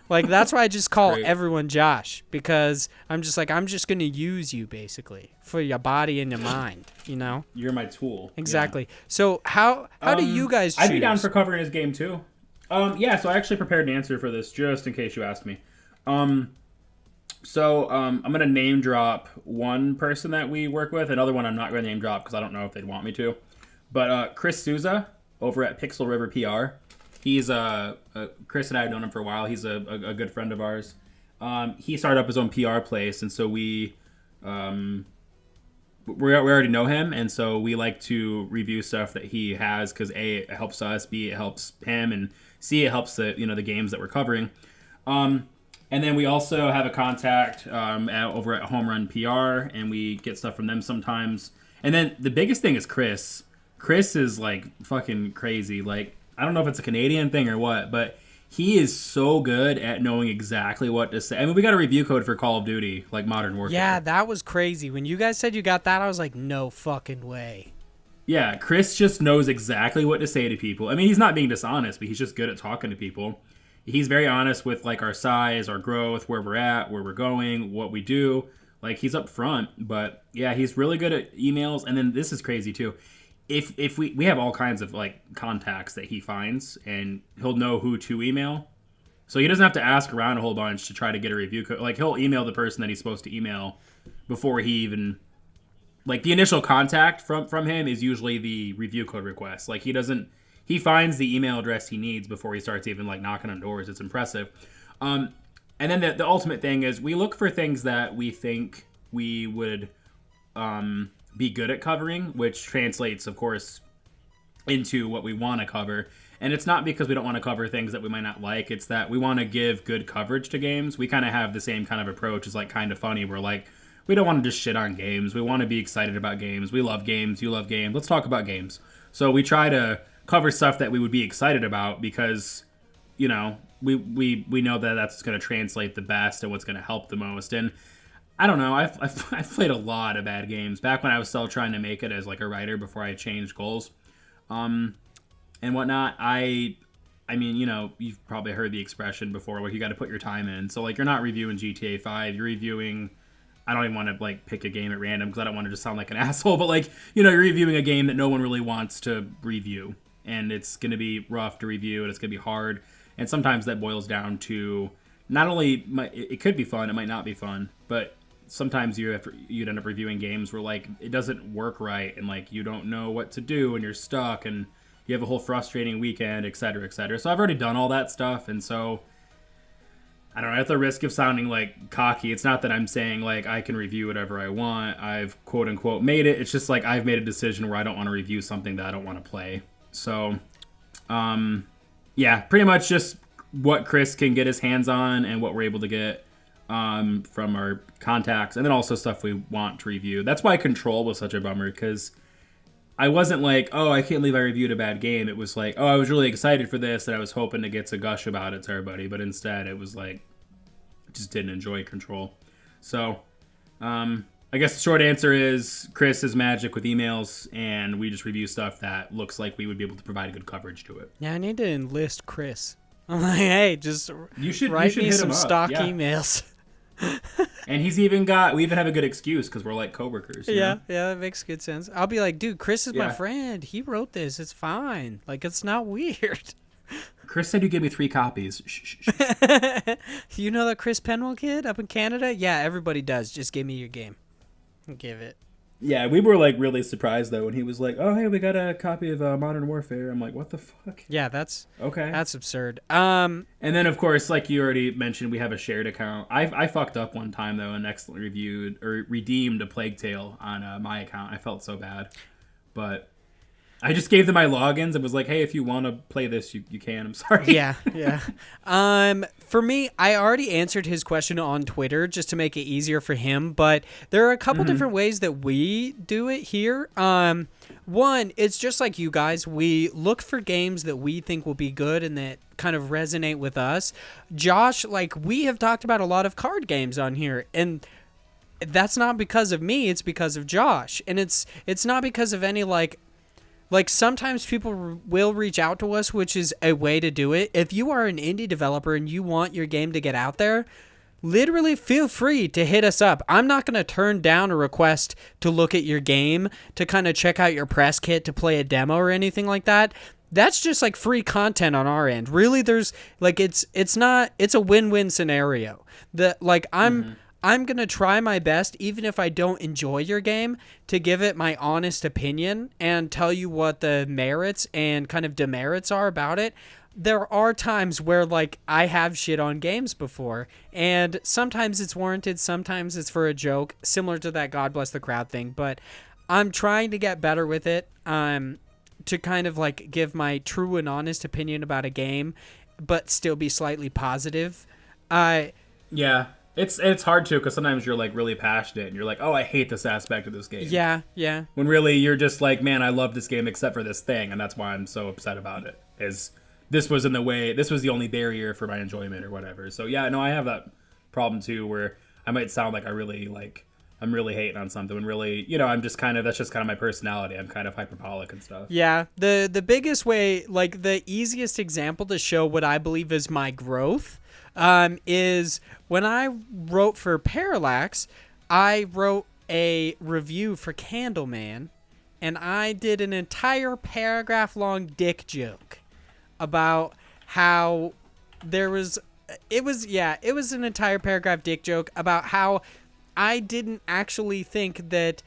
Like, that's why I just call everyone Josh, because I'm just going to use you, basically, for your body and your mind, you know? You're my tool. Exactly. Yeah. So how do you guys choose? I'd be down for covering his game, too. Yeah, so I actually prepared an answer for this, just in case you asked me. I'm going to name drop one person that we work with. Another one I'm not going to name drop because I don't know if they'd want me to. But Chris Souza over at Pixel River PR. He's Chris and I have known him for a while. He's a good friend of ours. He started up his own PR place, and so we already know him, and so we like to review stuff that he has because A, it helps us, B, it helps him, and C, it helps the games that we're covering. And then we also have a contact over at Home Run PR, and we get stuff from them sometimes. And then the biggest thing is Chris. Chris is like fucking crazy. Like, I don't know if it's a Canadian thing or what, but he is so good at knowing exactly what to say. I mean, we got a review code for Call of Duty, like Modern Warfare. Yeah, that was crazy. When you guys said you got that, I was like, no fucking way. Yeah, Chris just knows exactly what to say to people. I mean, he's not being dishonest, but he's just good at talking to people. He's very honest with, like, our size, our growth, where we're at, where we're going, what we do. Like, he's up front. But, yeah, he's really good at emails. And then this is crazy, too. If we have all kinds of like contacts that he finds, and he'll know who to email, so he doesn't have to ask around a whole bunch to try to get a review code. Like, he'll email the person that he's supposed to email before he even, like, the initial contact from him is usually the review code request. Like, he finds the email address he needs before he starts even like knocking on doors. It's impressive. And then the ultimate thing is we look for things that we think we would be good at covering, which translates, of course, into what we want to cover. And it's not because we don't want to cover things that we might not like. It's that we want to give good coverage to games. We kind of have the same kind of approach as like Kind of Funny. We're like, we don't want to just shit on games. We want to be excited about games. We love games. You love games. Let's talk about games. So we try to cover stuff that we would be excited about because, we know that that's going to translate the best and what's going to help the most. And I don't know. I've played a lot of bad games back when I was still trying to make it as like a writer before I changed goals, and whatnot. I mean, you've probably heard the expression before, where you got to put your time in. So like, you're not reviewing GTA 5. You're reviewing. I don't even want to like pick a game at random because I don't want to just sound like an asshole. But like, you're reviewing a game that no one really wants to review, and it's gonna be rough to review, and it's gonna be hard. And sometimes that boils down to not only it could be fun, it might not be fun, but sometimes you'd end up reviewing games where like it doesn't work right, and like you don't know what to do, and you're stuck, and you have a whole frustrating weekend, etc., etc. So I've already done all that stuff, and so I don't know. At the risk of sounding like cocky, it's not that I'm saying like I can review whatever I want. I've quote unquote made it. It's just like I've made a decision where I don't want to review something that I don't want to play. So, yeah, pretty much just what Chris can get his hands on and what we're able to get from our contacts, and then also stuff we want to review. That's why Control was such a bummer, because I wasn't like, oh, I can't believe I reviewed a bad game. It was like, oh, I was really excited for this, and I was hoping to get to gush about it to everybody, but instead it was like, just didn't enjoy Control. So, I guess the short answer is Chris is magic with emails, and we just review stuff that looks like we would be able to provide good coverage to it. Yeah, I need to enlist Chris. I'm like, hey, just write me some stock emails. And we even have a good excuse because we're like coworkers. Yeah, that makes good sense. I'll be like, dude, Chris is my friend. He wrote this. It's fine. Like, it's not weird. Chris said you gave me 3 copies. Shh. You know that Chris Penwell kid up in Canada? Yeah, everybody does. Just give me your game. Give it. Yeah, we were like really surprised though when he was like, "Oh, hey, we got a copy of Modern Warfare." I'm like, "What the fuck?" Yeah, that's Okay. that's absurd. And then of course, like you already mentioned, we have a shared account. I fucked up one time though and accidentally reviewed or redeemed a Plague Tale on my account. I felt so bad, but I just gave them my logins and was like, "Hey, if you want to play this, you can." I'm sorry. Yeah. For me, I already answered his question on Twitter just to make it easier for him, but there are a couple different ways that we do it here. One, it's just like you guys. We look for games that we think will be good and that kind of resonate with us. Josh, like, we have talked about a lot of card games on here, and that's not because of me, it's because of Josh. And it's not because of any, like sometimes people will reach out to us, which is a way to do it. If you are an indie developer and you want your game to get out there, literally feel free to hit us up. I'm not going to turn down a request to look at your game, to kind of check out your press kit, to play a demo or anything like that. That's just like free content on our end. Really, there's like it's a win-win scenario. I'm going to try my best, even if I don't enjoy your game, to give it my honest opinion and tell you what the merits and kind of demerits are about it. There are times where, like, I have shit on games before, and sometimes it's warranted, sometimes it's for a joke, similar to that God Bless the Crowd thing, but I'm trying to get better with it, to kind of, like, give my true and honest opinion about a game, but still be slightly positive. Yeah. It's hard to, because sometimes you're like really passionate and you're like, oh, I hate this aspect of this game. Yeah. When really you're just like, man, I love this game except for this thing, and that's why I'm so upset about it. This was the only barrier for my enjoyment or whatever. So yeah, no, I have that problem too, where I might sound like I'm really hating on something when really, I'm just that's just kind of my personality. I'm kind of hyperbolic and stuff. Yeah, the biggest way, like the easiest example to show what I believe is my growth, is when I wrote for Parallax, I wrote a review for Candleman, and I did an entire paragraph-long dick joke about how it was an entire paragraph dick joke about how I didn't actually think that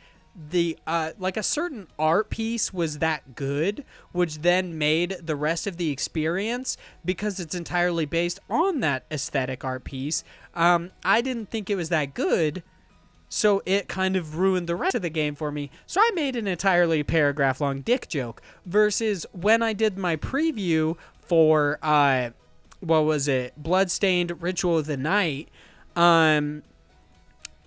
the a certain art piece was that good, which then made the rest of the experience, because it's entirely based on that aesthetic art piece. I didn't think it was that good, so it kind of ruined the rest of the game for me. So I made an entirely paragraph long dick joke, versus when I did my preview for what was it, Bloodstained Ritual of the Night.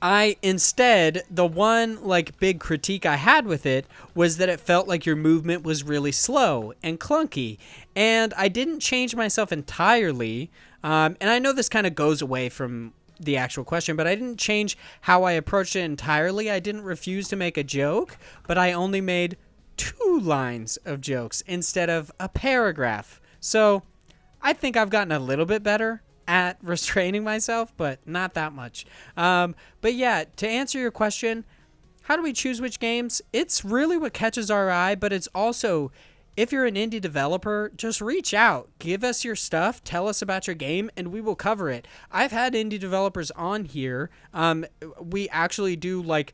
The one like big critique I had with it was that it felt like your movement was really slow and clunky, and I didn't change myself entirely. And I know this kind of goes away from the actual question, but I didn't change how I approached it entirely. I didn't refuse to make a joke, but I only made 2 lines of jokes instead of a paragraph. So I think I've gotten a little bit better at restraining myself, but not that much. But yeah, to answer your question, how do we choose which games? It's really what catches our eye, but it's also, if you're an indie developer, just reach out. Give us your stuff, tell us about your game, and we will cover it. I've had indie developers on here. We actually do, like,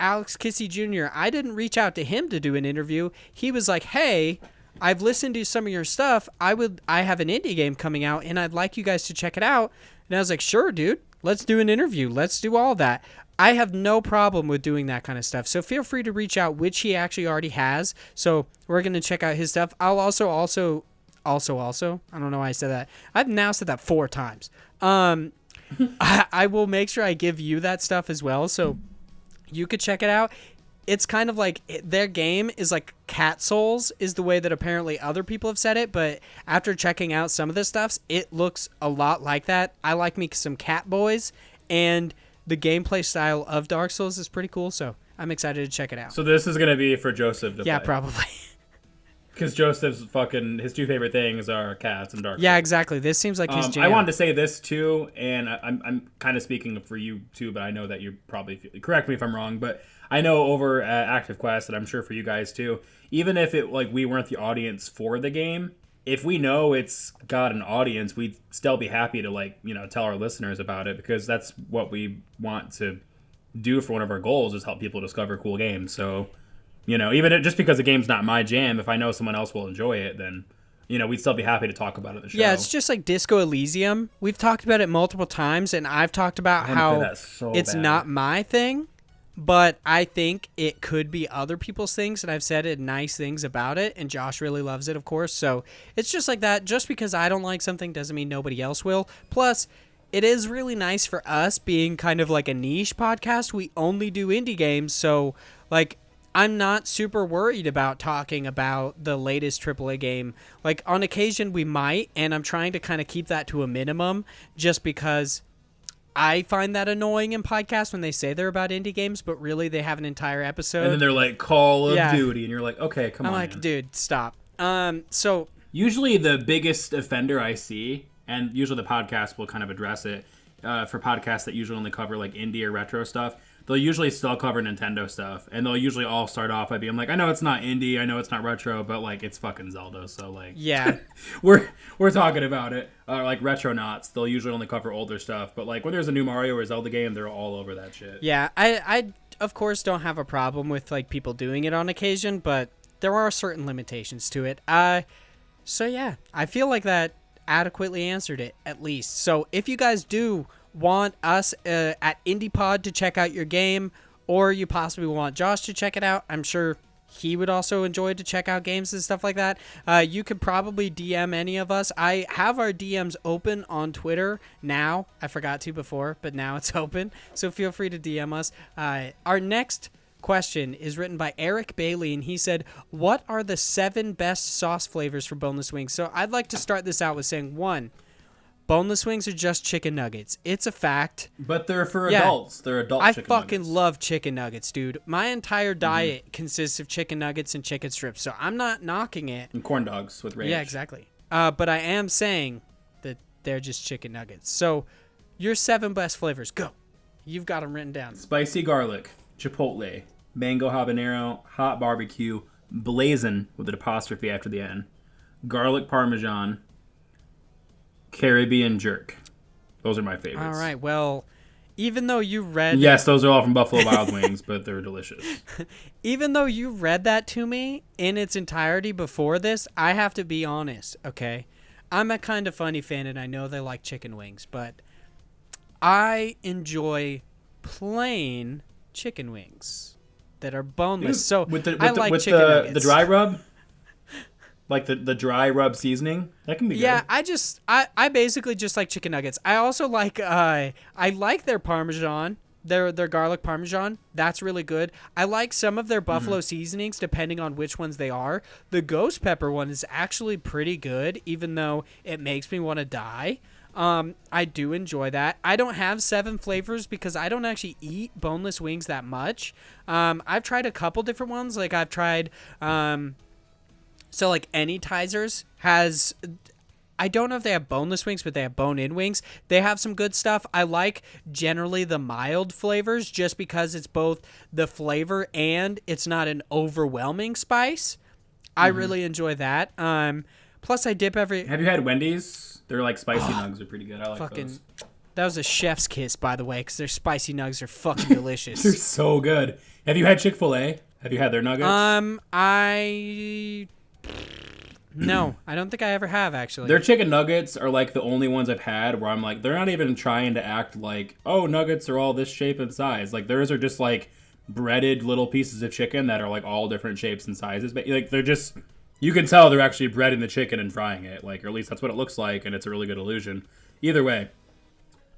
Alex Kissy Jr. I didn't reach out to him to do an interview. He was like, hey, I've listened to some of your stuff. I have an indie game coming out, and I'd like you guys to check it out. And I was like, sure, dude. Let's do an interview. Let's do all that. I have no problem with doing that kind of stuff. So feel free to reach out, which he actually already has. So we're going to check out his stuff. I'll also, I don't know why I said that. I've now said that 4 times. I will make sure I give you that stuff as well, so you could check it out. It's kind of like their game is like Cat Souls is the way that apparently other people have said it, but after checking out some of the stuffs, it looks a lot like that. I like me some Cat Boys, and the gameplay style of Dark Souls is pretty cool, so I'm excited to check it out. So this is going to be for Joseph to play. Yeah, probably. Because Joseph's his 2 favorite things are cats and Dark Souls. Yeah, exactly. This seems like his jam. I wanted to say this too, and I'm kind of speaking for you too, but I know that you probably correct me if I'm wrong, but I know over at Active Quest, and I'm sure for you guys too, even if we weren't the audience for the game, if we know it's got an audience, we'd still be happy to tell our listeners about it, because that's what we want to do for one of our goals is help people discover cool games. So, even just because the game's not my jam, if I know someone else will enjoy it, then, we'd still be happy to talk about it in the show. Yeah, it's just like Disco Elysium. We've talked about it multiple times, and I've talked about how it's not my thing, but I think it could be other people's things, and I've said nice things about it, and Josh really loves it, of course. So it's just like that. Just because I don't like something doesn't mean nobody else will. Plus, it is really nice for us being kind of like a niche podcast. We only do indie games, so like I'm not super worried about talking about the latest AAA game. Like on occasion we might, and I'm trying to kind of keep that to a minimum just because I find that annoying in podcasts when they say they're about indie games, but really they have an entire episode. And then they're like Call of Duty, and you're like, okay, come on. I'm like, man. Dude, stop. So usually the biggest offender I see, and usually the podcast will kind of address it, for podcasts that usually only cover like indie or retro stuff, they'll usually still cover Nintendo stuff, and they'll usually all start off by being like, I know it's not indie, I know it's not retro, but like it's fucking Zelda, so like yeah, we're talking about it. Like Retronauts, they'll usually only cover older stuff, but like when there's a new Mario or Zelda game, they're all over that shit. Yeah, I of course don't have a problem with like people doing it on occasion, but there are certain limitations to it. So yeah, I feel like that adequately answered it, at least. So if you guys do want us at IndiePod to check out your game, or you possibly want Josh to check it out, I'm sure he would also enjoy to check out games and stuff like that, you could probably DM any of us. I have our DMs open on Twitter now. I forgot to before, but now it's open, so feel free to DM us. Our next question is written by Eric Bailey, and he said, what are the 7 best sauce flavors for boneless wings? So I'd like to start this out with saying, 1, boneless wings are just chicken nuggets. It's a fact. But they're for adults. They're adult chicken nuggets. I fucking love chicken nuggets, dude. My entire diet consists of chicken nuggets and chicken strips, so I'm not knocking it. And corn dogs with ranch. Yeah, exactly. But I am saying that they're just chicken nuggets. So your 7 best flavors, go. You've got them written down. Spicy garlic, chipotle, mango habanero, hot barbecue, blazing with an apostrophe after the N, garlic parmesan, Caribbean jerk. Those are my favorites. All right. Well, even though you read... Yes, those are all from Buffalo Wild Wings, but they're delicious. Even though you read that to me in its entirety before this, I have to be honest, okay? I'm a Kind of Funny fan, and I know they like chicken wings, but I enjoy plain chicken wings that are boneless. Dude, so with I like chicken nuggets. The dry rub? Like the dry rub seasoning? That can be good. Yeah, I basically just like chicken nuggets. I also like I like their Parmesan, their garlic Parmesan. That's really good. I like some of their buffalo seasonings depending on which ones they are. The ghost pepper one is actually pretty good, even though it makes me want to die. I do enjoy that. I don't have 7 flavors because I don't actually eat boneless wings that much. I've tried a couple different ones. Like I've tried so like Anytizers has, I don't know if they have boneless wings, but they have bone-in wings. They have some good stuff. I like generally the mild flavors just because it's both the flavor and it's not an overwhelming spice. I really enjoy that. Plus I dip every... Have you had Wendy's? They're like spicy nugs are pretty good. I like those. That was a chef's kiss, by the way, because their spicy nugs are fucking delicious. They're so good. Have you had Chick-fil-A? Have you had their nuggets? No, I don't think I ever have, actually. Their chicken nuggets are like the only ones I've had where I'm like, they're not even trying to act like, oh, nuggets are all this shape and size. Like theirs are just like breaded little pieces of chicken that are like all different shapes and sizes. But like they're just, you can tell they're actually breading the chicken and frying it. Like, or at least that's what it looks like, and it's a really good illusion. Either way,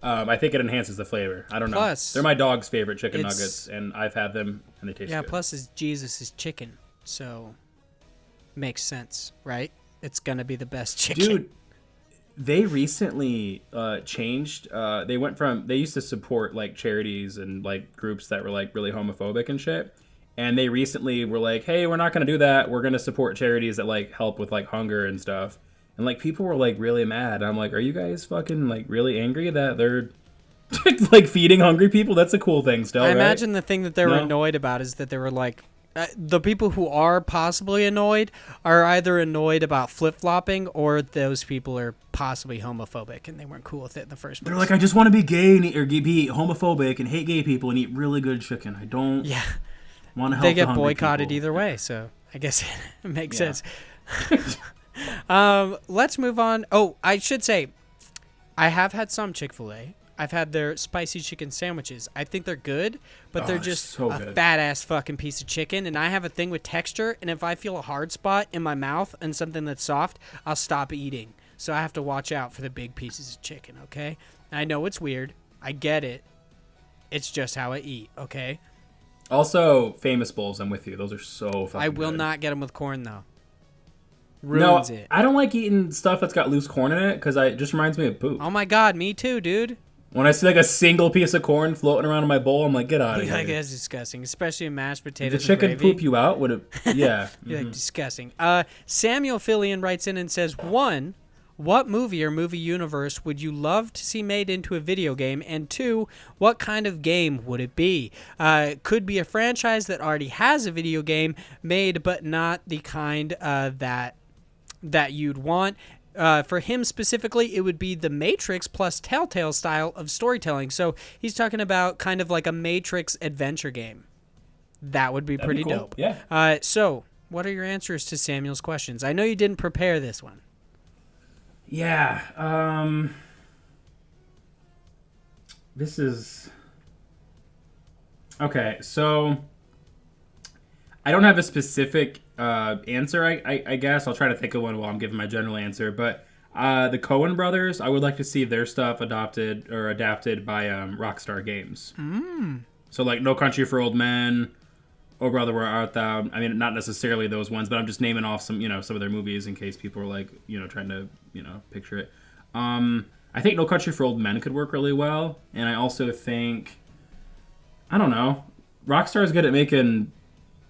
I think it enhances the flavor. I don't know. They're my dog's favorite chicken nuggets, and I've had them, and they taste good. Yeah, plus it's Jesus' chicken, so makes sense, right? It's gonna be the best chicken. Dude, they recently changed. They went from, they used to support like charities and like groups that were like really homophobic and shit. And they recently were like, hey, we're not going to do that. We're going to support charities that like help with like hunger and stuff. And like people were like really mad. I'm like, are you guys fucking like really angry that they're like feeding hungry people? That's a cool thing still, I right? imagine the thing that they were annoyed about is that they were like the people who are possibly annoyed are either annoyed about flip-flopping or those people are possibly homophobic and they weren't cool with it in the first place. They're like, I just want to be gay and or be homophobic and hate gay people and eat really good chicken. I don't want to help They get the hungry boycotted people. either way, so I guess it makes sense. Let's move on. Oh, I should say, I have had some Chick-fil-A. I've had their spicy chicken sandwiches. I think they're good, but they're just so a good. fat-ass fucking piece of chicken, and I have a thing with texture, and if I feel a hard spot in my mouth and something that's soft, I'll stop eating. So I have to watch out for the big pieces of chicken, okay? I know it's weird. I get it. It's just how I eat, okay? Also, Famous Bowls, I'm with you. Those are so fucking I will good. not get them with corn, though. Ruins it. I don't like eating stuff that's got loose corn in it because it just reminds me of poop. Oh my god, me too, dude. When I see like a single piece of corn floating around in my bowl, I'm like, get out of here. Like, that's disgusting, especially in mashed Did potatoes the chicken and gravy. poop you out? Would it? Yeah. You're like, disgusting. Samuel Fillion writes in and says, 1, what movie or movie universe would you love to see made into a video game? And 2, what kind of game would it be? Could be a franchise that already has a video game made, but not the kind that you'd want. For him specifically, it would be the Matrix plus Telltale style of storytelling. So he's talking about kind of like a Matrix adventure game. That would be That'd pretty be cool. dope. Yeah. So what are your answers to Samuel's questions? I know you didn't prepare this one. Yeah. This is... Okay, so... I don't have a specific answer, I guess. I'll try to think of one while I'm giving my general answer. But the Coen brothers, I would like to see their stuff adapted by Rockstar Games. So like No Country for Old Men, Oh Brother Where Art Thou? I mean, not necessarily those ones, but I'm just naming off some of their movies in case people are like, trying to, picture it. I think No Country for Old Men could work really well. And I also think, I don't know, Rockstar's good at making...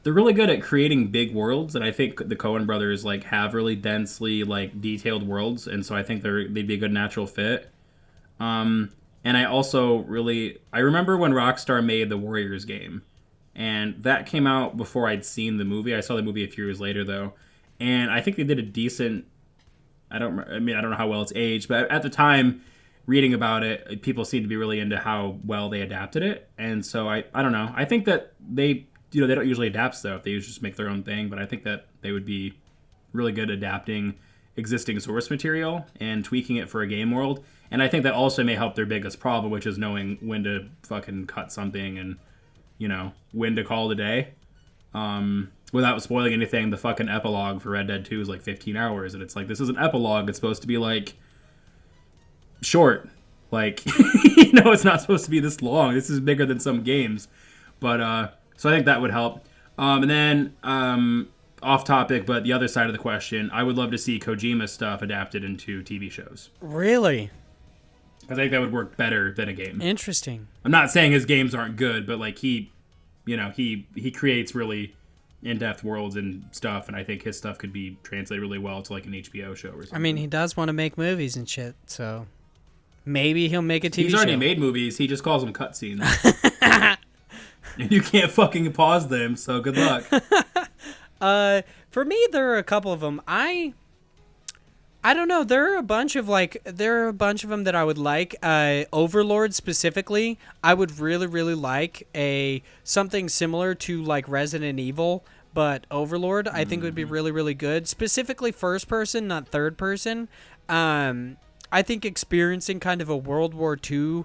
They're really good at creating big worlds, and I think the Coen brothers like have really densely like detailed worlds, and so I think they'd be a good natural fit. And I also I remember when Rockstar made the Warriors game, and that came out before I'd seen the movie. I saw the movie a few years later though, and I think they did a decent. I don't know how well it's aged, but at the time, reading about it, people seemed to be really into how well they adapted it, and so I don't know. I think that they don't usually adapt stuff. They usually just make their own thing, but I think that they would be really good adapting existing source material and tweaking it for a game world. And I think that also may help their biggest problem, which is knowing when to fucking cut something and, when to call it a day. Without spoiling anything, the fucking epilogue for Red Dead 2 is like 15 hours. And it's like, this is an epilogue. It's supposed to be like short. Like, it's not supposed to be this long. This is bigger than some games. But, so I think that would help. And then, off topic, but the other side of the question, I would love to see Kojima's stuff adapted into TV shows. Really? I think that would work better than a game. Interesting. I'm not saying his games aren't good, but like he creates really in-depth worlds and stuff, and I think his stuff could be translated really well to like an HBO show or something. I mean, he does want to make movies and shit, so maybe he'll make a TV show. He's already made movies. He just calls them cutscenes. And you can't fucking pause them, so good luck. For me, there are a couple of them. I don't know. There are a bunch of them that I would like. Overlord specifically, I would really, really like something similar to like Resident Evil, but Overlord I think would be really, really good. Specifically first person, not third person. I think experiencing kind of a World War II.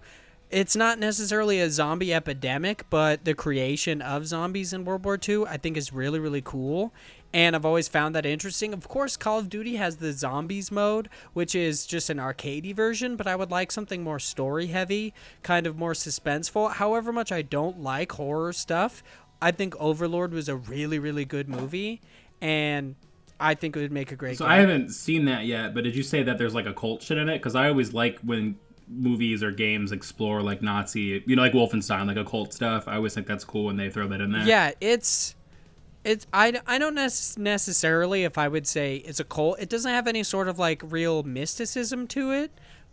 It's not necessarily a zombie epidemic, but the creation of zombies in World War II I think is really, really cool. And I've always found that interesting. Of course, Call of Duty has the zombies mode, which is just an arcadey version, but I would like something more story-heavy, kind of more suspenseful. However much I don't like horror stuff, I think Overlord was a really, really good movie, and I think it would make a great game. I haven't seen that yet, but did you say that there's like a cult shit in it? Because I always like when movies or games explore like Nazi, like Wolfenstein, like occult stuff. I always think that's cool when they throw that in there. Yeah, I don't necessarily, if I would say it's a cult, it doesn't have any sort of like real mysticism to it,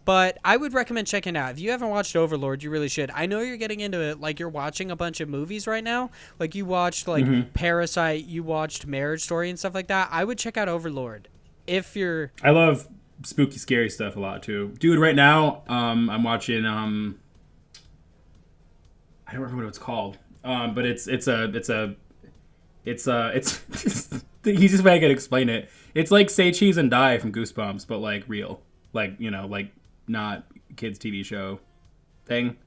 But I would recommend checking it out. If you haven't watched Overlord, you really should. I know you're getting into it. Like, you're watching a bunch of movies right now. Like, you watched, like, Parasite. You watched Marriage Story and stuff like that. I would check out Overlord. If you're... I love spooky, scary stuff a lot, too. Dude, right now, I'm watching... I don't remember what it's called. But it's the easiest way I can explain it. It's like Say Cheese and Die from Goosebumps, but, like, real. Like, you know, like... not kids TV show thing.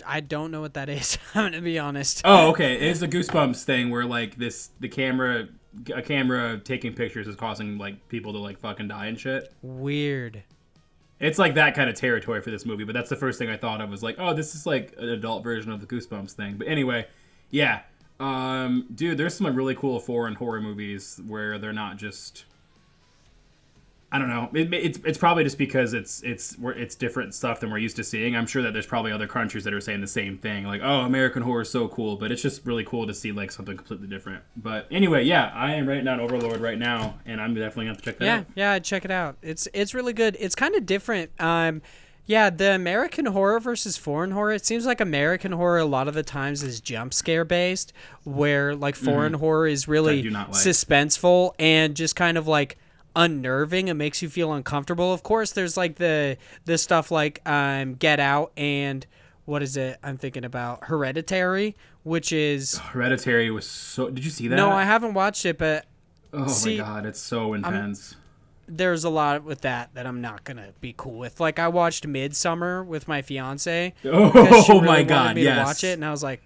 I don't know what that is. I'm gonna be honest. Oh, okay. It's a Goosebumps thing where like a camera taking pictures is causing like people to like fucking die and shit. Weird. It's like that kind of territory for this movie, but that's the first thing I thought of was like, oh, this is like an adult version of the Goosebumps thing. But anyway, yeah. Dude, there's some really cool foreign horror movies where they're not just... I don't know. It's probably just because it's different stuff than we're used to seeing. I'm sure that there's probably other countries that are saying the same thing, like, "Oh, American horror is so cool," but it's just really cool to see like something completely different. But anyway, yeah, I am writing down Overlord right now, and I'm definitely gonna have to check that out. Yeah, check it out. It's really good. It's kind of different. Yeah, the American horror versus foreign horror. It seems like American horror a lot of the times is jump scare based, where like foreign horror is really suspenseful and just kind of like unnerving. It makes you feel uncomfortable. Of course, there's like the stuff like Get Out and what is it? I'm thinking about Hereditary, which is Hereditary was so. Did you see that? No, I haven't watched it, but my god, it's so intense. There's a lot with that I'm not gonna be cool with. Like I watched Midsummer with my fiance. Oh my god, yes. To watch it, and I was like,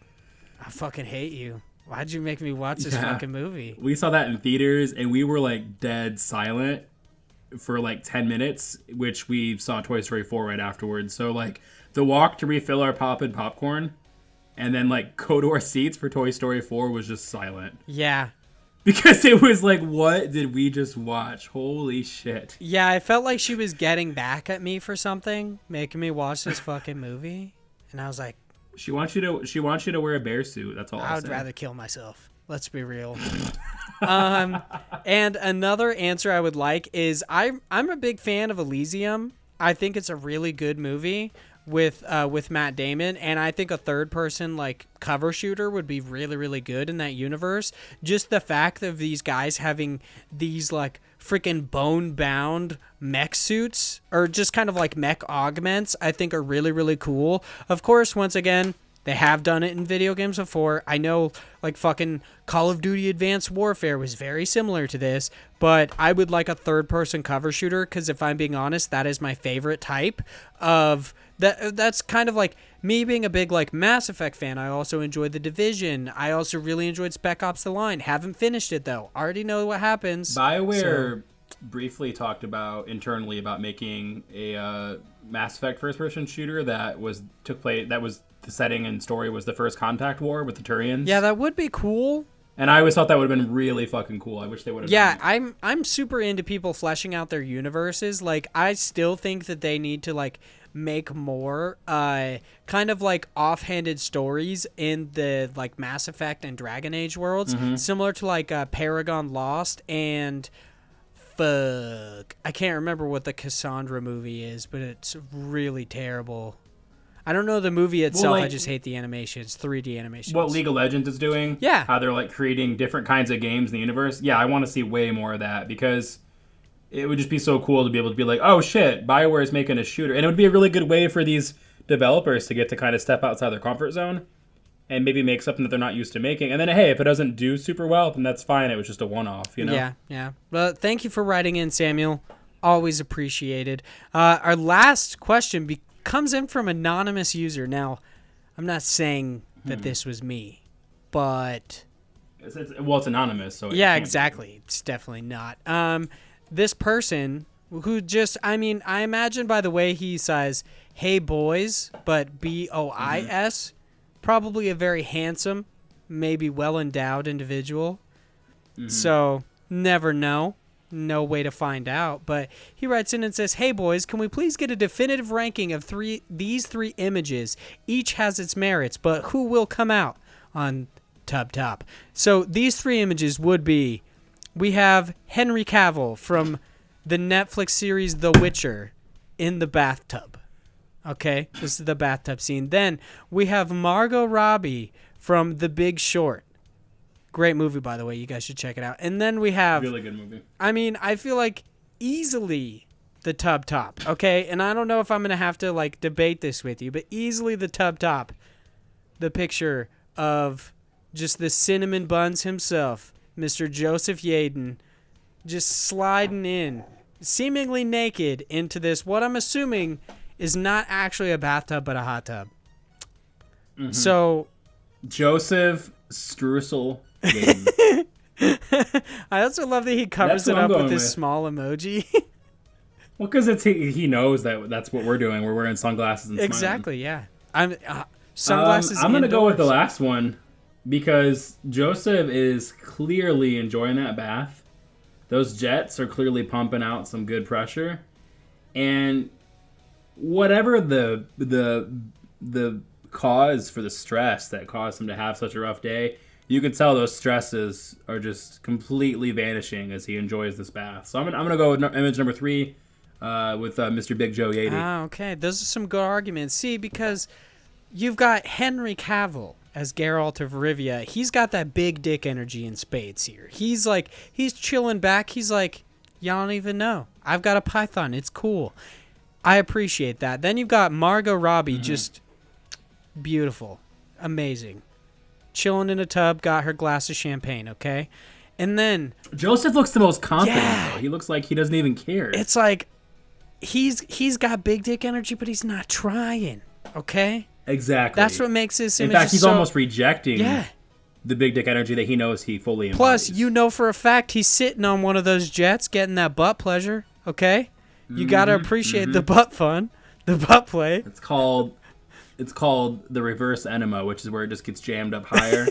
I fucking hate you. Why'd you make me watch this fucking movie? We saw that in theaters, and we were, like, dead silent for, like, 10 minutes, which we saw Toy Story 4 right afterwards. So, like, the walk to refill our popcorn and then, like, go to our seats for Toy Story 4 was just silent. Yeah. Because it was like, what did we just watch? Holy shit. Yeah, I felt like she was getting back at me for something, making me watch this fucking movie. And I was like... She wants you to wear a bear suit. That's all. I would rather kill myself. Let's be real. And another answer I would like is I'm a big fan of Elysium. I think it's a really good movie with Matt Damon, and I think a third person like cover shooter would be really, really good in that universe. Just the fact of these guys having these like freaking bone bound mech suits or just kind of like mech augments, I think are really, really cool. Of course, once again, they have done it in video games before. I know like fucking Call of Duty Advanced Warfare was very similar to this, but I would like a third person cover shooter because if I'm being honest, that is my favorite type of that's kind of like me being a big like Mass Effect fan. I also enjoyed The Division. I also really enjoyed Spec Ops: The Line. Haven't finished it though. Already know what happens. BioWare briefly talked about internally about making a Mass Effect first person shooter that took place. That was the setting and story was the First Contact War with the Turians. Yeah, that would be cool. And I always thought that would have been really fucking cool. I wish they would have. Yeah, I'm super into people fleshing out their universes. Like, I still think that they need to like make more kind of like offhanded stories in the like Mass Effect and Dragon Age worlds, similar to like Paragon Lost and I can't remember what the Cassandra movie is, but it's really terrible. I don't know the movie itself. Well, like, I just hate the animations, 3D animations. What League of Legends is doing? Yeah. How they're like creating different kinds of games in the universe. Yeah, I want to see way more of that because it would just be so cool to be able to be like, oh shit, BioWare is making a shooter. And it would be a really good way for these developers to get to kind of step outside their comfort zone and maybe make something that they're not used to making. And then, hey, if it doesn't do super well, then that's fine. It was just a one-off, you know? Yeah. Well, thank you for writing in, Samuel. Always appreciated. Our last question comes in from anonymous user. Now, I'm not saying that this was me, but... It's anonymous, so... Yeah, exactly. It's definitely not. This person who just... I mean, I imagine by the way he says, hey, boys, but B-O-I-S... Probably a very handsome, maybe well-endowed individual. So, never know. No way to find out. But he writes in and says, hey, boys, can we please get a definitive ranking of these three images? Each has its merits, but who will come out on top? So, these three images would be, we have Henry Cavill from the Netflix series The Witcher. in the bathtub. Okay, this is the bathtub scene. Then we have Margot Robbie from The Big Short. Great movie, by the way. You guys should check it out. And then we have... Really good movie. I mean, I feel like easily the tub top, okay? And I don't know if I'm going to have to, like, debate this with you, but easily the tub top, the picture of just the cinnamon buns himself, Mr. Joseph Yaden, just sliding in, seemingly naked, into this, what I'm assuming is not actually a bathtub, but a hot tub. Mm-hmm. So... Joseph Streusel Yaden. I also love that he covers it up with this small emoji. Well, because he knows that's what we're doing. We're wearing sunglasses and exactly, smiling. Yeah. Sunglasses. I'm gonna go with the last one because Joseph is clearly enjoying that bath. Those jets are clearly pumping out some good pressure, and whatever the cause for the stress that caused him to have such a rough day, you can tell those stresses are just completely vanishing as he enjoys this bath. So I'm gonna go with image number 3 with Mr. Big Joe Yaden. Ah, okay. Those are some good arguments. See, because you've got Henry Cavill as Geralt of Rivia. He's got that big dick energy in spades here. He's chilling back. He's like, y'all don't even know. I've got a python. It's cool. I appreciate that. Then you've got Margot Robbie, just beautiful, amazing, chilling in a tub, got her glass of champagne, okay? And then Joseph looks the most confident, though. He looks like he doesn't even care. It's like he's got big dick energy, but he's not trying, okay? Exactly. That's what makes this image. In fact, he's almost rejecting the big dick energy that he knows he fully embodies. Plus, you know for a fact he's sitting on one of those jets getting that butt pleasure, okay? You got to appreciate the butt fun, the butt play. It's called the reverse enema, which is where it just gets jammed up higher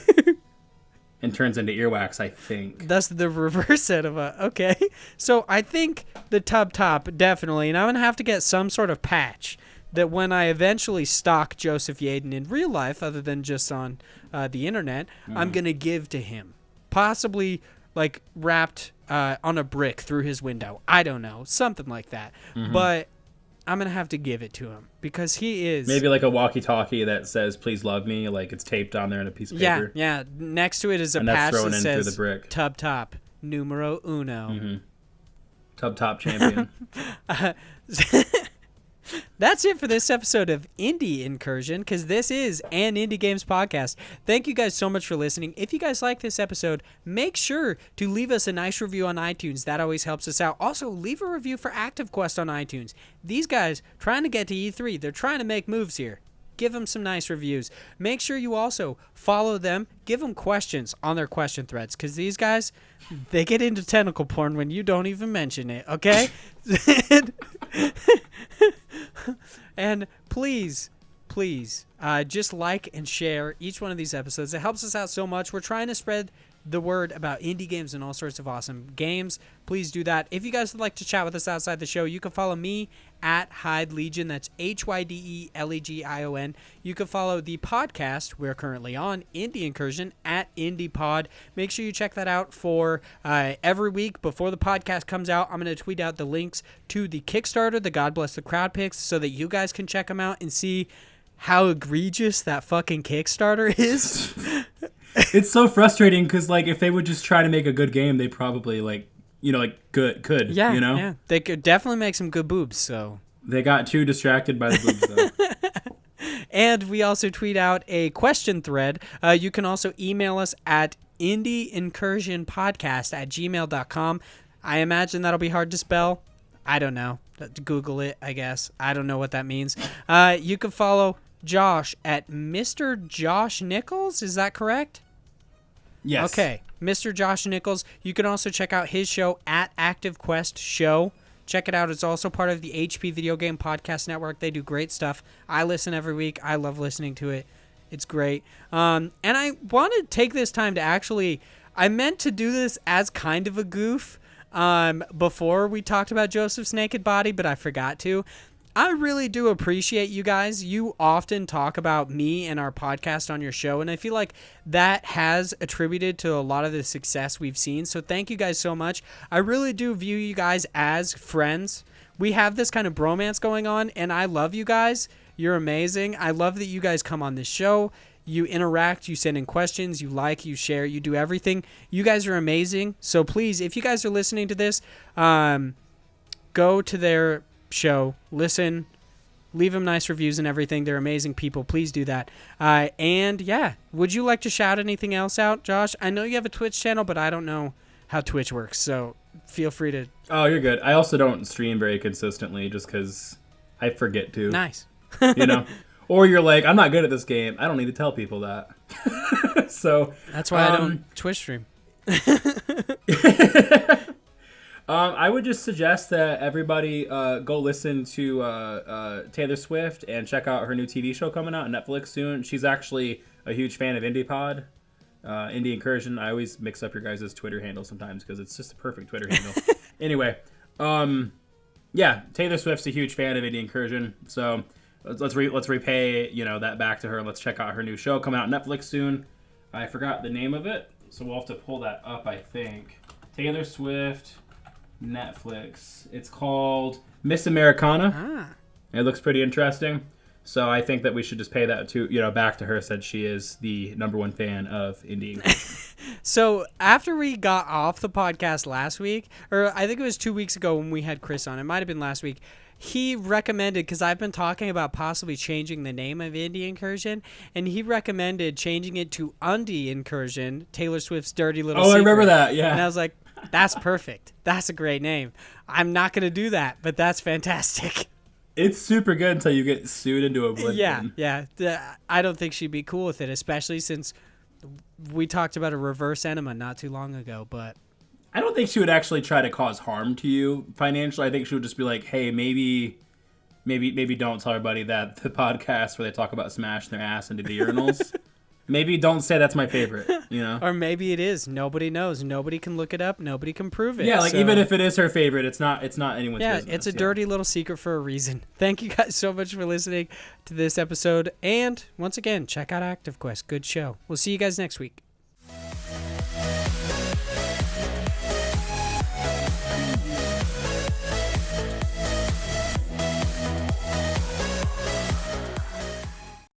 and turns into earwax, I think. That's the reverse enema. Okay. So I think the tub top, definitely, and I'm going to have to get some sort of patch that when I eventually stalk Joseph Yaden in real life, other than just on the internet, I'm going to give to him. Possibly, like, wrapped on a brick through his window. I don't know. Something like that. But I'm going to have to give it to him because he is... Maybe like a walkie-talkie that says, please love me, like it's taped on there in a piece of paper. Yeah. Next to it is a patch that says through the brick. Tub top, numero uno. Tub top champion. That's it for this episode of Indie Incursion, because this is an indie games podcast. Thank you guys so much for listening. If you guys like this episode, make sure to leave us a nice review on iTunes. That always helps us out. Also, leave a review for ActiveQuest on iTunes. These guys trying to get to E3. They're trying to make moves here. Give them some nice reviews. Make sure you also follow them. Give them questions on their question threads, because these guys, they get into tentacle porn when you don't even mention it, okay? And please, just like and share each one of these episodes. It helps us out so much. We're trying to spread the word about indie games and all sorts of awesome games. Please do that. If you guys would like to chat with us outside the show, you can follow me at Hyde Legion. That's HYDELEGION. You can follow the podcast we're currently on, Indie Incursion, at IndiePod. Make sure you check that out for every week before the podcast comes out. I'm going to tweet out the links to the Kickstarter, the God Bless the Crowd picks, so that you guys can check them out and see how egregious that fucking Kickstarter is. It's so frustrating because, like, if they would just try to make a good game, they probably, could. Yeah, you know? Yeah. They could definitely make some good boobs, so. They got too distracted by the boobs, though. And we also tweet out a question thread. You can also email us at indieincursionpodcast@gmail.com. I imagine that'll be hard to spell. I don't know. Google it, I guess. I don't know what that means. You can follow Josh at Mr. Josh Nichols. Is that correct? Yes. Okay. Mr. Josh Nichols. You can also check out his show at Active Quest Show. Check it out. It's also part of the HP Video Game Podcast Network. They do great stuff. I listen every week. I love listening to it. It's great. And I want to take this time to actually... I meant to do this as kind of a goof before we talked about Joseph's naked body, but I forgot to. I really do appreciate you guys. You often talk about me and our podcast on your show, and I feel like that has attributed to a lot of the success we've seen. So thank you guys so much. I really do view you guys as friends. we have this kind of bromance going on, and I love you guys. You're amazing. I love that you guys come on this show. You interact, you send in questions, you like, you share, you do everything. You guys are amazing. So please, if you guys are listening to this, go to their show, listen, leave them nice reviews and everything. They're amazing people. Please do that. And yeah, would you like to shout anything else out, Josh? I know you have a Twitch channel, but I don't know how Twitch works, so feel free to... Oh, you're good. I also don't stream very consistently just because I forget to. Nice. You know? Or you're like, I'm not good at this game. I don't need to tell people that. So that's why I don't Twitch stream. I would just suggest that everybody go listen to Taylor Swift and check out her new TV show coming out on Netflix soon. She's actually a huge fan of IndiePod, Indie Incursion. I always mix up your guys' Twitter handle sometimes because it's just a perfect Twitter handle. Anyway, yeah, Taylor Swift's a huge fan of Indie Incursion, so let's repay that back to her. Let's check out her new show coming out on Netflix soon. I forgot the name of it, so we'll have to pull that up. I think Taylor Swift Netflix. It's called Miss Americana. It looks pretty interesting. So I think that we should just pay that to back to her, since she is the #1 fan of Indie. So after we got off the podcast last week, or I think it was 2 weeks ago when we had Chris on, it might have been last week, he recommended, because I've been talking about possibly changing the name of Indie Incursion, and he recommended changing it to Undie Incursion, Taylor Swift's dirty little secret. I remember that, yeah. And I was like, that's perfect. That's a great name. I'm not going to do that, but that's fantastic. It's super good until you get sued into oblivion. Yeah. I don't think she'd be cool with it, especially since we talked about a reverse enema not too long ago, but... I don't think she would actually try to cause harm to you financially. I think she would just be like, hey, maybe don't tell everybody that the podcast where they talk about smashing their ass into the urinals. Maybe don't say that's my favorite, Or maybe it is. Nobody knows. Nobody can look it up. Nobody can prove it. Yeah, even if it is her favorite, it's not anyone's business. Yeah, it's a dirty little secret for a reason. Thank you guys so much for listening to this episode. And once again, check out Active Quest. Good show. We'll see you guys next week.